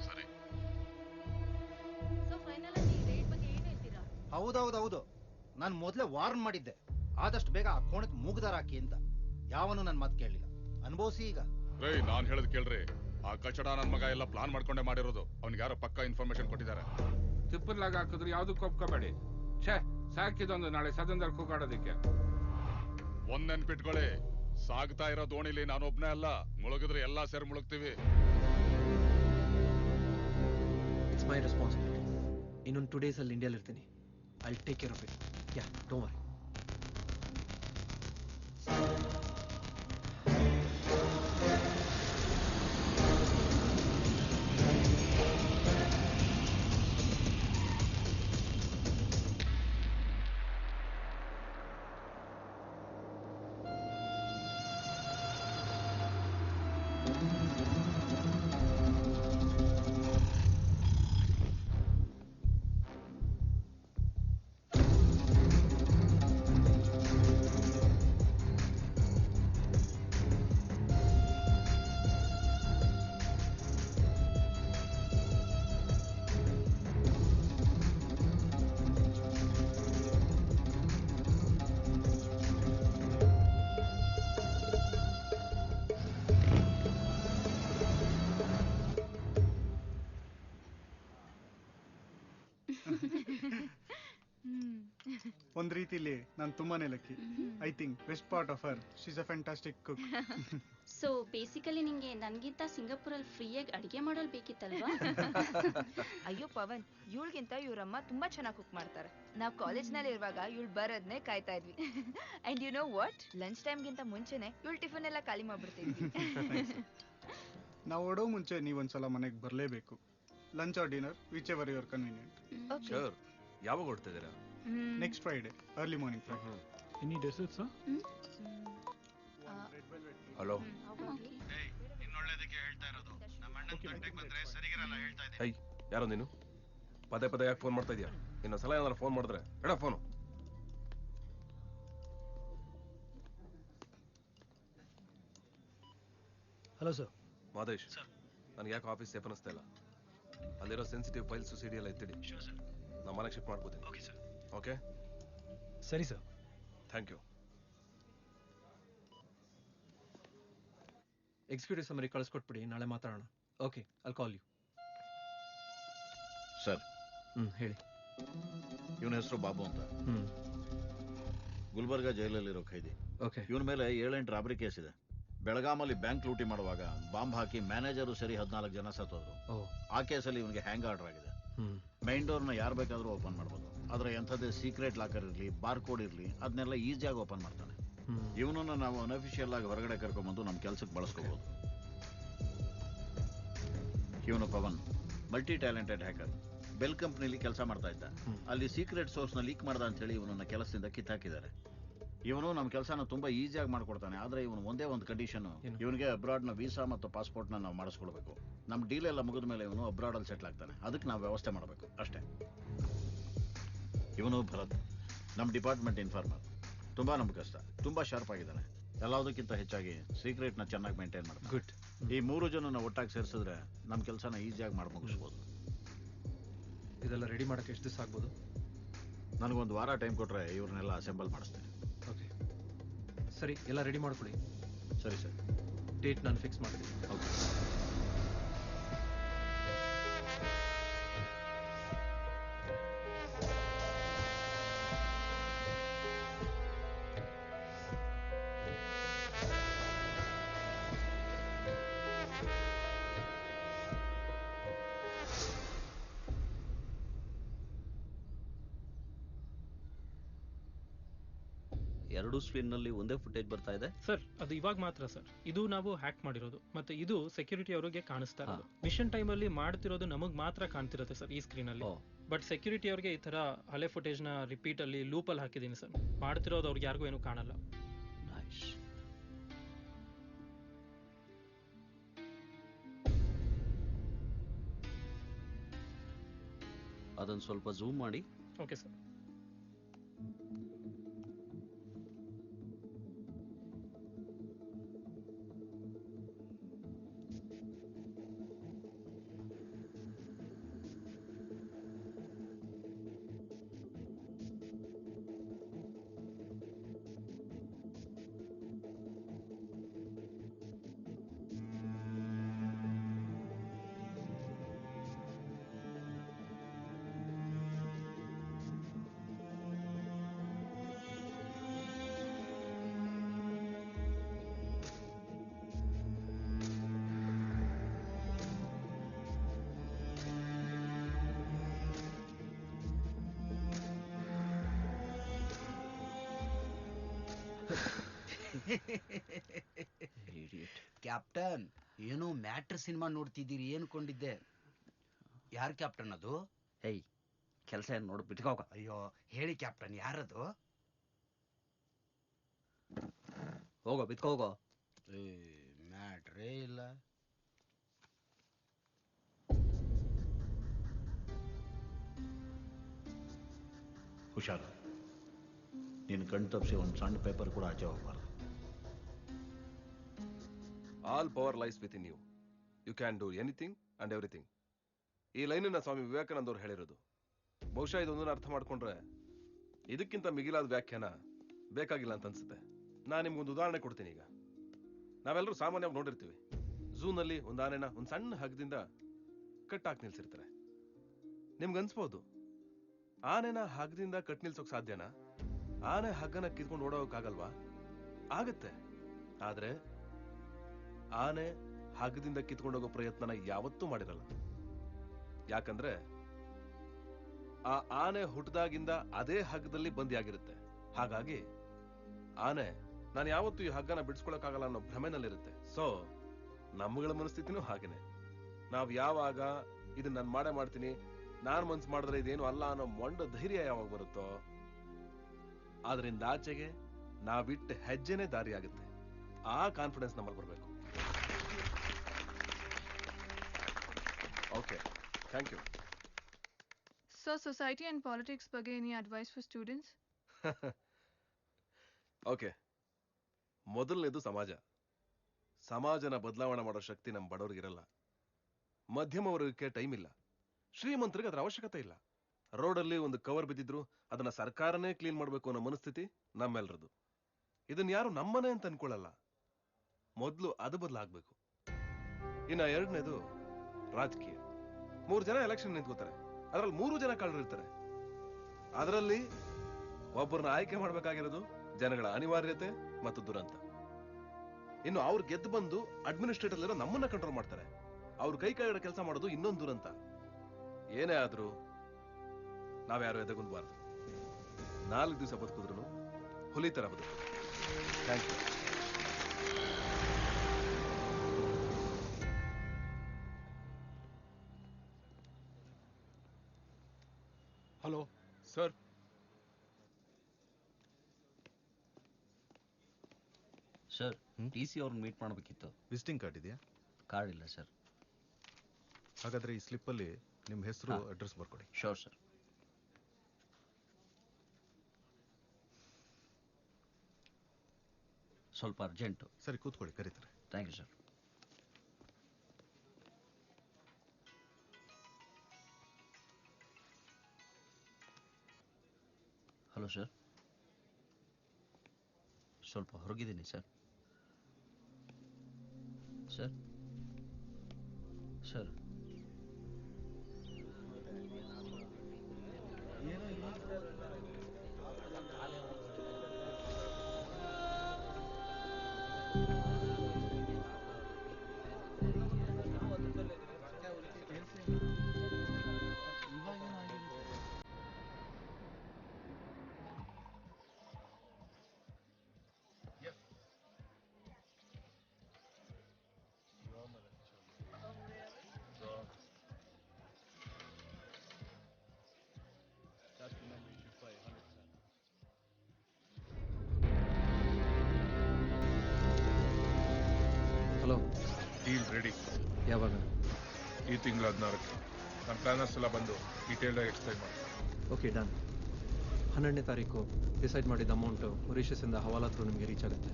ಹೌದೌದೌದು, ನಾನು ಮೊದಲೇ ವಾರ್ನ್ ಮಾಡಿದ್ದೆ, ಆದಷ್ಟು ಬೇಗ ಆ ಕೋಣಕ್ಕೆ ಮೂಗ್ದಾರ ಹಾಕಿ ಅಂತ. ಯಾವನು ನನ್ನ ಮಾತು ಕೇಳಲಿಲ್ಲ. ಅನುಭವಿಸಿ ಈಗ. ರೇ ನಾನ್ ಹೇಳದ್ ಕೇಳ್ರಿ, ಆ ಕಚಡ ನನ್ ಮಗ ಎಲ್ಲ ಪ್ಲಾನ್ ಮಾಡ್ಕೊಂಡೇ ಮಾಡಿರೋದು. ಅವ್ನಿಗೆ ಯಾರೋ ಪಕ್ಕ ಇನ್ಫಾರ್ಮೇಶನ್ ಕೊಟ್ಟಿದ್ದಾರೆ. ತಿಪ್ಪರ್ಲಾಗ ಹಾಕಿದ್ರು ಯಾವ್ದಕ್ಕೂ ಒಪ್ಕೋಬೇಡಿ. ಛೇ ಸಾಕಿದೊಂದು ನಾಳೆ ಸದನದಲ್ಲಿ ಕೂಗಾಡೋದಿಕ್ಕೆ. ಒಂದ್ ನೆನ್ಪಿಟ್ಕೊಳ್ಳಿ, ಸಾಗ್ತಾ ಇರೋ ದೋಣಿಲಿ ನಾನೊಬ್ನೇ ಅಲ್ಲ, ಮುಳುಗಿದ್ರೆ ಎಲ್ಲಾ ಸೇರಿ ಮುಳುಗ್ತೀವಿ. It's my responsibility. ಇನ್ನೊಂದು 2 days ಅಲ್ಲಿ ಇಂಡಿಯಾಲಿ ಇರ್ತೀನಿ. I take care of it. Yeah don't worry. ಒಂದ್ ರೀತಿಲಿ ನಾನು ತುಂಬಾನೇ lucky. I think best part of her, she is a fantastic cook. So basically ನಿಂಗೆ ನನ್ಗಿಂತ ಸಿಂಗಾಪುರಲ್ಲಿ ಫ್ರೀಯಾಗಿ ಅಡಿಗೆ ಮಾಡಲ್ ಬೇಕಿತ್ತಲ್ವಾ? ಅಯ್ಯೋ ಪವನ್, ಇವಳಿಗಿಂತ ಇವ್ರಮ್ಮ ತುಂಬಾ ಚೆನ್ನಾಗಿ ಕುಕ್ ಮಾಡ್ತಾರೆ. ನಾವು ಕಾಲೇಜ್ನಲ್ಲಿ ಇರುವಾಗ ಇವಳು ಬರೋದನ್ನೇ ಕಾಯ್ತಾ ಇದ್ವಿ. And you know what, lunch ಟೈಮ್ಗಿಂತ ಮುಂಚೆನೆ ಇವಳು ಟಿಫನ್ ಎಲ್ಲ ಖಾಲಿ ಮಾಡ್ಬಿಡ್ತಿದ್ವಿ. ನಾವು ಹೊಡೋ ಮುಂಚೆ ನೀವೊಂದ್ಸಲ ಮನೆಗೆ ಬರಲೇಬೇಕು. Lunch or dinner whichever your convenient. Sure. ಯಾವಾಗ ಹೊರಡ್ತಿದ್ದೀರಾ? Next Friday early morning flight. Any desserts? Hello. Hi, ಯಾರೋ ನೀನು? ಪದೇ ಪದೇ ಯಾಕೆ ಫೋನ್ ಮಾಡ್ತಾ ಇದೀಯಾ? ಇನ್ನೊಂದ್ಸಲ ಏನಾದ್ರು ಫೋನ್ ಮಾಡಿದ್ರೆ ಎಡ ಫೋನು. Hello sir. ಮಾದೇಶ್, ನನಗೆ ಯಾಕೆ ಆಫೀಸ್ ಸೇಫ್ ಅನಿಸ್ತಾ ಇಲ್ಲ. ಅಲ್ಲಿರೋ ಸೆನ್ಸಿಟಿವ್ ಫೈಲ್ಸ್ ಸಿಡಿ ಎಲ್ಲ ಎತ್ತಿಡಿ. ನಮ್ಮ ಮನೆಗೆ ಶಿಫ್ಟ್ ಮಾಡ್ಕೋತೀನಿ. ಓಕೆ ಸರಿ sir. Thank you. Executive summary ಕಳಿಸ್ಕೊಟ್ಬಿಡಿ, ನಾಳೆ ಮಾತಾಡೋಣ. Okay, I'll call you. Sir. ಹೇಳಿ. ಇವನ ಹೆಸರು ಬಾಬು ಅಂತ. ಗುಲ್ಬರ್ಗ ಜೈಲಲ್ಲಿರೋ ಖೈದಿ. ಓಕೆ. ಇವನ ಮೇಲೆ 7-8 ರಾಬರಿ ಕೇಸ್ ಇದೆ. ಬೆಳಗಾಮಲ್ಲಿ ಬ್ಯಾಂಕ್ ಲೂಟಿ ಮಾಡುವಾಗ ಬಾಂಬ್ ಹಾಕಿ ಮ್ಯಾನೇಜರು ಸರಿ 14 ಜನ ಸತ್ತೋದ್ರು. ಆ ಕೇಸಲ್ಲಿ ಇವನಿಗೆ ಹ್ಯಾಂಗ್ ಆರ್ಡರ್ ಆಗಿದೆ. ಮೈನ್ ಡೋರ್ನ ಯಾರು ಬೇಕಾದ್ರೂ ಓಪನ್ ಮಾಡ್ಬೋದು. ಆದ್ರೆ ಎಂಥದ್ದೇ ಸೀಕ್ರೆಟ್ ಲಾಕರ್ ಇರಲಿ, ಬಾರ್ ಕೋಡ್ ಇರಲಿ, ಅದನ್ನೆಲ್ಲ ಈಸಿಯಾಗಿ ಓಪನ್ ಮಾಡ್ತಾನೆ. ಇವನನ್ನ ನಾವು ಅನ್ಅಫಿಷಿಯಲ್ ಆಗಿ ಹೊರಗಡೆ ಕರ್ಕೊಂಡ್ಬಂದು ನಮ್ಮ ಕೆಲಸಕ್ಕೆ ಬಳಸ್ಕೋಬಹುದು. ಇವನು Pavan multi talented hacker. Bell ಕಂಪ್ನಿಲಿ ಕೆಲಸ ಮಾಡ್ತಾ ಇದ್ದ. ಅಲ್ಲಿ ಸೀಕ್ರೆಟ್ ಸೋರ್ಸ್ನ ಲೀಕ್ ಮಾಡ್ದ ಅಂತ ಹೇಳಿ ಇವನನ್ನ ಕೆಲಸದಿಂದ ಕಿತ್ತಾಕಿದ್ದಾರೆ. ಇವನು ನಮ್ಮ ಕೆಲಸನ ತುಂಬಾ ಈಸಿಯಾಗಿ ಮಾಡ್ಕೊಡ್ತಾನೆ. ಆದ್ರೆ ಇವನು ಒಂದೇ ಒಂದು ಕಂಡೀಷನ್, ಇವನಿಗೆ ಅಬ್ರಾಡ್ನ ವೀಸಾ ಮತ್ತು ಪಾಸ್ಪೋರ್ಟ್ನ ನಾವು ಮಾಡಿಸ್ಕೊಡ್ಬೇಕು. ನಮ್ಮ ಡೀಲ್ ಎಲ್ಲ ಮುಗಿದ ಮೇಲೆ ಇವನು ಅಬ್ರಾಡಲ್ಲಿ ಸೆಟ್ಲ್ ಆಗ್ತಾನೆ. ಅದಕ್ಕೆ ನಾವು ವ್ಯವಸ್ಥೆ ಮಾಡಬೇಕು ಅಷ್ಟೇ. ಇವನು ಭರತ್, ನಮ್ಮ ಡಿಪಾರ್ಟ್ಮೆಂಟ್ ಇನ್ಫಾರ್ಮರ್. ತುಂಬಾ ನಂಬಿಕಸ್ತ, ತುಂಬಾ ಶಾರ್ಪ್ ಆಗಿದ್ದಾನೆ. ಎಲ್ಲದಕ್ಕಿಂತ ಹೆಚ್ಚಾಗಿ ಸೀಕ್ರೆಟ್ನ ಚೆನ್ನಾಗಿ ಮೇಂಟೈನ್ ಮಾಡ್ತಾನೆ. ಗುಡ್. ಈ 3 ಜನನ ಒಟ್ಟಾಗಿ ಸೇರಿಸಿದ್ರೆ ನಮ್ಮ ಕೆಲಸನ ಈಸಿಯಾಗಿ ಮಾಡಿ ಮುಗಿಸ್ಬೋದು. ಇದೆಲ್ಲ ರೆಡಿ ಮಾಡೋಕ್ಕೆ ಎಷ್ಟು ದಿವಸ ಆಗ್ಬೋದು? ನನಗೊಂದು ವಾರ ಟೈಮ್ ಕೊಟ್ಟರೆ ಇವ್ರನ್ನೆಲ್ಲ ಅಸೆಂಬಲ್ ಮಾಡಿಸ್ತೇನೆ. ಓಕೆ ಸರಿ, ಎಲ್ಲ ರೆಡಿ ಮಾಡ್ಕೊಳ್ಳಿ. ಸರಿ ಸರ್. ಡೇಟ್ ನಾನು ಫಿಕ್ಸ್ ಮಾಡಿದ್ದೀನಿ. ಓಕೆ. ಎರಡು ಸ್ಕ್ರೀನ್ನಲ್ಲಿ ಒಂದೇ ಫುಟೇಜ್ ಬರ್ತಾ ಇದೆ ಸರ್. ಅದು ಇವಾಗ ಮಾತ್ರ ಸರ್. ಇದು ನಾವು ಹ್ಯಾಕ್ ಮಾಡಿರೋದು, ಮತ್ತೆ ಇದು ಸೆಕ್ಯೂರಿಟಿ ಅವರಿಗೆ ಕಾಣಿಸ್ತಾ ಇರೋದು. ಮಿಷನ್ ಟೈಮಲ್ಲಿ ಮಾಡ್ತಿರೋದು ನಮಗ್ ಮಾತ್ರ ಕಾಣ್ತಿರುತ್ತೆ ಸರ್ ಈ ಸ್ಕ್ರೀನ್ ಅಲ್ಲಿ. ಬಟ್ ಸೆಕ್ಯೂರಿಟಿ ಅವ್ರಿಗೆ ಈ ತರ ಹಳೆ ಫುಟೇಜ್ ನ ರಿಪೀಟ್ ಅಲ್ಲಿ ಲೂಪ್ ಅಲ್ಲಿ ಹಾಕಿದೀನಿ ಸರ್. ಮಾಡ್ತಿರೋದು ಅವ್ರಿಗೆ ಯಾರಿಗೂ ಏನು ಕಾಣಲ್ಲ. ಅದನ್ನ ಸ್ವಲ್ಪ ಝೂಮ್ ಮಾಡಿ. Okay sir. ಕ್ಯಾಪ್ಟನ್, ಏನೋ ಮ್ಯಾಟ್ರ್ ಸಿನಿಮಾ ನೋಡ್ತಿದ್ದೀರಿ ಏನ್ಕೊಂಡಿದ್ದೆ. ಯಾರು ಕ್ಯಾಪ್ಟನ್ ಅದು? ಹೇಯ್, ಕೆಲಸ ಏನು ನೋಡಿ ಬಿಟ್ಕೋಗ. ಅಯ್ಯೋ ಹೇಳಿ ಕ್ಯಾಪ್ಟನ್, ಯಾರದು? ಹೋಗೋ ಬಿತ್ಕೋ ಹೋಗೋ. ಮ್ಯಾಟ್ರೇ ಇಲ್ಲ. ಹುಷಾರು, ನೀನು ಕಣ್ ತಪ್ಪಿಸಿ ಒಂದು ಸಣ್ಣ ಪೇಪರ್ ಕೂಡ ಆಚೆ ಹೋಗ್ಬಾರ್ದು. All power lies with in you. You can do anything and everything. ಈ ಲೈನನ್ನ ಸ್ವಾಮಿ ವಿವೇಕಾನಂದ ಅವ್ರು ಹೇಳಿರೋದು. ಬಹುಶಃ ಇದೊಂದನ್ನು ಅರ್ಥ ಮಾಡ್ಕೊಂಡ್ರೆ ಇದಕ್ಕಿಂತ ಮಿಗಿಲಾದ ವ್ಯಾಖ್ಯಾನ ಬೇಕಾಗಿಲ್ಲ ಅಂತ ಅನ್ಸುತ್ತೆ. ನಾನು ನಿಮ್ಗೊಂದು ಉದಾಹರಣೆ ಕೊಡ್ತೀನಿ. ಈಗ ನಾವೆಲ್ಲರೂ ಸಾಮಾನ್ಯವಾಗಿ ನೋಡಿರ್ತೀವಿ, ಝೂನಲ್ಲಿ ಒಂದು ಆನೆನ ಒಂದು ಸಣ್ಣ ಹಗ್ಗದಿಂದ ಕಟ್ಟಾಕಿ ನಿಲ್ಸಿರ್ತಾರೆ. ನಿಮ್ಗೆ ಅನ್ಸ್ಬೋದು, ಆನೆನ ಹಗ್ಗದಿಂದ ಕಟ್ ನಿಲ್ಸೋಕ್ ಸಾಧ್ಯನಾ? ಆನೆ ಹಗ್ಗನ ಕಿತ್ಕೊಂಡು ಓಡೋಗಕ್ಕಾಗಲ್ವಾ? ಆಗತ್ತೆ. ಆದ್ರೆ ಆನೆ ಹಗ್ಗದಿಂದ ಕಿತ್ಕೊಂಡೋಗೋ ಪ್ರಯತ್ನನ ಯಾವತ್ತೂ ಮಾಡಿರಲ್ಲ. ಯಾಕಂದ್ರೆ ಆ ಆನೆ ಹುಟ್ಟದಾಗಿಂದ ಅದೇ ಹಗ್ಗದಲ್ಲಿ ಬಂದಿಯಾಗಿರುತ್ತೆ. ಹಾಗಾಗಿ ಆನೆ ನಾನು ಯಾವತ್ತೂ ಈ ಹಗ್ಗನ ಬಿಡಿಸ್ಕೊಳಕ್ಕಾಗಲ್ಲ ಅನ್ನೋ ಭ್ರಮೆನಲ್ಲಿರುತ್ತೆ. ಸೊ ನಮ್ಮಗಳ ಮನಸ್ಥಿತಿನೂ ಹಾಗೇನೆ. ನಾವ್ ಯಾವಾಗ ಇದನ್ನ ನಾನು ಮಾಡೇ ಮಾಡ್ತೀನಿ, ನಾನ್ ಮನ್ಸು ಮಾಡಿದ್ರೆ ಇದೇನು ಅಲ್ಲ ಅನ್ನೋ ಮೊಂಡ ಧೈರ್ಯ ಯಾವಾಗ ಬರುತ್ತೋ ಅದರಿಂದ ಆಚೆಗೆ ನಾವಿಟ್ಟ ಹೆಜ್ಜೆನೇ ದಾರಿ ಆಗುತ್ತೆ. ಆ ಕಾನ್ಫಿಡೆನ್ಸ್ ನಮ್ಮಲ್ಲಿ ಬರಬೇಕು. Okay, thank you. So, society and politics ಬಗ್ಗೆ any advice for students? Okay, ಮೊದಲನೇದು ಸಮಾಜನ ಬದಲಾವಣೆ ಮಾಡೋ ಶಕ್ತಿ ನಮ್ಮ ಬಡವರಿಗಿರಲ್ಲ. ಮಧ್ಯಮ ವರ್ಗಕ್ಕೆ ಟೈಮ್ ಇಲ್ಲ, ಶ್ರೀಮಂತರಿಗೆ ಅದರ ಅವಶ್ಯಕತೆ ಇಲ್ಲ. ರೋಡಲ್ಲಿ ಒಂದು ಕವರ್ ಬಿದ್ದಿದ್ರು ಅದನ್ನ ಸರ್ಕಾರನೇ ಕ್ಲೀನ್ ಮಾಡಬೇಕು ಅನ್ನೋ ಮನಸ್ಥಿತಿ ನಮ್ಮೆಲ್ಲರದು. ಇದನ್ನ ಯಾರು ನಮ್ಮನೆ ಅಂತ ಅನ್ಕೊಳ್ಳಲ್ಲ. ಮೊದಲು ಅದು ಬದಲಾಗಬೇಕು. ಇನ್ನ ಎರಡನೇದು ರಾಜಕೀಯ. 3 ಜನ ಎಲೆಕ್ಷನ್ ನಿಂತ್ಕೋತಾರೆ, ಅದರಲ್ಲಿ 3 ಜನ ಕಳ್ಳರಿರ್ತಾರೆ. ಅದರಲ್ಲಿ ಒಬ್ಬರನ್ನ ಆಯ್ಕೆ ಮಾಡಬೇಕಾಗಿರೋದು ಜನಗಳ ಅನಿವಾರ್ಯತೆ ಮತ್ತು ದುರಂತ. ಇನ್ನು ಅವ್ರು ಗೆದ್ದು ಬಂದು ಅಡ್ಮಿನಿಸ್ಟ್ರೇಟರ್ ಇರೋ ನಮ್ಮನ್ನ ಕಂಟ್ರೋಲ್ ಮಾಡ್ತಾರೆ. ಅವ್ರ ಕೈ ಕೆಳಗಡೆ ಕೆಲಸ ಮಾಡೋದು ಇನ್ನೊಂದು ದುರಂತ. ಏನೇ ಆದ್ರೂ ನಾವ್ಯಾರು ಎದೆಗುಂದಬಾರ್ದು. 4 ದಿವಸ ಬದುಕಿದ್ರು ಹುಲಿ ತರ ಬದುಕು. Thank you. Hello sir. Sir, T C ಅವ್ರನ್ನ ಮೀಟ್ ಮಾಡಬೇಕಿತ್ತು. ವಿಸಿಟಿಂಗ್ ಕಾರ್ಡ್ ಇದೆಯಾ? ಕಾರ್ಡ್ ಇಲ್ಲ ಸರ್. ಹಾಗಾದ್ರೆ ಈ ಸ್ಲಿಪ್ಪಲ್ಲಿ ನಿಮ್ಮ ಹೆಸರು, ಅಡ್ರೆಸ್ ಬರ್ಕೊಡಿ. Sure sir. ಸ್ವಲ್ಪ ಅರ್ಜೆಂಟು. ಸರಿ, ಕೂತ್ಕೊಳ್ಳಿ, ಕರೀತಾರೆ. Thank you sir. Hello sir. ಸ್ವಲ್ಪ ಹೊರಗಿದ್ದೀನಿ sir. Sir sir hello. Deal ready. ಯಾವಾಗ? ಈ ತಿಂಗಳ 16ಕ್ಕೆ. ನಮ್ಮ ಪ್ಲಾನರ್ಸ್ ಎಲ್ಲ ಬಂದು ಡೀಟೇಲ್ ಆಗಿ ಎಕ್ಸ್ಪ್ಲೈನ್ ಮಾಡ್ತಾರೆ. Okay, done. 12ನೇ ತಾರೀಕು ಡಿಸೈಡ್ ಮಾಡಿದ ಅಮೌಂಟು ಮಾರಿಷಸ್ಸಿಂದ ಹವಾಲಾ ಥ್ರೂ ನಿಮಗೆ ರೀಚ್ ಆಗುತ್ತೆ.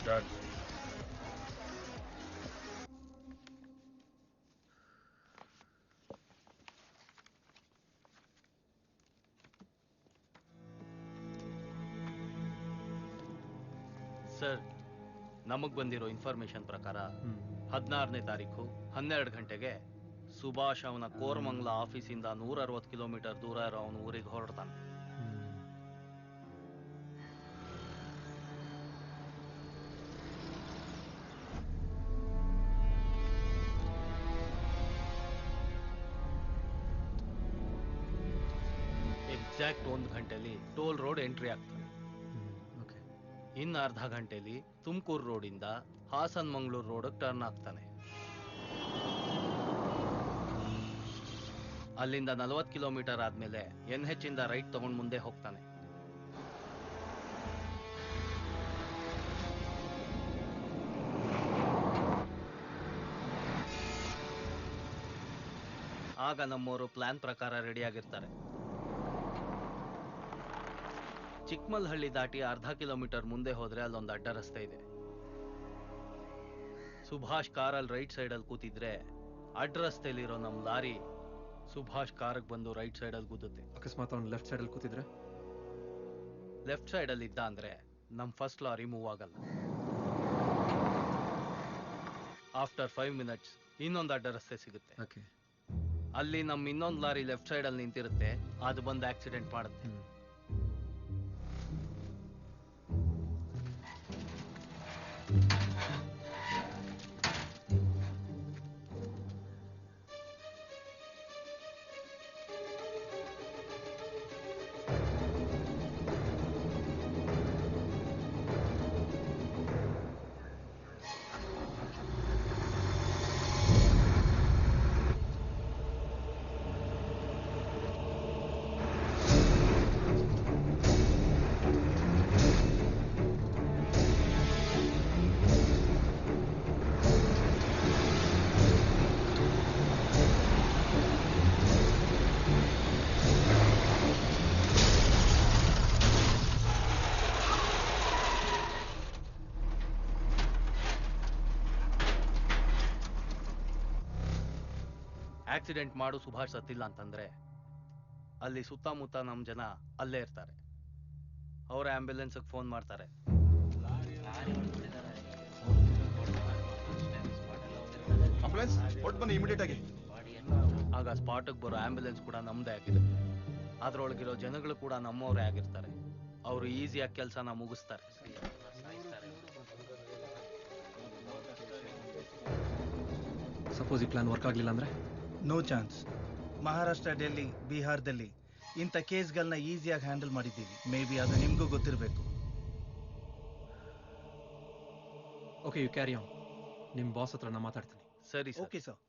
ಡನ್. ಸರ್, ನಮಗ್ ಬಂದಿರೋ ಇನ್ಫಾರ್ಮೇಶನ್ ಪ್ರಕಾರ 16ನೇ ತಾರೀಕು 12 ಗಂಟೆಗೆ ಸುಭಾಷ್ ಅವನ ಕೋರಮಂಗ್ಲ ಆಫೀಸಿಂದ 160 ಕಿಲೋಮೀಟರ್ ದೂರ ಇರೋ ಅವನ ಊರಿಗೆ ಹೊರಡ್ತಾನೆ. ಎಕ್ಸಾಕ್ಟ್ 1 ಗಂಟೆಲಿ ಟೋಲ್ ರೋಡ್ ಎಂಟ್ರಿ ಆಗ್ತಾನೆ. ಇನ್ನು ಅರ್ಧ ಗಂಟೆಲಿ ತುಮಕೂರು ರೋಡಿಂದ ಹಾಸನ್ ಮಂಗಳೂರು ರೋಡ್ ಟರ್ನ್ ಆಗ್ತಾನೆ. ಅಲ್ಲಿಂದ 40 ಕಿಲೋಮೀಟರ್ ಆದ್ಮೇಲೆ NH ಇಂದ ರೈಟ್ ತಗೊಂಡು ಮುಂದೆ ಹೋಗ್ತಾನೆ. ಆಗ ನಮ್ಮವರು ಪ್ಲಾನ್ ಪ್ರಕಾರ ರೆಡಿ ಆಗಿರ್ತಾರೆ. ಚಿಕ್ಕಮಲ್ಹಳ್ಳಿ ದಾಟಿ ಅರ್ಧ ಕಿಲೋಮೀಟರ್ ಮುಂದೆ ಹೋದ್ರೆ ಅಲ್ಲೊಂದು ಅಡ್ಡ ರಸ್ತೆ ಇದೆ. ಸುಭಾಷ್ ಕಾರಲ್ಲಿ ರೈಟ್ ಸೈಡಲ್ಲಿ ಕೂತಿದ್ರೆ ಅಡ್ಡ ರಸ್ತೆಯಲ್ಲಿರೋ ನಮ್ಮ ಲಾರಿ ಸುಭಾಷ್ ಕಾರ್ಗೆ ಬಂದು ರೈಟ್ ಸೈಡಲ್ಲಿ ಗುದ್ದುತ್ತೆ. ಅಕಸ್ಮಾತ್ ಅವ್ನು ಲೆಫ್ಟ್ ಸೈಡಲ್ಲಿ ಕೂತಿದ್ರೆ? ಲೆಫ್ಟ್ ಸೈಡಲ್ಲಿ ಇದ್ದ ಅಂದ್ರೆ ನಮ್ಮ ಫಸ್ಟ್ ಲಾರಿ ಮೂವ್ ಆಗಲ್ಲ. ಆಫ್ಟರ್ 5 ಮಿನಿಟ್ಸ್ ಇನ್ನೊಂದು ಅಡ್ಡ ರಸ್ತೆ ಸಿಗುತ್ತೆ. ಅಲ್ಲಿ ನಮ್ಮ ಇನ್ನೊಂದು ಲಾರಿ ಲೆಫ್ಟ್ ಸೈಡಲ್ಲಿ ನಿಂತಿರುತ್ತೆ, ಅದು ಬಂದು ಆಕ್ಸಿಡೆಂಟ್ ಮಾಡುತ್ತೆ. ಆಕ್ಸಿಡೆಂಟ್ ಮಾಡು ಸುಭಾಷ್ ಸತ್ತಿಲ್ಲ ಅಂತಂದ್ರೆ ಅಲ್ಲಿ ಸುತ್ತಮುತ್ತ ನಮ್ಮ ಜನ ಅಲ್ಲೇ ಇರ್ತಾರೆ. ಅವರ ಆಂಬ್ಯುಲೆನ್ಸ್ಗೆ ಫೋನ್ ಮಾಡ್ತಾರೆ. ಆಂಬುಲೆನ್ಸ್ ಹೊಟ್ಟು ಬನ್ನಿ ಇಮಿಡಿಯೇಟ್ ಆಗಿ. ಆಗ ಸ್ಪಾಟ್ಗೆ ಬರೋ ಆಂಬ್ಯುಲೆನ್ಸ್ ಕೂಡ ನಮ್ದೇ ಆಗಿದೆ. ಅದ್ರೊಳಗಿರೋ ಜನಗಳು ಕೂಡ ನಮ್ಮವರೇ ಆಗಿರ್ತಾರೆ. ಅವರು ಈಸಿಯಾಗಿ ಕೆಲಸನ ಮುಗಿಸ್ತಾರೆ. ಸಪೋಸ್ ಈ ಪ್ಲಾನ್ ವರ್ಕ್ ಆಗಲಿಲ್ಲ ಅಂದ್ರೆ? No chance. ಮಹಾರಾಷ್ಟ್ರ, ಡೆಲ್ಲಿ, ಬಿಹಾರದಲ್ಲಿ ಇಂಥ ಕೇಸ್ಗಳನ್ನ ಈಸಿಯಾಗಿ ಹ್ಯಾಂಡಲ್ ಮಾಡಿದ್ದೀವಿ. ಮೇ ಬಿ ಅದು ನಿಮಗೂ ಗೊತ್ತಿರಬೇಕು. Okay, you carry on. ನಿಮ್ಮ ಬಾಸ್ ಹತ್ರ ನಾನು ಮಾತಾಡ್ತೀನಿ. ಸರಿ ಓಕೆ ಸರ್.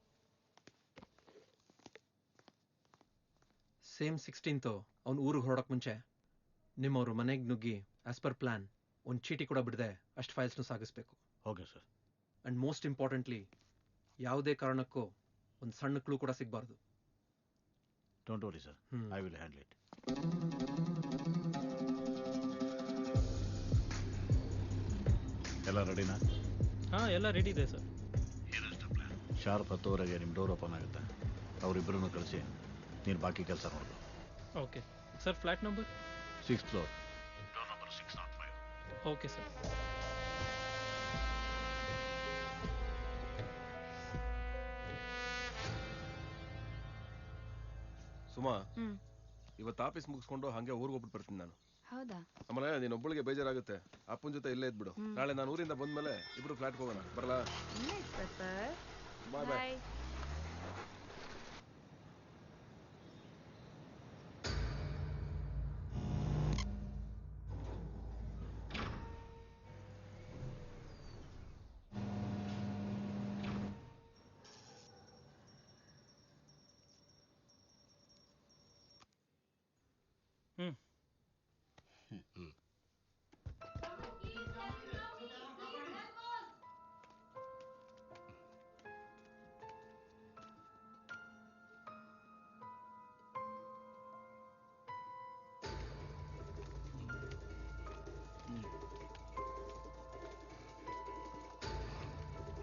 ಸೇಮ್ 16th ಅವ್ನು ಊರಿಗೆ ಹೊರಡೋಕೆ ಮುಂಚೆ ನಿಮ್ಮವ್ರ ಮನೆಗೆ ನುಗ್ಗಿ ಆಸ್ ಪರ್ ಪ್ಲಾನ್ ಒಂದು ಚೀಟಿ ಕೂಡ ಬಿಡದೆ ಅಷ್ಟು ಫೈಲ್ಸ್ನು ಸಾಗಿಸ್ಬೇಕು. Okay sir. And most importantly ಯಾವುದೇ ಕಾರಣಕ್ಕೂ ಒಂದು ಸಣ್ಣ ಕ್ಲೂ ಕೂಡ ಸಿಗಬಾರ್ದು. Don't worry sir, I will handle it. ಎಲ್ಲ ರೆಡಿನಾ? ಹಾಂ, ಎಲ್ಲ ರೆಡಿ ಇದೆ ಸರ್. ಶಾರ್ಪ್ 10:00 ನಿಮ್ಮ ಡೋರ್ ಓಪನ್ ಆಗುತ್ತೆ. ಅವರಿಬ್ಬರನ್ನು ಕಳಿಸಿ ನೀನು ಬಾಕಿ ಕೆಲಸ ನೋಡು. Okay sir. Flat number 6th floor, door number 605. Okay sir. Suma, ಇವತ್ತು ಆಫೀಸ್ ಮುಗಿಸ್ಕೊಂಡು ಹಂಗೆ ಊರಿಗೆ ಹೋಗ್ಬಿಟ್ಟು ಬರ್ತೀನಿ ನಾನು. ಹೌದಾ? ಆಮೇಲೆ ನೀನು ಒಬ್ಬಳಿಗೆ ಬೇಜಾರಾಗುತ್ತೆ. ಅಪ್ಪನ ಜೊತೆ ಇಲ್ಲೇ ಇದ್ಬಿಡು. ನಾಳೆ ನಾನು ಊರಿಂದ ಬಂದ್ಮೇಲೆ ಇಬ್ರು ಫ್ಲಾಟ್ಗೆ ಹೋಗೋಣ. ಬರಲಾ? ಬಾಯ್ ಬಾಯ್.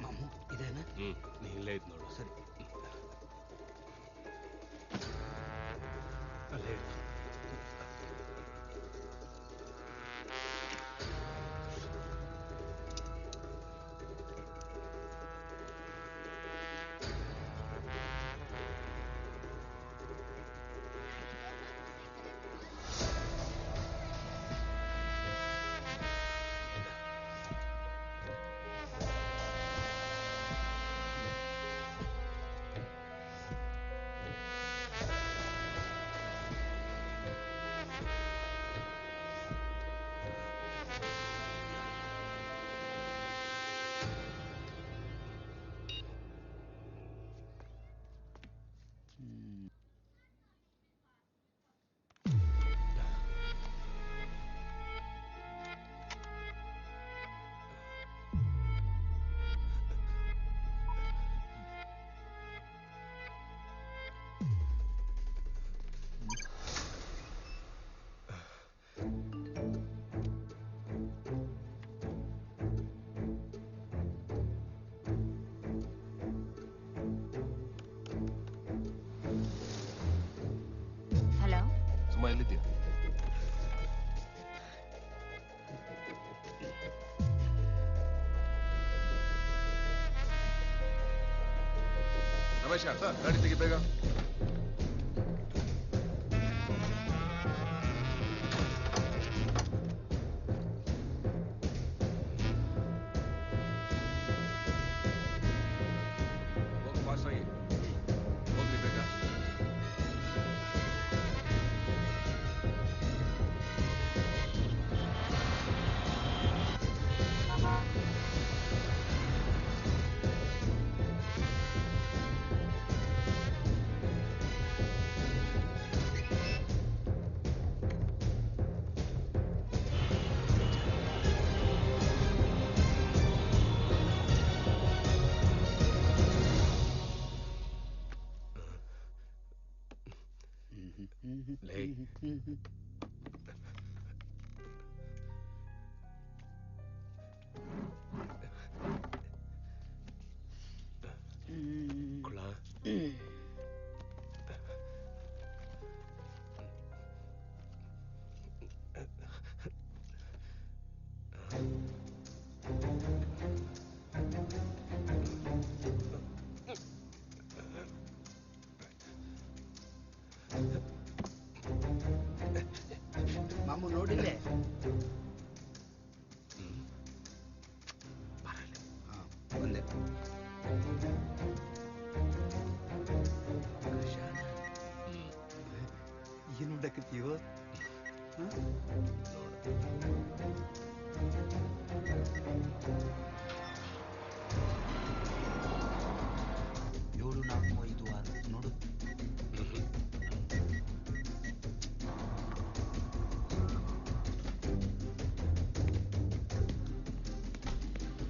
ಮಾಮು ಇದೇನಾ? ನೀ ಇಲ್ಲೇ ಇದ್ ನೋಡು. ಸರಿ. ಅಲ್ಲೇ ಇಡು. ಹಲೋ ಸುಮಾ, ಎಲ್ಲಿದ್ದೀಯ? ರಮೇಶ, ಗಾಡಿ ತೆಗಿ ಬೇಗ. ಹೋಗಿ ಫಾಸ್ಟ್ ಆಗಿ ಹೋಗ್ಲಿ ಬೇಗ. ಲೇ, ಕುಳ ಹಾಕತ್ತೀವೋ ಏಳು ನಾಲ್ಕು ಐದು ಆರು ನೋಡು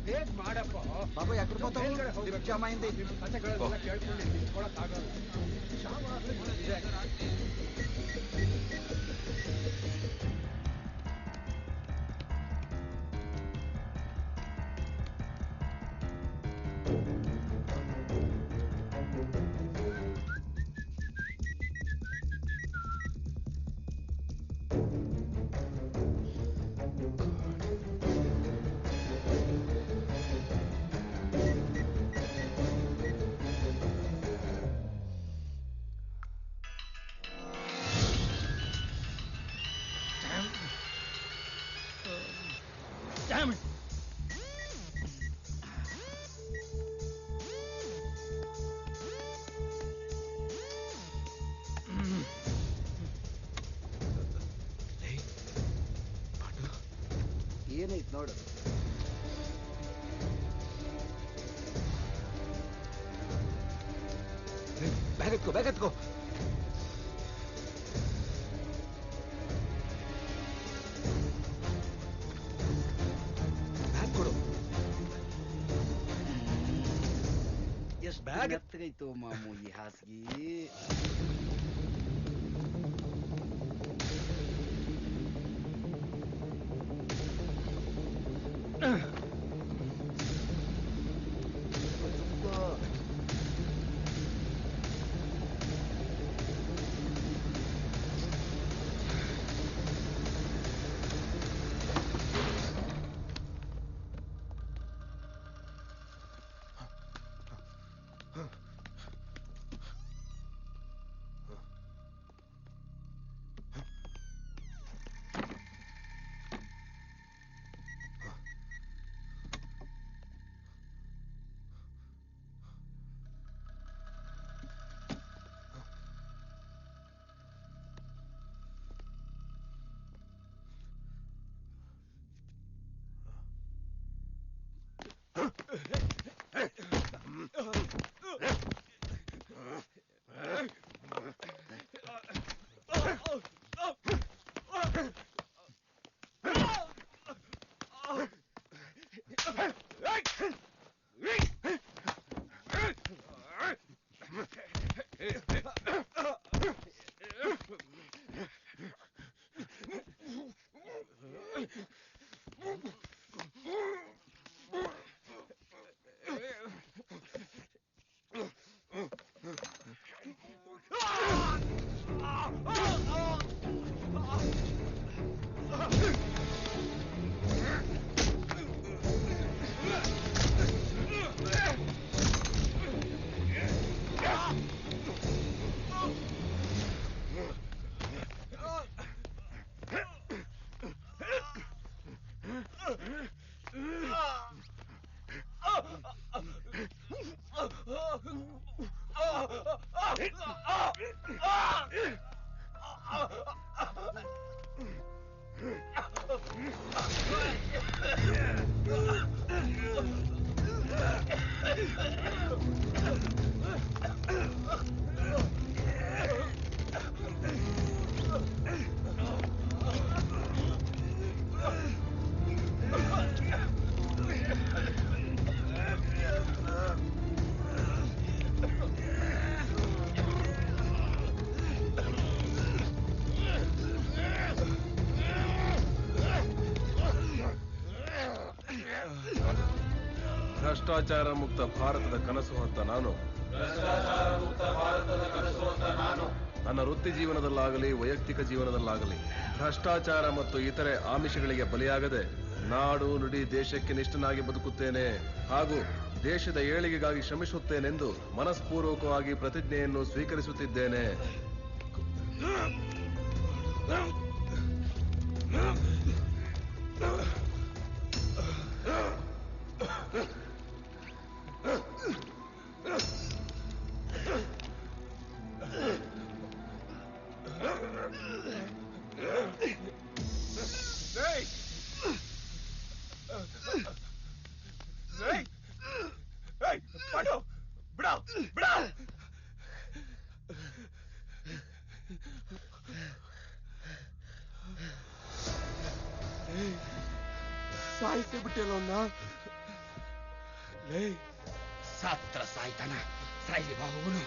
ಹೇಗ್ ಮಾಡಪ್ಪ ಬಾಬಾ ಯಾಕ್ರ ಜಾಮಾಯಿಂದ ಕಥೆಗಳೆಲ್ಲ ಕೇಳ್ಕೊಂಡು ನಿಂತ್ಕೊಳಕ್ಕಾಗಲ್ಲ ಶ್ಯಾಮ ಇದೆ Damn it! ಏನೈತ್ ನೋಡು ಬ್ಯಾಗ್ ಎತ್ಕೋ ಬ್ಯಾಗ್ ಎತ್ಕೋ ಬ್ಯಾಗ್ ಕೊಡು ಎಷ್ಟು ಬ್ಯಾಗ್ ಎತ್ತಗೈತು ಮಾಮು ಈ ಹಾಸಿಗೆ ಭ್ರಷ್ಟಾಚಾರ ಮುಕ್ತ ಭಾರತದ ಕನಸು ಹೊತ್ತ ನಾನು ನನ್ನ ವೃತ್ತಿ ಜೀವನದಲ್ಲಾಗಲಿ ವೈಯಕ್ತಿಕ ಜೀವನದಲ್ಲಾಗಲಿ ಭ್ರಷ್ಟಾಚಾರ ಮತ್ತು ಇತರೆ ಆಮಿಷಗಳಿಗೆ ಬಲಿಯಾಗದೆ ನಾಡು ನುಡಿ ದೇಶಕ್ಕೆ ನಿಷ್ಠನಾಗಿ ಬದುಕುತ್ತೇನೆ ಹಾಗೂ ದೇಶದ ಏಳಿಗೆಗಾಗಿ ಶ್ರಮಿಸುತ್ತೇನೆಂದು ಮನಸ್ಪೂರ್ವಕವಾಗಿ ಪ್ರತಿಜ್ಞೆಯನ್ನು ಸ್ವೀಕರಿಸುತ್ತಿದ್ದೇನೆ. ಸಾಯಿಸಿ ಬಿಟ್ಟಿಲ್ಲ ಲೇ ಸತ್ರ ಸಾಯ್ತಾನ ಸಾಯ್ಲಿ ಬಾಹುನು.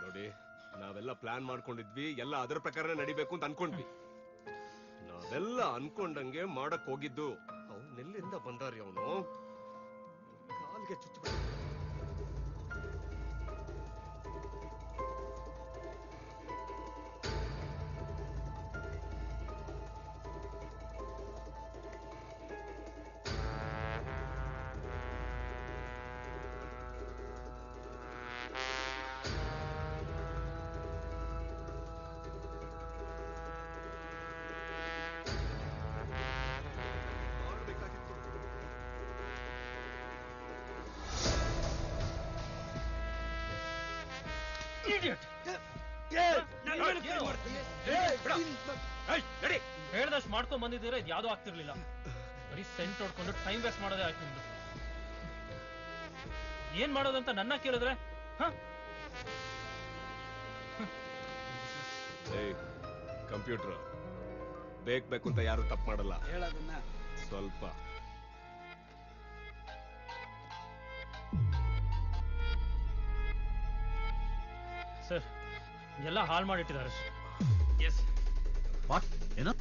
ನೋಡಿ, ನಾವೆಲ್ಲ ಪ್ಲಾನ್ ಮಾಡ್ಕೊಂಡಿದ್ವಿ, ಎಲ್ಲ ಅದರ ಪ್ರಕಾರ ನಡಿಬೇಕು ಅಂತ ಅನ್ಕೊಂಡ್ವಿ. ನಾವೆಲ್ಲ ಅನ್ಕೊಂಡಂಗೆ ಮಾಡಕ್ ಹೋಗಿದ್ದು ಅವನೆಲ್ಲಿಂದ ಬಂದಾರಿ ಅವನು ಕಾಲ್ಗೆ ಚುಚ್ಚು. ಹೇಳ್ದಷ್ಟು ಮಾಡ್ಕೊಂಡ್ ಬಂದಿದ್ದೀರಾ, ಇದು ಯಾವ್ದೂ ಆಗ್ತಿರ್ಲಿಲ್ಲ. ಬರೀ ಸೆಂಟ್ ಹೊಡ್ಕೊಂಡು ಟೈಮ್ ವೇಸ್ಟ್ ಮಾಡೋದೇ ಆಯ್ತು ನಿಮ್ದು. ಏನ್ ಮಾಡೋದಂತ ನನ್ನ ಕೇಳಿದ್ರೆ ಕಂಪ್ಯೂಟರ್ ಬೇಕು ಅಂತ ಯಾರು ತಪ್ಪು ಮಾಡಲ್ಲ. ಹೇಳೋದನ್ನ ಸ್ವಲ್ಪ ಸರ್ ಎಲ್ಲ ಹಾಳು ಮಾಡಿಟ್ಟಿದ್ದಾರೆ. ಎಸ್ ವಾಟ್ ಏನು?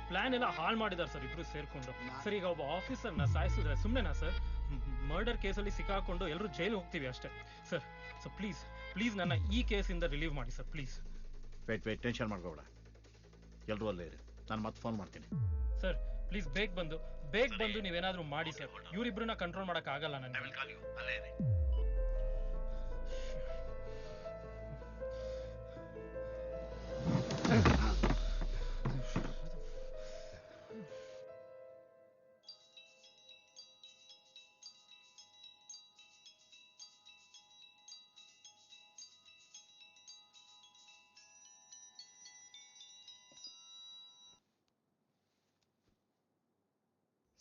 ಪ್ಲಾನ್ ಎಲ್ಲ ಹಾಳು ಮಾಡಿದಾರೆ ಸರ್ ಇಬ್ರು ಸೇರ್ಕೊಂಡು. ಸರ್ ಈಗ ಒಬ್ಬ ಆಫೀಸರ್ನ ಸಾಯಿಸಿದ್ರೆ ಸುಮ್ಮನೆನಾ ಸರ್? ಮರ್ಡರ್ ಕೇಸಲ್ಲಿ ಸಿಕ್ಕಾಕೊಂಡು ಎಲ್ಲರೂ ಜೈಲು ಹೋಗ್ತೀವಿ ಅಷ್ಟೇ ಸರ್. ಸೊ ಪ್ಲೀಸ್ ಪ್ಲೀಸ್ ನನ್ನ ಈ ಕೇಸಿಂದ ರಿಲೀವ್ ಮಾಡಿ ಸರ್ ಪ್ಲೀಸ್. ವೇಟ್ ಟೆನ್ಷನ್ ಮಾಡ್ಕೋಬೇಡ, ಎಲ್ಲರೂ ಅಲ್ಲೇ ಇರಿ, ನಾನು ಮತ್ತೆ ಫೋನ್ ಮಾಡ್ತೀನಿ. ಸರ್ ಪ್ಲೀಸ್ ಬೇಗ ಬಂದು ನೀವೇನಾದ್ರೂ ಮಾಡಿ ಸರ್. ಇವರಿಬ್ರನ್ನ ಕಂಟ್ರೋಲ್ ಮಾಡಕ್ ಆಗಲ್ಲ ನನಗೆ.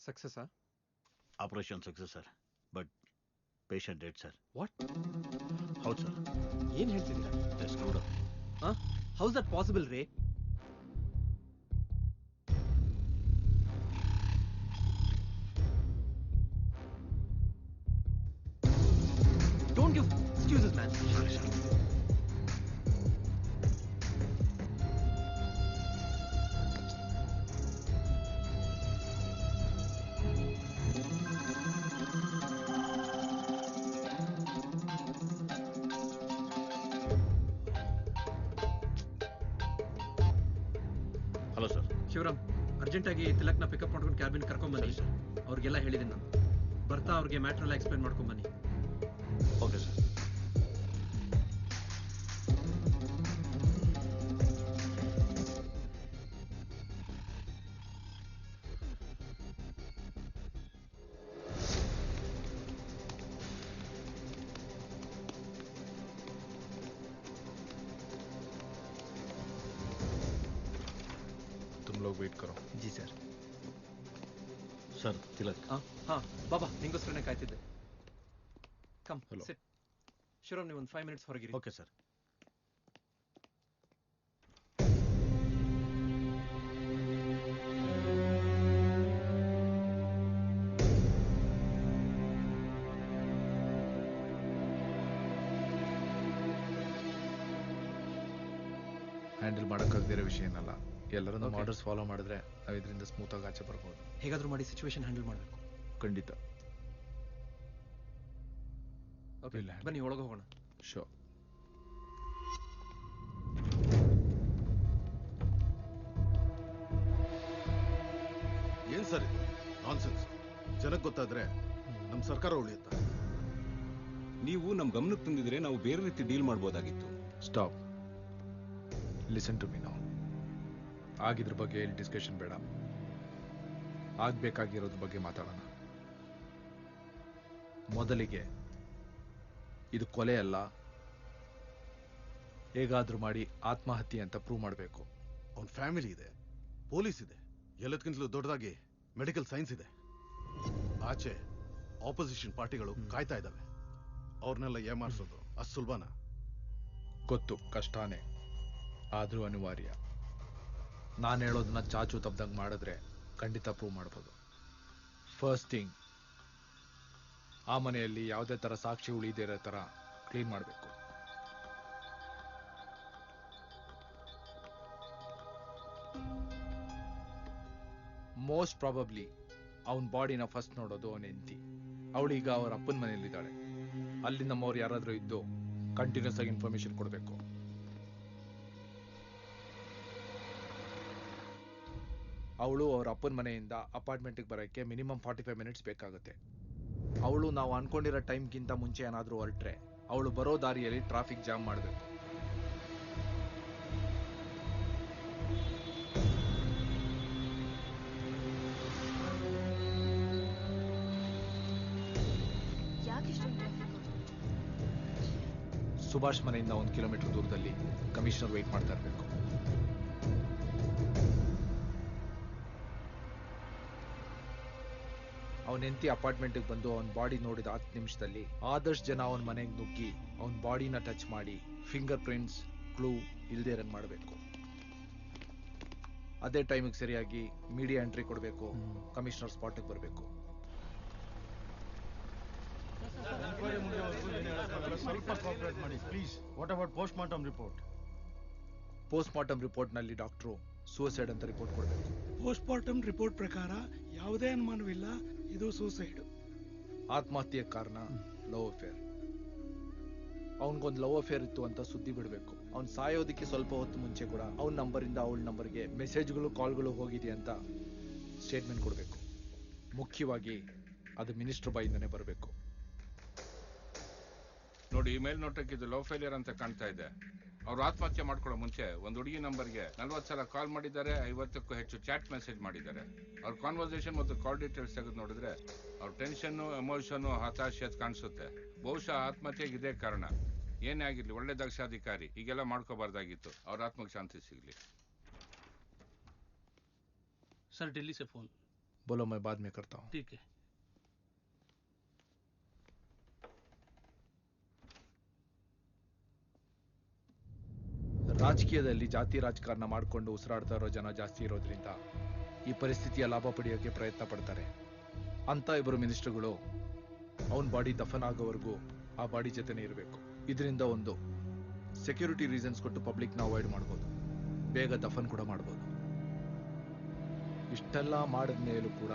ಸಕ್ಸಸ್ಸಾ? Operation success sir, but patient dead sir. What? ಹೌದು ಸರ್. ಏನ್ ಹೇಳ್ತಿದ್ದೀರಾ? That's good. How's that possible ರೇ? Don't give excuses, man. Sorry. Hello sir. Shivaram, ಅರ್ಜೆಂಟಾಗಿ ತಿಲಕ್ನ ಪಿಕಪ್ ಮಾಡ್ಕೊಂಡು ಕ್ಯಾಬಿನ್ ಕರ್ಕೊಂಡ್ ಬನ್ನಿ. ಅವ್ರಿಗೆಲ್ಲ ಹೇಳಿದ್ದೀನಿ ನಾನು. ಬರ್ತಾ ಅವ್ರಿಗೆ ಮ್ಯಾಟ್ರ್ ಎಲ್ಲ ಎಕ್ಸ್ಪ್ಲೇನ್ ಮಾಡ್ಕೊಂಡ್ ಬನ್ನಿ. Okay sir. लोग वेट करो. जी सर. ಸರ್ ತಿಲಕ್. ಹಾ ಬಾಬಾ, ನಿಂಗೋಸ್ಕರನೇ ಕಾಯ್ತಿದ್ದೆ. ಕಮ್ ಸಿಟ್. ಶಿವರಾಮ್, ನೀವು ಒಂದು 5 minutes ಹೊರಗಿರಿ. Okay sir. ಹ್ಯಾಂಡಲ್ ಮಾಡೋಕ್ಕಾಗದಿರೋ ವಿಷಯ ಏನಲ್ಲ. ಎಲ್ಲರೂ ನಮ್ಮ ಆರ್ಡರ್ಸ್ ಫಾಲೋ ಮಾಡಿದ್ರೆ ನಾವು ಇದರಿಂದ ಸ್ಮೂತ್ ಆಗಿ ಆಚೆ ಬರ್ಬೋದು. ಹೇಗಾದ್ರೂ ಮಾಡಿ ಸಿಚುವೇಶನ್ ಹ್ಯಾಂಡಲ್ ಮಾಡಬೇಕು. ಖಂಡಿತ. ಓಕೆ, ಬನ್ನಿ ಒಳಗೆ ಹೋಗೋಣ. ಶೋ. ಏನ್ ಸರ್ ಇದು ನಾನ್ಸೆನ್ಸ್. ಜನಕ್ಕೆ ಗೊತ್ತಾದ್ರೆ ನಮ್ಮ ಸರ್ಕಾರ ಉಳಿಯುತ್ತಾ? ನೀವು ನಮ್ಮ ಗಮನಕ್ಕೆ ತಂದಿದ್ರೆ ನಾವು ಬೇರೆ ರೀತಿ ಡೀಲ್ ಮಾಡ್ಬೋದಾಗಿತ್ತು. Stop. Listen to me now. ಆಗಿದ್ರ ಬಗ್ಗೆ ಇಲ್ಲಿ ಡಿಸ್ಕಷನ್ ಬೇಡ. ಆಗ್ಬೇಕಾಗಿರೋದ್ರ ಬಗ್ಗೆ ಮಾತಾಡೋಣ. ಮೊದಲಿಗೆ ಇದು ಕೊಲೆ ಅಲ್ಲ, ಹೇಗಾದ್ರೂ ಮಾಡಿ ಆತ್ಮಹತ್ಯೆ ಅಂತ ಪ್ರೂವ್ ಮಾಡಬೇಕು. ಅವನ ಫ್ಯಾಮಿಲಿ ಇದೆ, ಪೊಲೀಸ್ ಇದೆ, ಎಲ್ಲದಕ್ಕಿಂತಲೂ ದೊಡ್ಡದಾಗಿ ಮೆಡಿಕಲ್ ಸೈನ್ಸ್ ಇದೆ. ಆಚೆ ಆಪೋಸಿಷನ್ ಪಾರ್ಟಿಗಳು ಕಾಯ್ತಾ ಇದ್ದಾವೆ. ಅವ್ರನ್ನೆಲ್ಲ ಏಮಾರಿಸೋದು ಅಷ್ಟು ಸುಲಭನಾ? ಗೊತ್ತು, ಕಷ್ಟಾನೇ, ಆದ್ರೂ ಅನಿವಾರ್ಯ. ನಾನು ಹೇಳೋದನ್ನ ಚಾಚು ತಪ್ಪದಂಗೆ ಮಾಡಿದ್ರೆ ಖಂಡಿತ ಪ್ರೂವ್ ಮಾಡ್ಬೋದು. ಫಸ್ಟ್ ಥಿಂಗ್, ಆ ಮನೆಯಲ್ಲಿ ಯಾವುದೇ ತರ ಸಾಕ್ಷಿ ಉಳಿದೇ ಇರೋ ತರ ಕ್ಲೀನ್ ಮಾಡಬೇಕು. ಮೋಸ್ಟ್ ಪ್ರಾಬಬ್ಲಿ ಅವನ ಬಾಡಿನ ಫಸ್ಟ್ ನೋಡೋದು ಅವನ ಹೆಂಡತಿ. ಅವಳೀಗ ಅವ್ರ ಅಪ್ಪನ ಮನೆಯಲ್ಲಿದ್ದಾಳೆ. ಅಲ್ಲಿ ನಮ್ಮವ್ರು ಯಾರಾದ್ರೂ ಇದ್ದು ಕಂಟಿನ್ಯೂಸ್ ಆಗಿ ಇನ್ಫಾರ್ಮೇಶನ್ ಕೊಡಬೇಕು. ಅವಳು ಅವ್ರ ಅಪ್ಪನ ಮನೆಯಿಂದ ಅಪಾರ್ಟ್ಮೆಂಟ್ಗೆ ಬರೋಕ್ಕೆ ಮಿನಿಮಮ್ 45 ಮಿನಿಟ್ಸ್ ಬೇಕಾಗುತ್ತೆ. ಅವಳು ನಾವು ಅನ್ಕೊಂಡಿರೋ ಟೈಮ್ಗಿಂತ ಮುಂಚೆ ಏನಾದರೂ ಹೊರಟ್ರೆ ಅವಳು ಬರೋ ದಾರಿಯಲ್ಲಿ ಟ್ರಾಫಿಕ್ ಜಾಮ್ ಮಾಡಬೇಕು. ಸುಭಾಷ್ ಮನೆಯಿಂದ 1 ಕಿಲೋಮೀಟರ್ ದೂರದಲ್ಲಿ ಕಮಿಷನರ್ ವೇಟ್ ಮಾಡ್ತಾ ಇರಬೇಕು. ಅವನ ಹೆಂಡತಿ ಅಪಾರ್ಟ್ಮೆಂಟ್ಗೆ ಬಂದು ಅವನ ಬಾಡಿ ನೋಡಿದ 10 ನಿಮಿಷದಲ್ಲಿ ಆದಷ್ಟು ಜನ ಅವನ ಮನೆಗೆ ನುಗ್ಗಿ ಅವನ ಬಾಡಿನ ಟಚ್ ಮಾಡಿ ಫಿಂಗರ್ ಪ್ರಿಂಟ್ಸ್ ಕ್ಲೂ ಇಲ್ದೇ ಇರಂಗ್ ಮಾಡಬೇಕು. ಅದೇ ಟೈಮಿಗೆ ಸರಿಯಾಗಿ ಮೀಡಿಯಾ ಎಂಟ್ರಿ ಕೊಡಬೇಕು. ಕಮಿಷನರ್ ಸ್ಪಾಟ್ಗೆ ಬರಬೇಕು. ಸ್ವಲ್ಪ ಕೋಆಪರೇಟ್ ಮಾಡಿ please. What about post mortem report? Post mortem report ನಲ್ಲಿ ಡಾಕ್ಟ್ರು ಸೂಸೈಡ್ ಅಂತ ರಿಪೋರ್ಟ್ ಕೊಡಬೇಕು. ಪೋಸ್ಟ್ ಮಾರ್ಟಮ್ ರಿಪೋರ್ಟ್ ಪ್ರಕಾರ ಯಾವುದೇ ಅನುಮಾನವಿಲ್ಲ, ಇದು ಸೂಸೈಡ್. ಆತ್ಮಹತ್ಯೆ ಕಾರಣ ಲವ್ ಅಫೇರ್. ಅವನಿಗೊಂದು ಲವ್ ಅಫೇರ್ ಇತ್ತು ಅಂತ ಸುದ್ದಿ ಬಿಡಬೇಕು. ಅವ್ನು ಸಾಯೋದಕ್ಕೆ ಸ್ವಲ್ಪ ಹೊತ್ತು ಮುಂಚೆ ಕೂಡ ಅವನ ನಂಬರಿಂದ ಅವಳ ನಂಬರ್ಗೆ ಮೆಸೇಜ್ಗಳು ಕಾಲ್ಗಳು ಹೋಗಿದೆ ಅಂತ ಸ್ಟೇಟ್ಮೆಂಟ್ ಕೊಡಬೇಕು. ಮುಖ್ಯವಾಗಿ ಅದು ಮಿನಿಸ್ಟರ್ ಬಾಯಿಂದನೇ ಬರಬೇಕು. ನೋಡಿ, ಈ ಮೇಲ್ನೋಟಕ್ಕೆ ಇದು ಲವ್ ಫೇಲಿಯರ್ ಅಂತ ಕಾಣ್ತಾ ಇದೆ. ಅವ್ರು ಆತ್ಮಹತ್ಯೆ ಮಾಡ್ಕೊಳ್ಳೋ ಮುಂಚೆ ಒಂದು ಹುಡುಗಿ ನಂಬರ್ಗೆ 40 ಸಲ ಕಾಲ್ ಮಾಡಿದ್ದಾರೆ, 50ಕ್ಕೂ ಹೆಚ್ಚು ಚಾಟ್ ಮೆಸೇಜ್ ಮಾಡಿದ್ದಾರೆ. ಅವ್ರ ಕಾನ್ವರ್ಸೇಷನ್ ಮತ್ತು ಕಾಲ್ ಡೀಟೇಲ್ಸ್ ತೆಗೆದು ನೋಡಿದ್ರೆ ಅವ್ರ ಟೆನ್ಷನ್ನು, ಎಮೋಷನ್ನು, ಹತಾಶೆ ಕಾಣಿಸುತ್ತೆ. ಬಹುಶಃ ಆತ್ಮಹತ್ಯೆಗೆ ಇದೇ ಕಾರಣ. ಏನೇ ಆಗಿರ್ಲಿ, ಒಳ್ಳೆ ದಕ್ಷಾಧಿಕಾರಿ ಹೀಗೆಲ್ಲ ಮಾಡ್ಕೋಬಾರ್ದಾಗಿತ್ತು. ಅವ್ರ ಆತ್ಮಕ್ಕೆ ಶಾಂತಿ ಸಿಗ್ಲಿ. सर दिल्ली से फोन. बोलो, मैं बाद में करता हूँ. ठीक है. ರಾಜಕೀಯದಲ್ಲಿ ಜಾತಿ ರಾಜಕಾರಣ ಮಾಡಿಕೊಂಡು ಉಸಿರಾಡ್ತಾ ಇರೋ ಜನ ಜಾಸ್ತಿ ಇರೋದ್ರಿಂದ ಈ ಪರಿಸ್ಥಿತಿಯ ಲಾಭ ಪಡೆಯೋಕೆ ಪ್ರಯತ್ನ ಪಡ್ತಾರೆ. ಅಂತ ಇಬ್ಬರು ಮಿನಿಸ್ಟರ್ಗಳು ಅವನ ಬಾಡಿ ದಫನ್ ಆಗೋವರೆಗೂ ಆ ಬಾಡಿ ಜೊತೆನೇ ಇರಬೇಕು. ಇದರಿಂದ ಒಂದು ಸೆಕ್ಯೂರಿಟಿ ರೀಸನ್ಸ್ ಕೊಟ್ಟು ಪಬ್ಲಿಕ್ನ ಅವಾಯ್ಡ್ ಮಾಡ್ಬೋದು, ಬೇಗ ದಫನ್ ಕೂಡ ಮಾಡ್ಬೋದು. ಇಷ್ಟೆಲ್ಲ ಮಾಡಿದ ಮೇಲೂ ಕೂಡ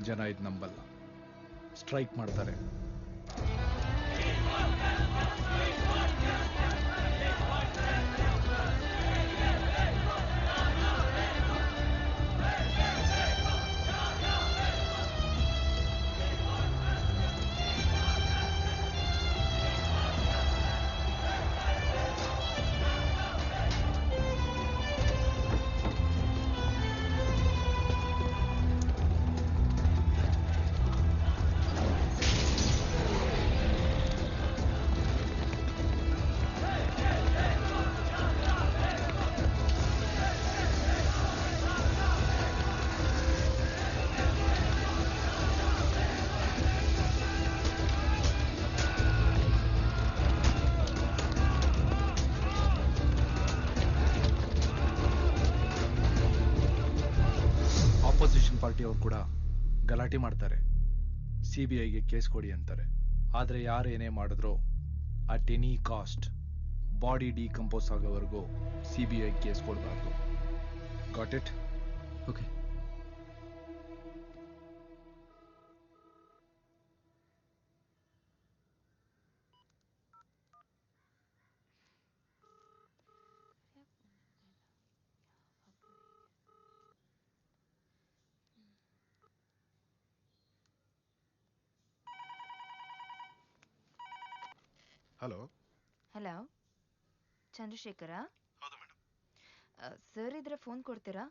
ಜನ ಇದು ನಂಬಲ್ಲ, ಸ್ಟ್ರೈಕ್ ಮಾಡ್ತಾರೆ. ಪಾರ್ಟಿಯವರು ಕೂಡ ಗಲಾಟೆ ಮಾಡ್ತಾರೆ, ಸಿಬಿಐಗೆ ಕೇಸ್ ಕೊಡಿ ಅಂತಾರೆ. ಆದರೆ ಯಾರೇನೇ ಮಾಡಿದ್ರು at any cost body decompose ಆಗೋವರೆಗೂ ಸಿಬಿಐ ಕೇಸ್ ಕೊಡಬಾರ್ದು. Got it? Okay. Hello. Hello, Chandrashekara? ಹೌದು ಮೇಡಮ್. ಸರ್ ಇದ್ರೆ ಫೋನ್ ಕೊಡ್ತೀರಾ?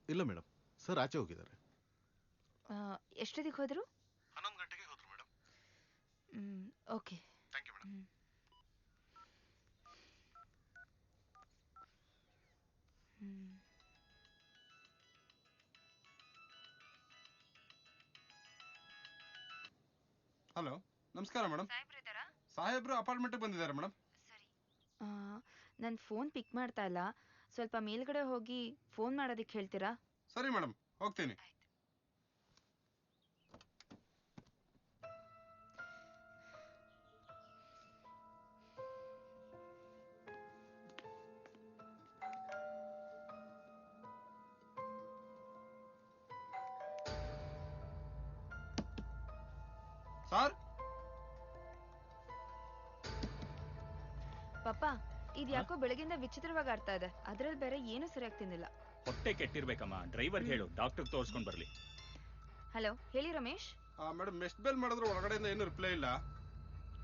ಇಲ್ಲ ಮೇಡಮ್, ಸರ್ ಆಚೆ ಹೋಗಿದ್ದಾರೆ. ಎಷ್ಟೊತ್ತಿಗೆ ಹೋದ್ರು? 11 ಗಂಟೆಗೆ ಹೋದ್ರು madam. Okay. Thank you madam. Hello, ನಮಸ್ಕಾರ ಮೇಡಮ್. ಸಾಹೇಬ್ರು ಅಪಾರ್ಟ್ಮೆಂಟ್ ಬಂದಿದ್ದಾರೆ ಮೇಡಮ್. ನನ್ನ ಫೋನ್ ಪಿಕ್ ಮಾಡ್ತಾ ಇಲ್ಲ, ಸ್ವಲ್ಪ ಮೇಲ್ಗಡೆ ಹೋಗಿ ಫೋನ್ ಮಾಡೋದಕ್ಕೆ ಹೇಳ್ತೀರಾ? ಸರಿ ಮೇಡಮ್, ಹೋಗ್ತೀನಿ. ಸರ್, ಪಾಪ ಇದು ಯಾಕೋ ಬೆಳಗಿಂದ ವಿಚಿತ್ರವಾಗಿ ಆಡ್ತಾ ಇದೆ. ಅದ್ರಲ್ಲಿ ಬೇರೆ ಏನು ಸರಿಯಾಗಿ ತಿಂದಿಲ್ಲ. ಹೊಟ್ಟೆ ಕೆಟ್ಟಿರ್ಬೇಕಮ್ಮ. ಡ್ರೈವರ್ ಹೇಳು, ಡಾಕ್ಟರ್ ತೋರಿಸ್ಕೊಂಡು ಬರ್ಲಿ. ಹಲೋ, ಹೇಳಿ ರಮೇಶ್. ಮೇಡಮ್, ಮೆಸ್ಟ್ ಬೆಲ್ ಮಾಡಿದ್ರು ಒಳಗಡೆಯಿಂದ ಏನು ರಿಪ್ಲೈ ಇಲ್ಲ.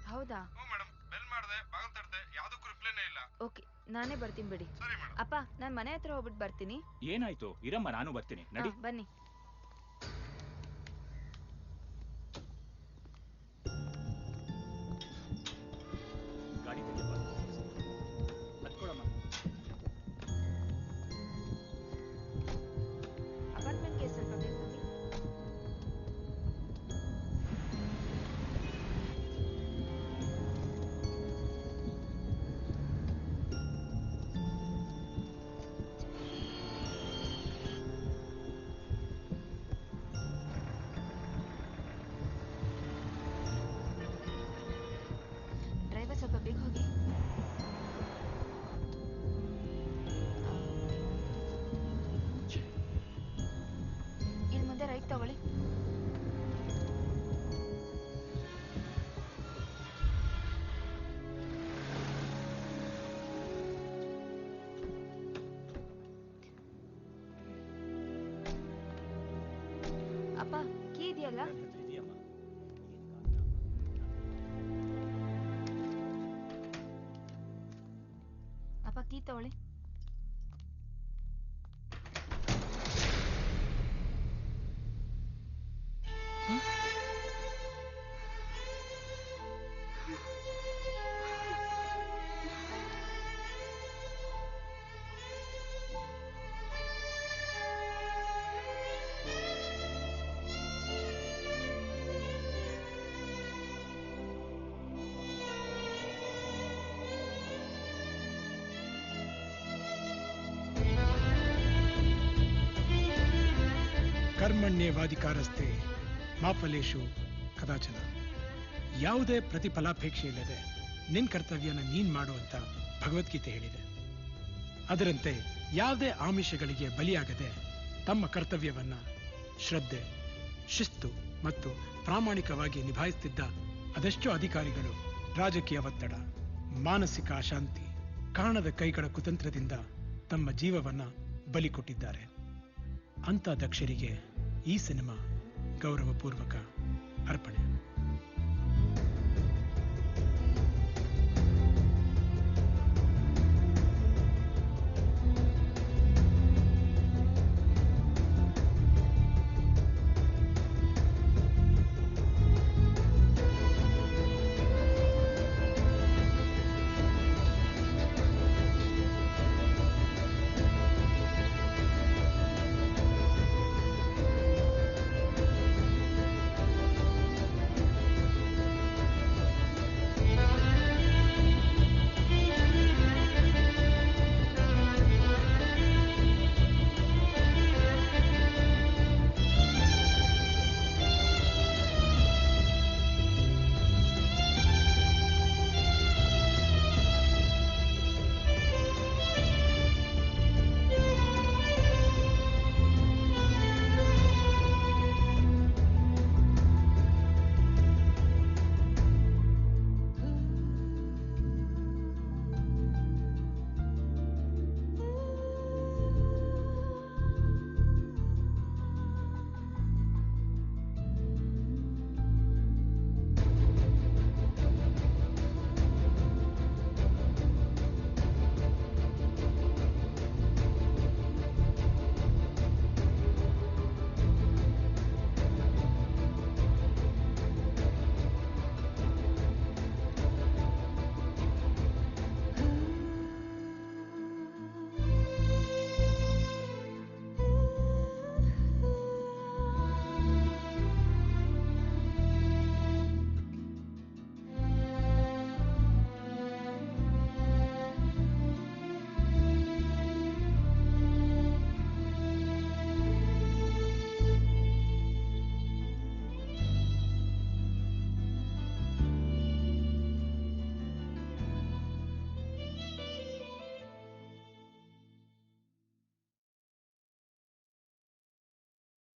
ಹೌದಾ? ಮೇಡಮ್, ಬೆಲ್ ಮಾಡಿದೆ, ಬಾಗಿಲು ತಟ್ಟದೆ, ಯಾವುದಕ್ಕೂ ರಿಪ್ಲೈನೇ ಇಲ್ಲ. ಓಕೆ, ನಾನೇ ಬರ್ತೀನಿ ಬಿಡಿ. ಅಪ್ಪ, ನಾನು ಮನೆ ಹತ್ರ ಹೋಗ್ಬಿಟ್ಟು ಬರ್ತೀನಿ. ಏನಾಯ್ತು? ಇರಮ್ಮ, ನಾನು ಬರ್ತೀನಿ. ನಡಿ. ಬನ್ನಿ. ಗಾಡಿ ತೆಗೆಯಪ್ಪ. ಹತ್ಕೊಳಮ್ಮ. ಅಪಾರ್ಟ್ಮೆಂಟ್ಗೆ ಸ್ವಲ್ಪ ಬೇಗ ಹೋಗಿ. ಡ್ರೈವರ್ ಸ್ವಲ್ಪ ಬೇಗ ಹೋಗಿ. ಇಲ್ಲಿ ಮುಂದೆ ರೈಟ್ ತಗೊಳ್ಳಿ. ಅಪ್ಪ, ಕೀ ಇದೆಯಲ್ಲ? ಅಪ್ಪ, ಕೀ ತಗೊಳ್ಳಿ. ಕರ್ಮಣ್ಯೇವಾಧಿಕಾರಸ್ಥೆ ಮಾ ಫಲೇಷು ಕದಾಚನ. ಯಾವುದೇ ಪ್ರತಿಫಲಾಪೇಕ್ಷೆ ಇಲ್ಲದೆ ನಿನ್ ಕರ್ತವ್ಯನ ನೀನ್ ಮಾಡುವಂತ ಭಗವದ್ಗೀತೆ ಹೇಳಿದೆ. ಅದರಂತೆ ಯಾವುದೇ ಆಮಿಷಗಳಿಗೆ ಬಲಿಯಾಗದೆ ತಮ್ಮ ಕರ್ತವ್ಯವನ್ನ ಶ್ರದ್ಧೆ, ಶಿಸ್ತು ಮತ್ತು ಪ್ರಾಮಾಣಿಕವಾಗಿ ನಿಭಾಯಿಸುತ್ತಿದ್ದ ಅದೆಷ್ಟೋ ಅಧಿಕಾರಿಗಳು ರಾಜಕೀಯ ಒತ್ತಡ, ಮಾನಸಿಕ ಅಶಾಂತಿ, ಕಾಣದ ಕೈಗಳ ಕುತಂತ್ರದಿಂದ ತಮ್ಮ ಜೀವವನ್ನ ಬಲಿ ಕೊಟ್ಟಿದ್ದಾರೆ. ಅಂತ ದಕ್ಷರಿಗೆ ಈ ಸಿನಿಮಾ ಗೌರವಪೂರ್ವಕ ಅರ್ಪಣೆ.